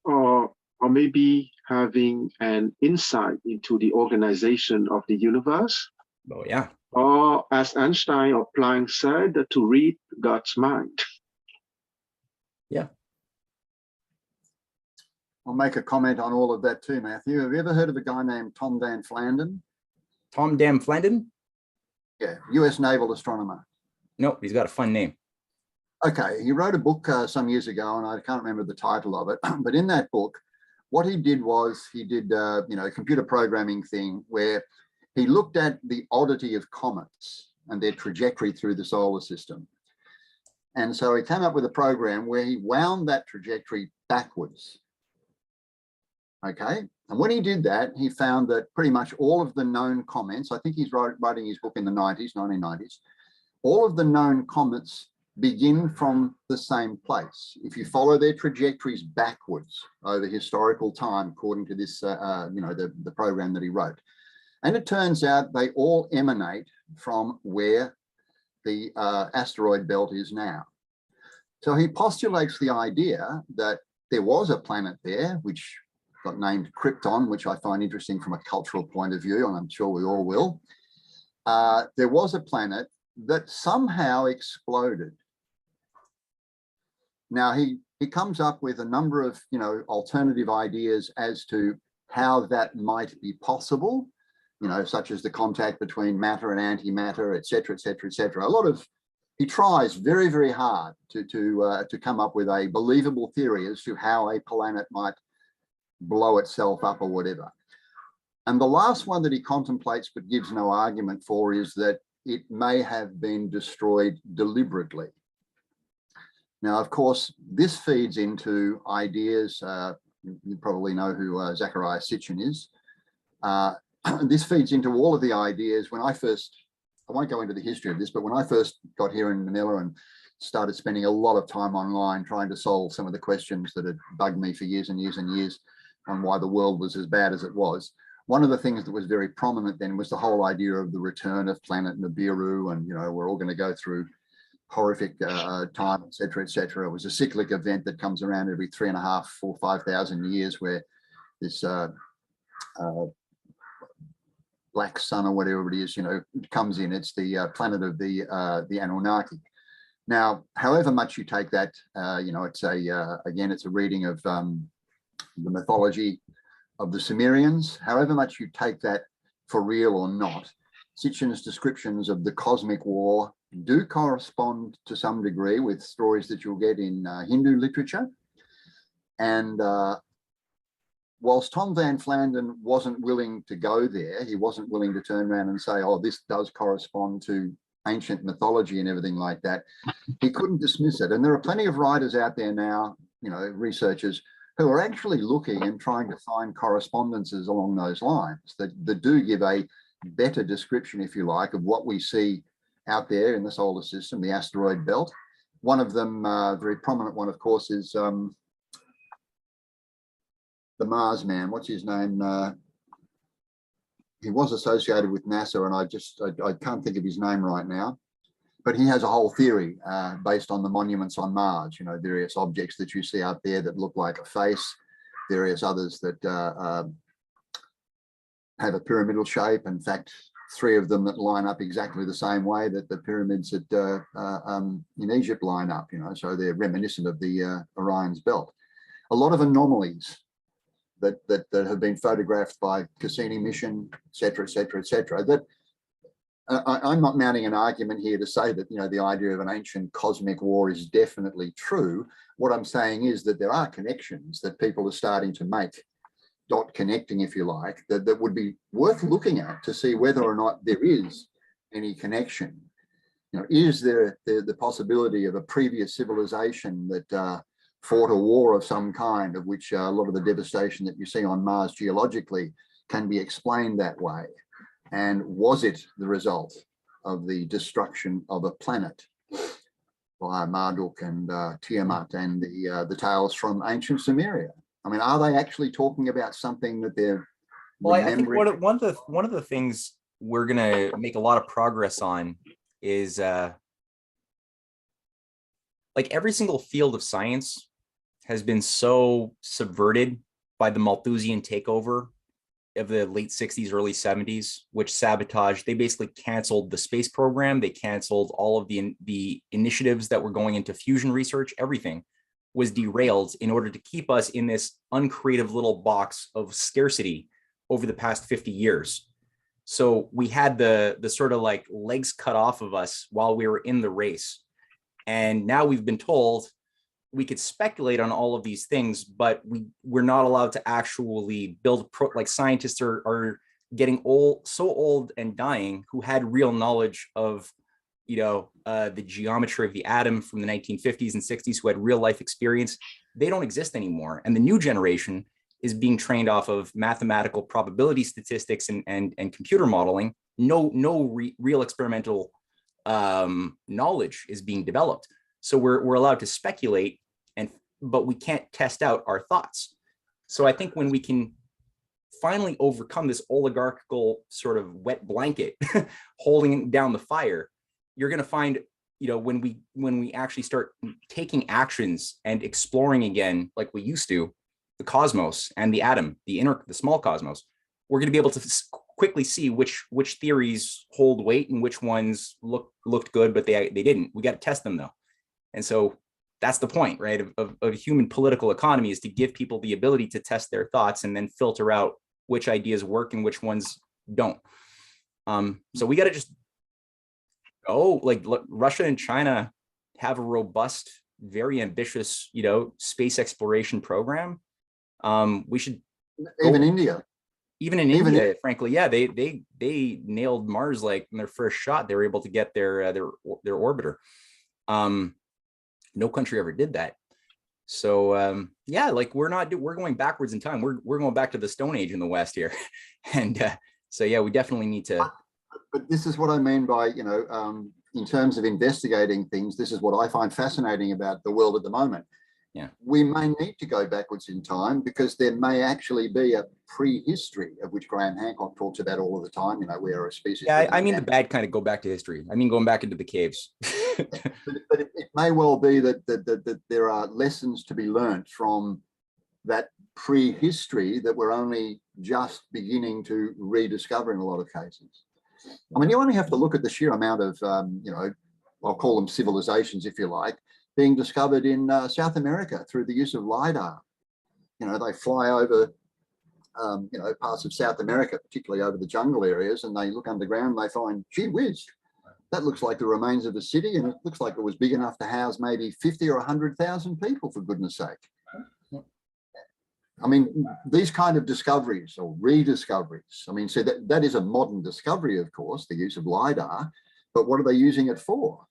[SPEAKER 2] Or maybe having an insight into the organization of the universe.
[SPEAKER 1] Oh, yeah.
[SPEAKER 2] Or as Einstein or Planck said, to read God's mind.
[SPEAKER 1] Yeah.
[SPEAKER 5] I'll make a comment on all of that too, Matthew. Have you ever heard of a guy named Tom Van Flandern?
[SPEAKER 1] Tom Van Flandern?
[SPEAKER 5] Yeah, US naval astronomer.
[SPEAKER 1] No, he's got a fun name.
[SPEAKER 5] Okay, he wrote a book some years ago, and I can't remember the title of it, but in that book, what he did was he did, a computer programming thing where he looked at the oddity of comets and their trajectory through the solar system. And so he came up with a program where he wound that trajectory backwards. Okay, and when he did that, he found that pretty much all of the known comets, I think he's writing his book in the 1990s, all of the known comets begin from the same place. If you follow their trajectories backwards over historical time, according to this, the program that he wrote. And it turns out they all emanate from where the asteroid belt is now. So he postulates the idea that there was a planet there, which got named Krypton, which I find interesting from a cultural point of view, and I'm sure we all will. There was a planet that somehow exploded. Now, he comes up with a number of, alternative ideas as to how that might be possible, such as the contact between matter and antimatter, et cetera, et cetera, et cetera. He tries very, very hard to come up with a believable theory as to how a planet might blow itself up or whatever. And the last one that he contemplates but gives no argument for is that it may have been destroyed deliberately. Now, of course, this feeds into ideas, you probably know who Zecharia Sitchin is. This feeds into all of the ideas when I won't go into the history of this, but when I first got here in Manila and started spending a lot of time online trying to solve some of the questions that had bugged me for years and years and years, on why the world was as bad as it was. One of the things that was very prominent then was the whole idea of the return of planet Nibiru, and we're all going to go through horrific time, etc., etc. It was a cyclic event that comes around every 3.5, 4, 5,000 years, where this black sun or whatever it is, comes in. It's the planet of the Anunnaki. Now, however much you take that, it's again, it's a reading of the mythology of the Sumerians. However much you take that for real or not, Sitchin's descriptions of the cosmic war do correspond to some degree with stories that you'll get in Hindu literature. And whilst Tom Van Flandern wasn't willing to go there, he wasn't willing to turn around and say, oh, this does correspond to ancient mythology and everything like that, he couldn't dismiss it. And there are plenty of writers out there now, researchers, who are actually looking and trying to find correspondences along those lines that do give a better description, if you like, of what we see out there in the solar system, the asteroid belt. One of them, very prominent one, of course, is the Mars man. What's his name? He was associated with NASA, and I can't think of his name right now. But he has a whole theory based on the monuments on Mars, various objects that you see out there that look like a face, various others that have a pyramidal shape. In fact, 3 of them that line up exactly the same way that the pyramids in Egypt line up, so they're reminiscent of the Orion's belt. A lot of anomalies that have been photographed by Cassini mission, et cetera, et cetera, et cetera, that I'm not mounting an argument here to say that, the idea of an ancient cosmic war is definitely true. What I'm saying is that there are connections that people are starting to make, dot connecting, if you like, that would be worth looking at to see whether or not there is any connection. Is there the possibility of a previous civilization that fought a war of some kind, of which a lot of the devastation that you see on Mars geologically can be explained that way? And was it the result of the destruction of a planet by Marduk and Tiamat and the tales from ancient Sumeria? I mean, are they actually talking about something that they're remembering?
[SPEAKER 1] I think one of the things we're going to make a lot of progress on is like every single field of science has been so subverted by the Malthusian takeover of the late 60s, early 70s, which sabotaged, they basically canceled the space program. They canceled all of the initiatives that were going into fusion research. Everything was derailed in order to keep us in this uncreative little box of scarcity over the past 50 years. So we had the sort of like legs cut off of us while we were in the race. And now we've been told we could speculate on all of these things, but we're not allowed to actually build like scientists are getting so old and dying who had real knowledge of, the geometry of the atom from the 1950s and 60s, who had real life experience. They don't exist anymore. And the new generation is being trained off of mathematical probability statistics and computer modeling. No real experimental knowledge is being developed. So we're allowed to speculate, but we can't test out our thoughts. So I think when we can finally overcome this oligarchical sort of wet blanket holding down the fire, you're going to find, when we actually start taking actions and exploring again, like we used to, the cosmos and the atom, the small cosmos, we're going to be able to quickly see which theories hold weight and which ones looked good, but they didn't. We got to test them though. And so that's the point, right, of human political economy, is to give people the ability to test their thoughts and then filter out which ideas work and which ones don't. So we got to just go, like, look, Russia and China have a robust, very ambitious, space exploration program. We should
[SPEAKER 5] even India.
[SPEAKER 1] Even in India, frankly, yeah, they nailed Mars like in their first shot. They were able to get their orbiter. No country ever did that. So yeah, like we're going backwards in time. We're going back to the Stone Age in the West here, and so yeah, we definitely need to.
[SPEAKER 5] But this is what I mean by in terms of investigating things. This is what I find fascinating about the world at the moment. we may need to go backwards in time because there may actually be a prehistory of which Graham Hancock talks about all of the time. We are a species.
[SPEAKER 1] Yeah, I mean the bad kind of go back to history. I mean going back into the caves.
[SPEAKER 5] but it may well be that there are lessons to be learnt from that prehistory that we're only just beginning to rediscover in a lot of cases. I mean, you only have to look at the sheer amount of, I'll call them civilizations, if you like, being discovered in South America through the use of LiDAR. They fly over, parts of South America, particularly over the jungle areas, and they look underground and they find, gee whiz, that looks like the remains of a city, and it looks like it was big enough to house maybe 50 or 100,000 people, for goodness sake. I mean, these kind of discoveries or rediscoveries, I mean, so that is a modern discovery, of course, the use of LiDAR, but what are they using it for?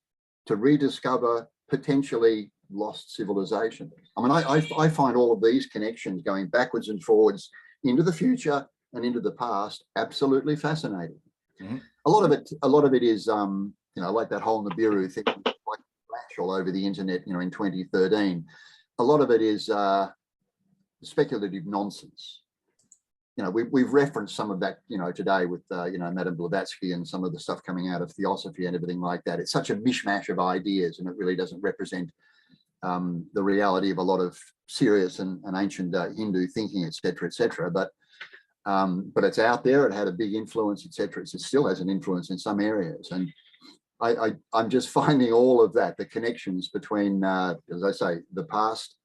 [SPEAKER 5] To rediscover potentially lost civilization. I mean, I find all of these connections going backwards and forwards into the future and into the past absolutely fascinating. Mm-hmm. A lot of it is, like that whole Nibiru thing, like flash all over the internet, in 2013. A lot of it is speculative nonsense. We've referenced some of that, today with, Madame Blavatsky and some of the stuff coming out of theosophy and everything like that. It's such a mishmash of ideas, and it really doesn't represent the reality of a lot of serious and ancient Hindu thinking, et cetera, but it's out there. It had a big influence, et cetera. It still has an influence in some areas. And I'm just finding all of that, the connections between, as I say, the past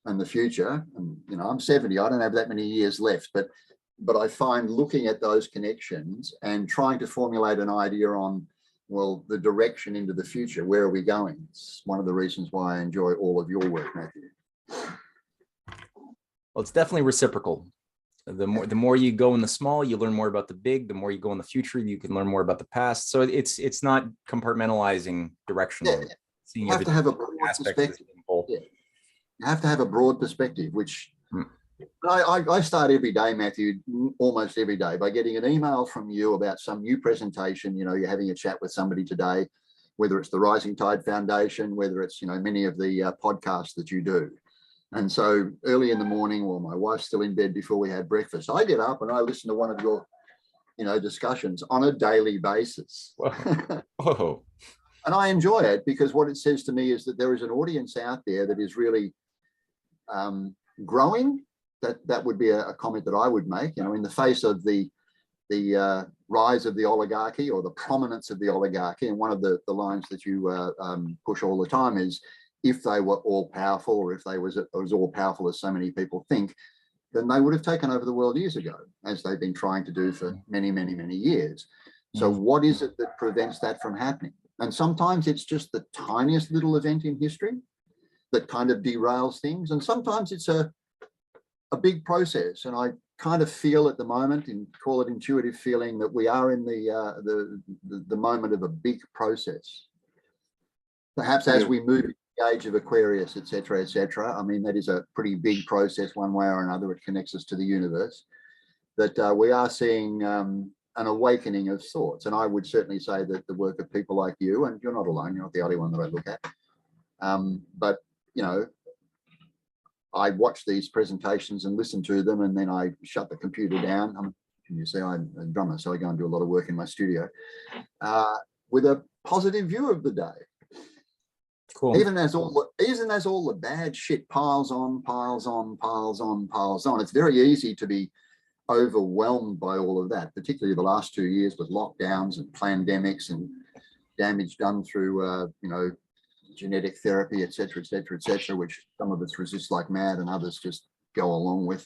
[SPEAKER 5] and the future. And, I'm 70, I don't have that many years left, but I find looking at those connections and trying to formulate an idea on, well, the direction into the future, where are we going? It's one of the reasons why I enjoy all of your work, Matthew.
[SPEAKER 1] Well, it's definitely reciprocal. The more you go in the small, you learn more about the big. The more you go in the future, you can learn more about the past. So it's not compartmentalizing directionally.
[SPEAKER 5] Yeah. You have to have a broad perspective. Yeah. You have to have a broad perspective, which I start every day, Matthew, almost every day, by getting an email from you about some new presentation. You're having a chat with somebody today, whether it's the Rising Tide Foundation, whether it's, many of the podcasts that you do. And so early in the morning, while my wife's still in bed before we had breakfast, I get up and I listen to one of your, discussions on a daily basis.
[SPEAKER 1] Whoa.
[SPEAKER 5] And I enjoy it because what it says to me is that there is an audience out there that is really growing. That would be a comment that I would make, in the face of the rise of the oligarchy or the prominence of the oligarchy. And one of the lines that you push all the time is, if they were all powerful, or if they was all powerful as so many people think, then they would have taken over the world years ago, as they've been trying to do for many, many, many years. So what is it that prevents that from happening? And sometimes it's just the tiniest little event in history that kind of derails things. And sometimes it's a big process. And I kind of feel at the moment, and call it intuitive feeling, that we are in the moment of a big process. Perhaps as we move into the age of Aquarius, et cetera, I mean, that is a pretty big process one way or another. It connects us to the universe. That we are seeing an awakening of sorts. And I would certainly say that the work of people like you, and you're not alone, you're not the only one that I look at, but, I watch these presentations and listen to them, and then I shut the computer down. You see, I'm a drummer, so I go and do a lot of work in my studio with a positive view of the day. Cool. Even as all the bad shit piles on, it's very easy to be overwhelmed by all of that, particularly the last 2 years with lockdowns and pandemics and damage done through, genetic therapy, et cetera, which some of us resist like mad and others just go along with.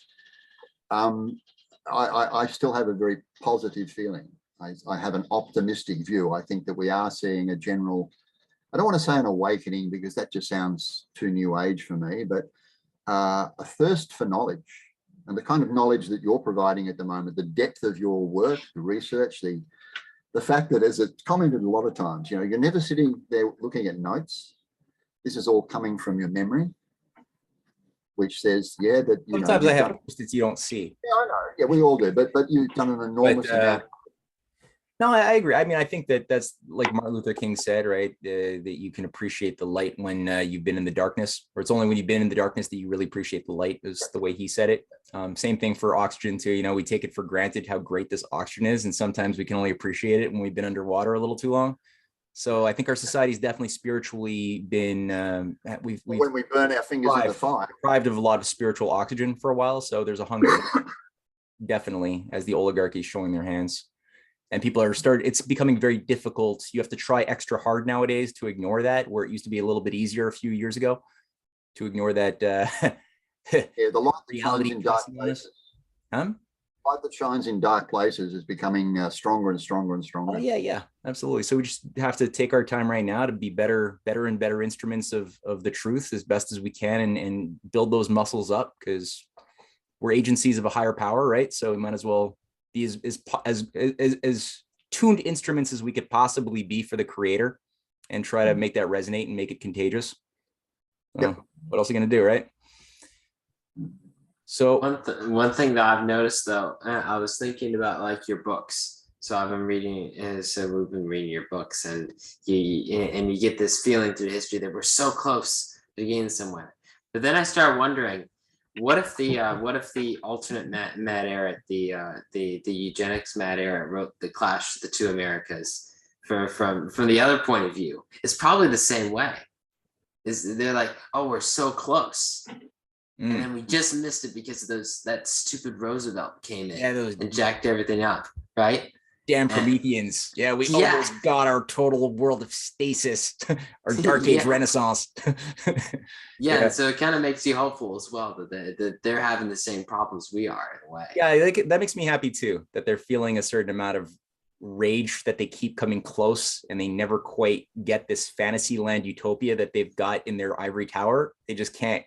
[SPEAKER 5] I still have a very positive feeling. I have an optimistic view. I think that we are seeing a general, I don't want to say an awakening because that just sounds too new age for me, but a thirst for knowledge, and the kind of knowledge that you're providing at the moment, the depth of your work, the research, the fact that, as it's commented a lot of times, you're never sitting there looking at notes. This is all coming from your memory, which says, that
[SPEAKER 1] sometimes I have post-its you don't see.
[SPEAKER 5] Yeah, I know. Yeah, we all do. But you've done an enormous amount.
[SPEAKER 1] No, I agree. I mean, I think that that's like Martin Luther King said, right? That you can appreciate the light when you've been in the darkness, or it's only when you've been in the darkness that you really appreciate the light, is the way he said it. Same thing for oxygen too. You know, we take it for granted how great this oxygen is, and sometimes we can only appreciate it when we've been underwater a little too long. So I think our society's definitely spiritually been we've
[SPEAKER 5] When we burn our fingers in the fire.
[SPEAKER 1] deprived of a lot of spiritual oxygen for a while. So there's a hunger definitely as the oligarchy is showing their hands. And people are it's becoming very difficult. You have to try extra hard nowadays to ignore that, where it used to be a little bit easier a few years ago to ignore that.
[SPEAKER 5] Yeah, the light that shines
[SPEAKER 1] reality
[SPEAKER 5] in dark
[SPEAKER 1] pressing on us.
[SPEAKER 5] places.
[SPEAKER 1] Huh?
[SPEAKER 5] Light that shines in dark places is becoming stronger and stronger and stronger.
[SPEAKER 1] Oh yeah, absolutely. So we just have to take our time right now to be better and better instruments of the truth as best as we can, and build those muscles up, because we're agencies of a higher power, right? So we might as well be as tuned instruments as we could possibly be for the creator, and try to make that resonate and make it contagious.
[SPEAKER 5] Yep.
[SPEAKER 1] What else are you gonna do, right? So
[SPEAKER 4] One thing that I've noticed though, I was thinking about like your books. So I've been reading, so we've been reading your books, and you get this feeling through history that we're so close to getting somewhere. But then I start wondering, what if the alternate Matt Ehret, the eugenics Matt Ehret wrote the Clash of the Two Americas from the other point of view? It's probably the same way. They're like, oh, we're so close. And then we just missed it because of that stupid Roosevelt came in and jacked everything up, right?
[SPEAKER 1] Damn Prometheans. Yeah, we almost got our total world of stasis, our dark age renaissance.
[SPEAKER 4] Yeah, so it kind of makes you hopeful as well that they're having the same problems we are in a way.
[SPEAKER 1] Yeah, that makes me happy too, that they're feeling a certain amount of rage, that they keep coming close and they never quite get this fantasy land utopia that they've got in their ivory tower. They just can't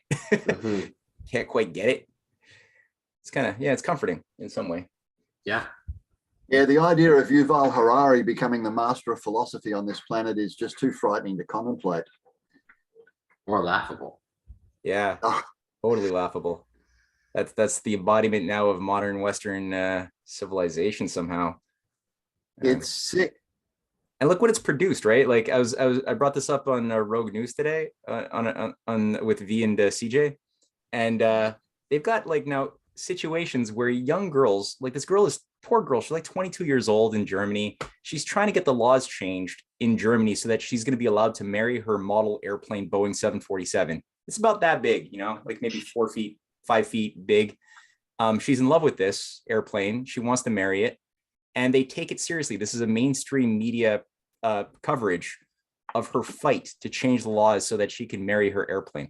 [SPEAKER 1] can't quite get it. It's kind of, it's comforting in some way.
[SPEAKER 4] Yeah.
[SPEAKER 5] Yeah, the idea of Yuval Harari becoming the master of philosophy on this planet is just too frightening to contemplate.
[SPEAKER 4] Or laughable.
[SPEAKER 1] Yeah, totally laughable. That's the embodiment now of modern Western civilization somehow.
[SPEAKER 5] It's sick.
[SPEAKER 1] And look what it's produced, right? Like I brought this up on Rogue News today on with V and CJ, and they've got like now situations where young girls, like this girl is poor girl, she's like 22 years old in Germany. She's trying to get the laws changed in Germany so that she's going to be allowed to marry her model airplane Boeing 747. It's about that big, like maybe 4 feet, 5 feet big. She's in love with this airplane. She wants to marry it, and they take it seriously. This is a mainstream media coverage of her fight to change the laws so that she can marry her airplane.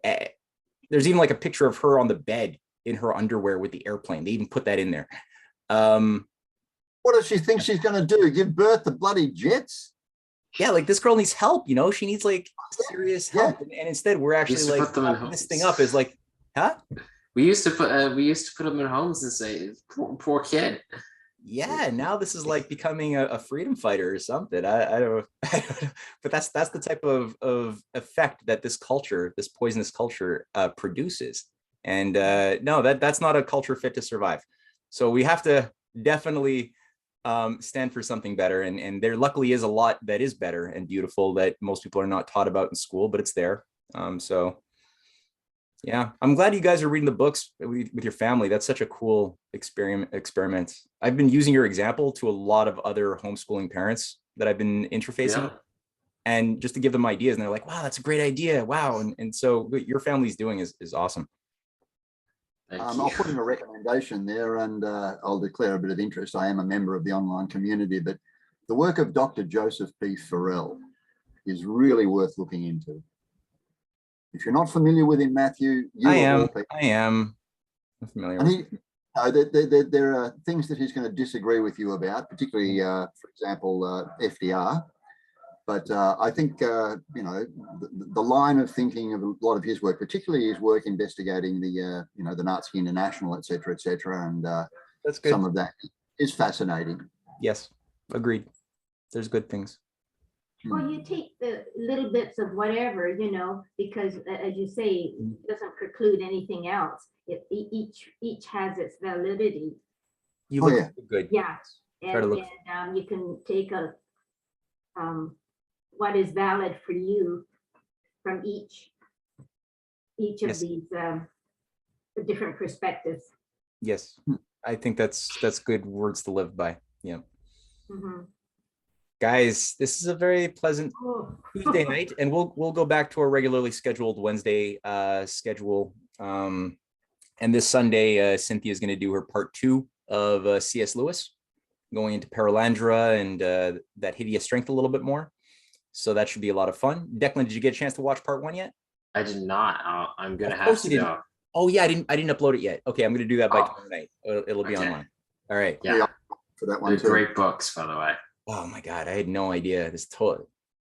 [SPEAKER 1] There's even like a picture of her on the bed in her underwear with the airplane. They even put that in there.
[SPEAKER 5] What does she think she's going to do? Give birth to bloody jets?
[SPEAKER 1] Yeah, like this girl needs help. She needs like serious help, and instead we're actually like putting this thing up as like, huh?
[SPEAKER 4] We used to put them in homes and say, poor kid.
[SPEAKER 1] Yeah, now this is like becoming a freedom fighter or something. I don't know. But that's the type of effect that this culture, this poisonous culture, produces. And no, that's not a culture fit to survive. So we have to definitely stand for something better. And there luckily is a lot that is better and beautiful that most people are not taught about in school, but it's there. So yeah, I'm glad you guys are reading the books with your family. That's such a cool experiment. I've been using your example to a lot of other homeschooling parents that I've been interfacing with, and just to give them ideas, and they're like, wow, that's a great idea. Wow. And so what your family's doing is awesome.
[SPEAKER 5] I'll put in a recommendation there, and I'll declare a bit of interest. I am a member of the online community, but the work of Dr. Joseph B. Farrell is really worth looking into. If you're not familiar with him, Matthew,
[SPEAKER 1] I am familiar.
[SPEAKER 5] And there are things that he's going to disagree with you about, particularly, for example, FDR. But I think, the line of thinking of a lot of his work, particularly his work investigating the Nazi International, et cetera, and
[SPEAKER 1] that's good.
[SPEAKER 5] Some of that is fascinating.
[SPEAKER 1] Yes, agreed. There's good things.
[SPEAKER 3] Well, you take the little bits of whatever, because as you say, it doesn't preclude anything else. Each has its validity.
[SPEAKER 1] You look good.
[SPEAKER 3] Yeah.
[SPEAKER 1] Try to look.
[SPEAKER 3] and you can take what is valid for you from each of
[SPEAKER 1] Yes.
[SPEAKER 3] these different perspectives.
[SPEAKER 1] Yes, I think that's good words to live by. Yeah.
[SPEAKER 3] Mhm.
[SPEAKER 1] Guys, this is a very pleasant
[SPEAKER 3] Oh.
[SPEAKER 1] Tuesday night, and we'll go back to our regularly scheduled Wednesday schedule. And this Sunday, Cynthia is going to do her part 2 of C.S. Lewis, going into Paralandra and that hideous strength a little bit more. So that should be a lot of fun. Declan, did you get a chance to watch part 1 yet?
[SPEAKER 4] I did not. I'm gonna
[SPEAKER 1] Of
[SPEAKER 4] have
[SPEAKER 1] course
[SPEAKER 4] to
[SPEAKER 1] you didn't.
[SPEAKER 4] go.
[SPEAKER 1] Oh yeah, I didn't upload it yet. Okay, I'm going to do that by
[SPEAKER 4] Oh.
[SPEAKER 1] tomorrow night. It'll be
[SPEAKER 4] Okay.
[SPEAKER 1] online. All right.
[SPEAKER 4] Yeah,
[SPEAKER 5] For that one
[SPEAKER 4] they're
[SPEAKER 5] too.
[SPEAKER 4] great books, by the way.
[SPEAKER 1] Oh my God, I had no idea.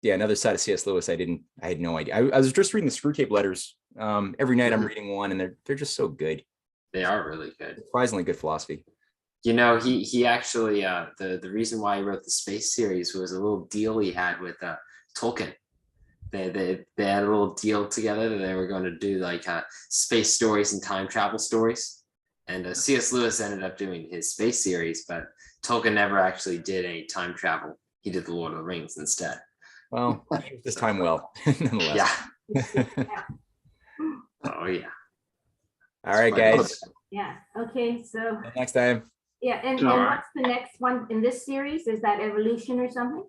[SPEAKER 1] Yeah, another side of C.S. Lewis. I had no idea. I was just reading the Screw Tape letters. Every night I'm reading one, and they're just so good.
[SPEAKER 4] They are really good.
[SPEAKER 1] Surprisingly good philosophy.
[SPEAKER 4] You know, he actually the reason why he wrote the space series was a little deal he had with Tolkien. They had a little deal together that they were going to do like space stories and time travel stories. And C.S. Lewis ended up doing his space series, but Tolkien never actually did any time travel. He did the Lord of the Rings instead.
[SPEAKER 1] Well, he used this time well, nonetheless.
[SPEAKER 4] Yeah. Oh yeah.
[SPEAKER 1] All right, guys.
[SPEAKER 3] Yeah, okay, so,
[SPEAKER 1] Until next time.
[SPEAKER 3] yeah, and
[SPEAKER 2] All
[SPEAKER 3] what's the next one in this series? Is that evolution or something?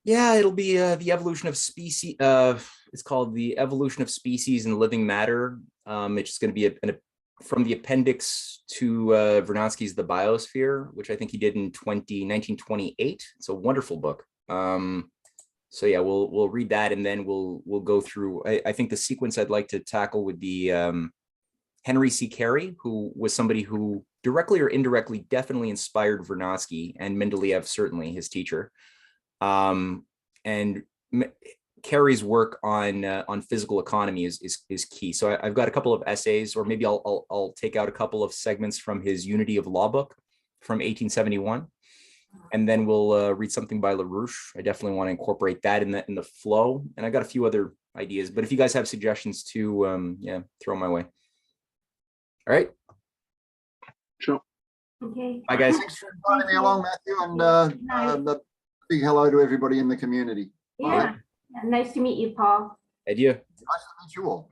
[SPEAKER 1] Yeah, it'll be the evolution of species. It's called The Evolution of Species and Living Matter. It's just going to be from the appendix to Vernadsky's The Biosphere, which I think he did in 1928. It's a wonderful book. So yeah, we'll read that, and then we'll go through. I think the sequence I'd like to tackle would be Henry C. Carey, who was somebody who directly or indirectly definitely inspired Vernadsky, and Mendeleev, certainly his teacher. And Carey's work on physical economy is key. So I've got a couple of essays, or maybe I'll take out a couple of segments from his Unity of Law book from 1871, and then we'll read something by LaRouche. I definitely want to incorporate that in the flow, and I got a few other ideas. But if you guys have suggestions too, yeah, throw them my way. All right.
[SPEAKER 2] Sure.
[SPEAKER 3] Okay.
[SPEAKER 1] Bye, guys.
[SPEAKER 5] Thanks for inviting me along, Matthew, and a big hello to everybody in the community.
[SPEAKER 3] Yeah, nice to meet you, Paul.
[SPEAKER 1] Adieu.
[SPEAKER 5] Nice to meet you all.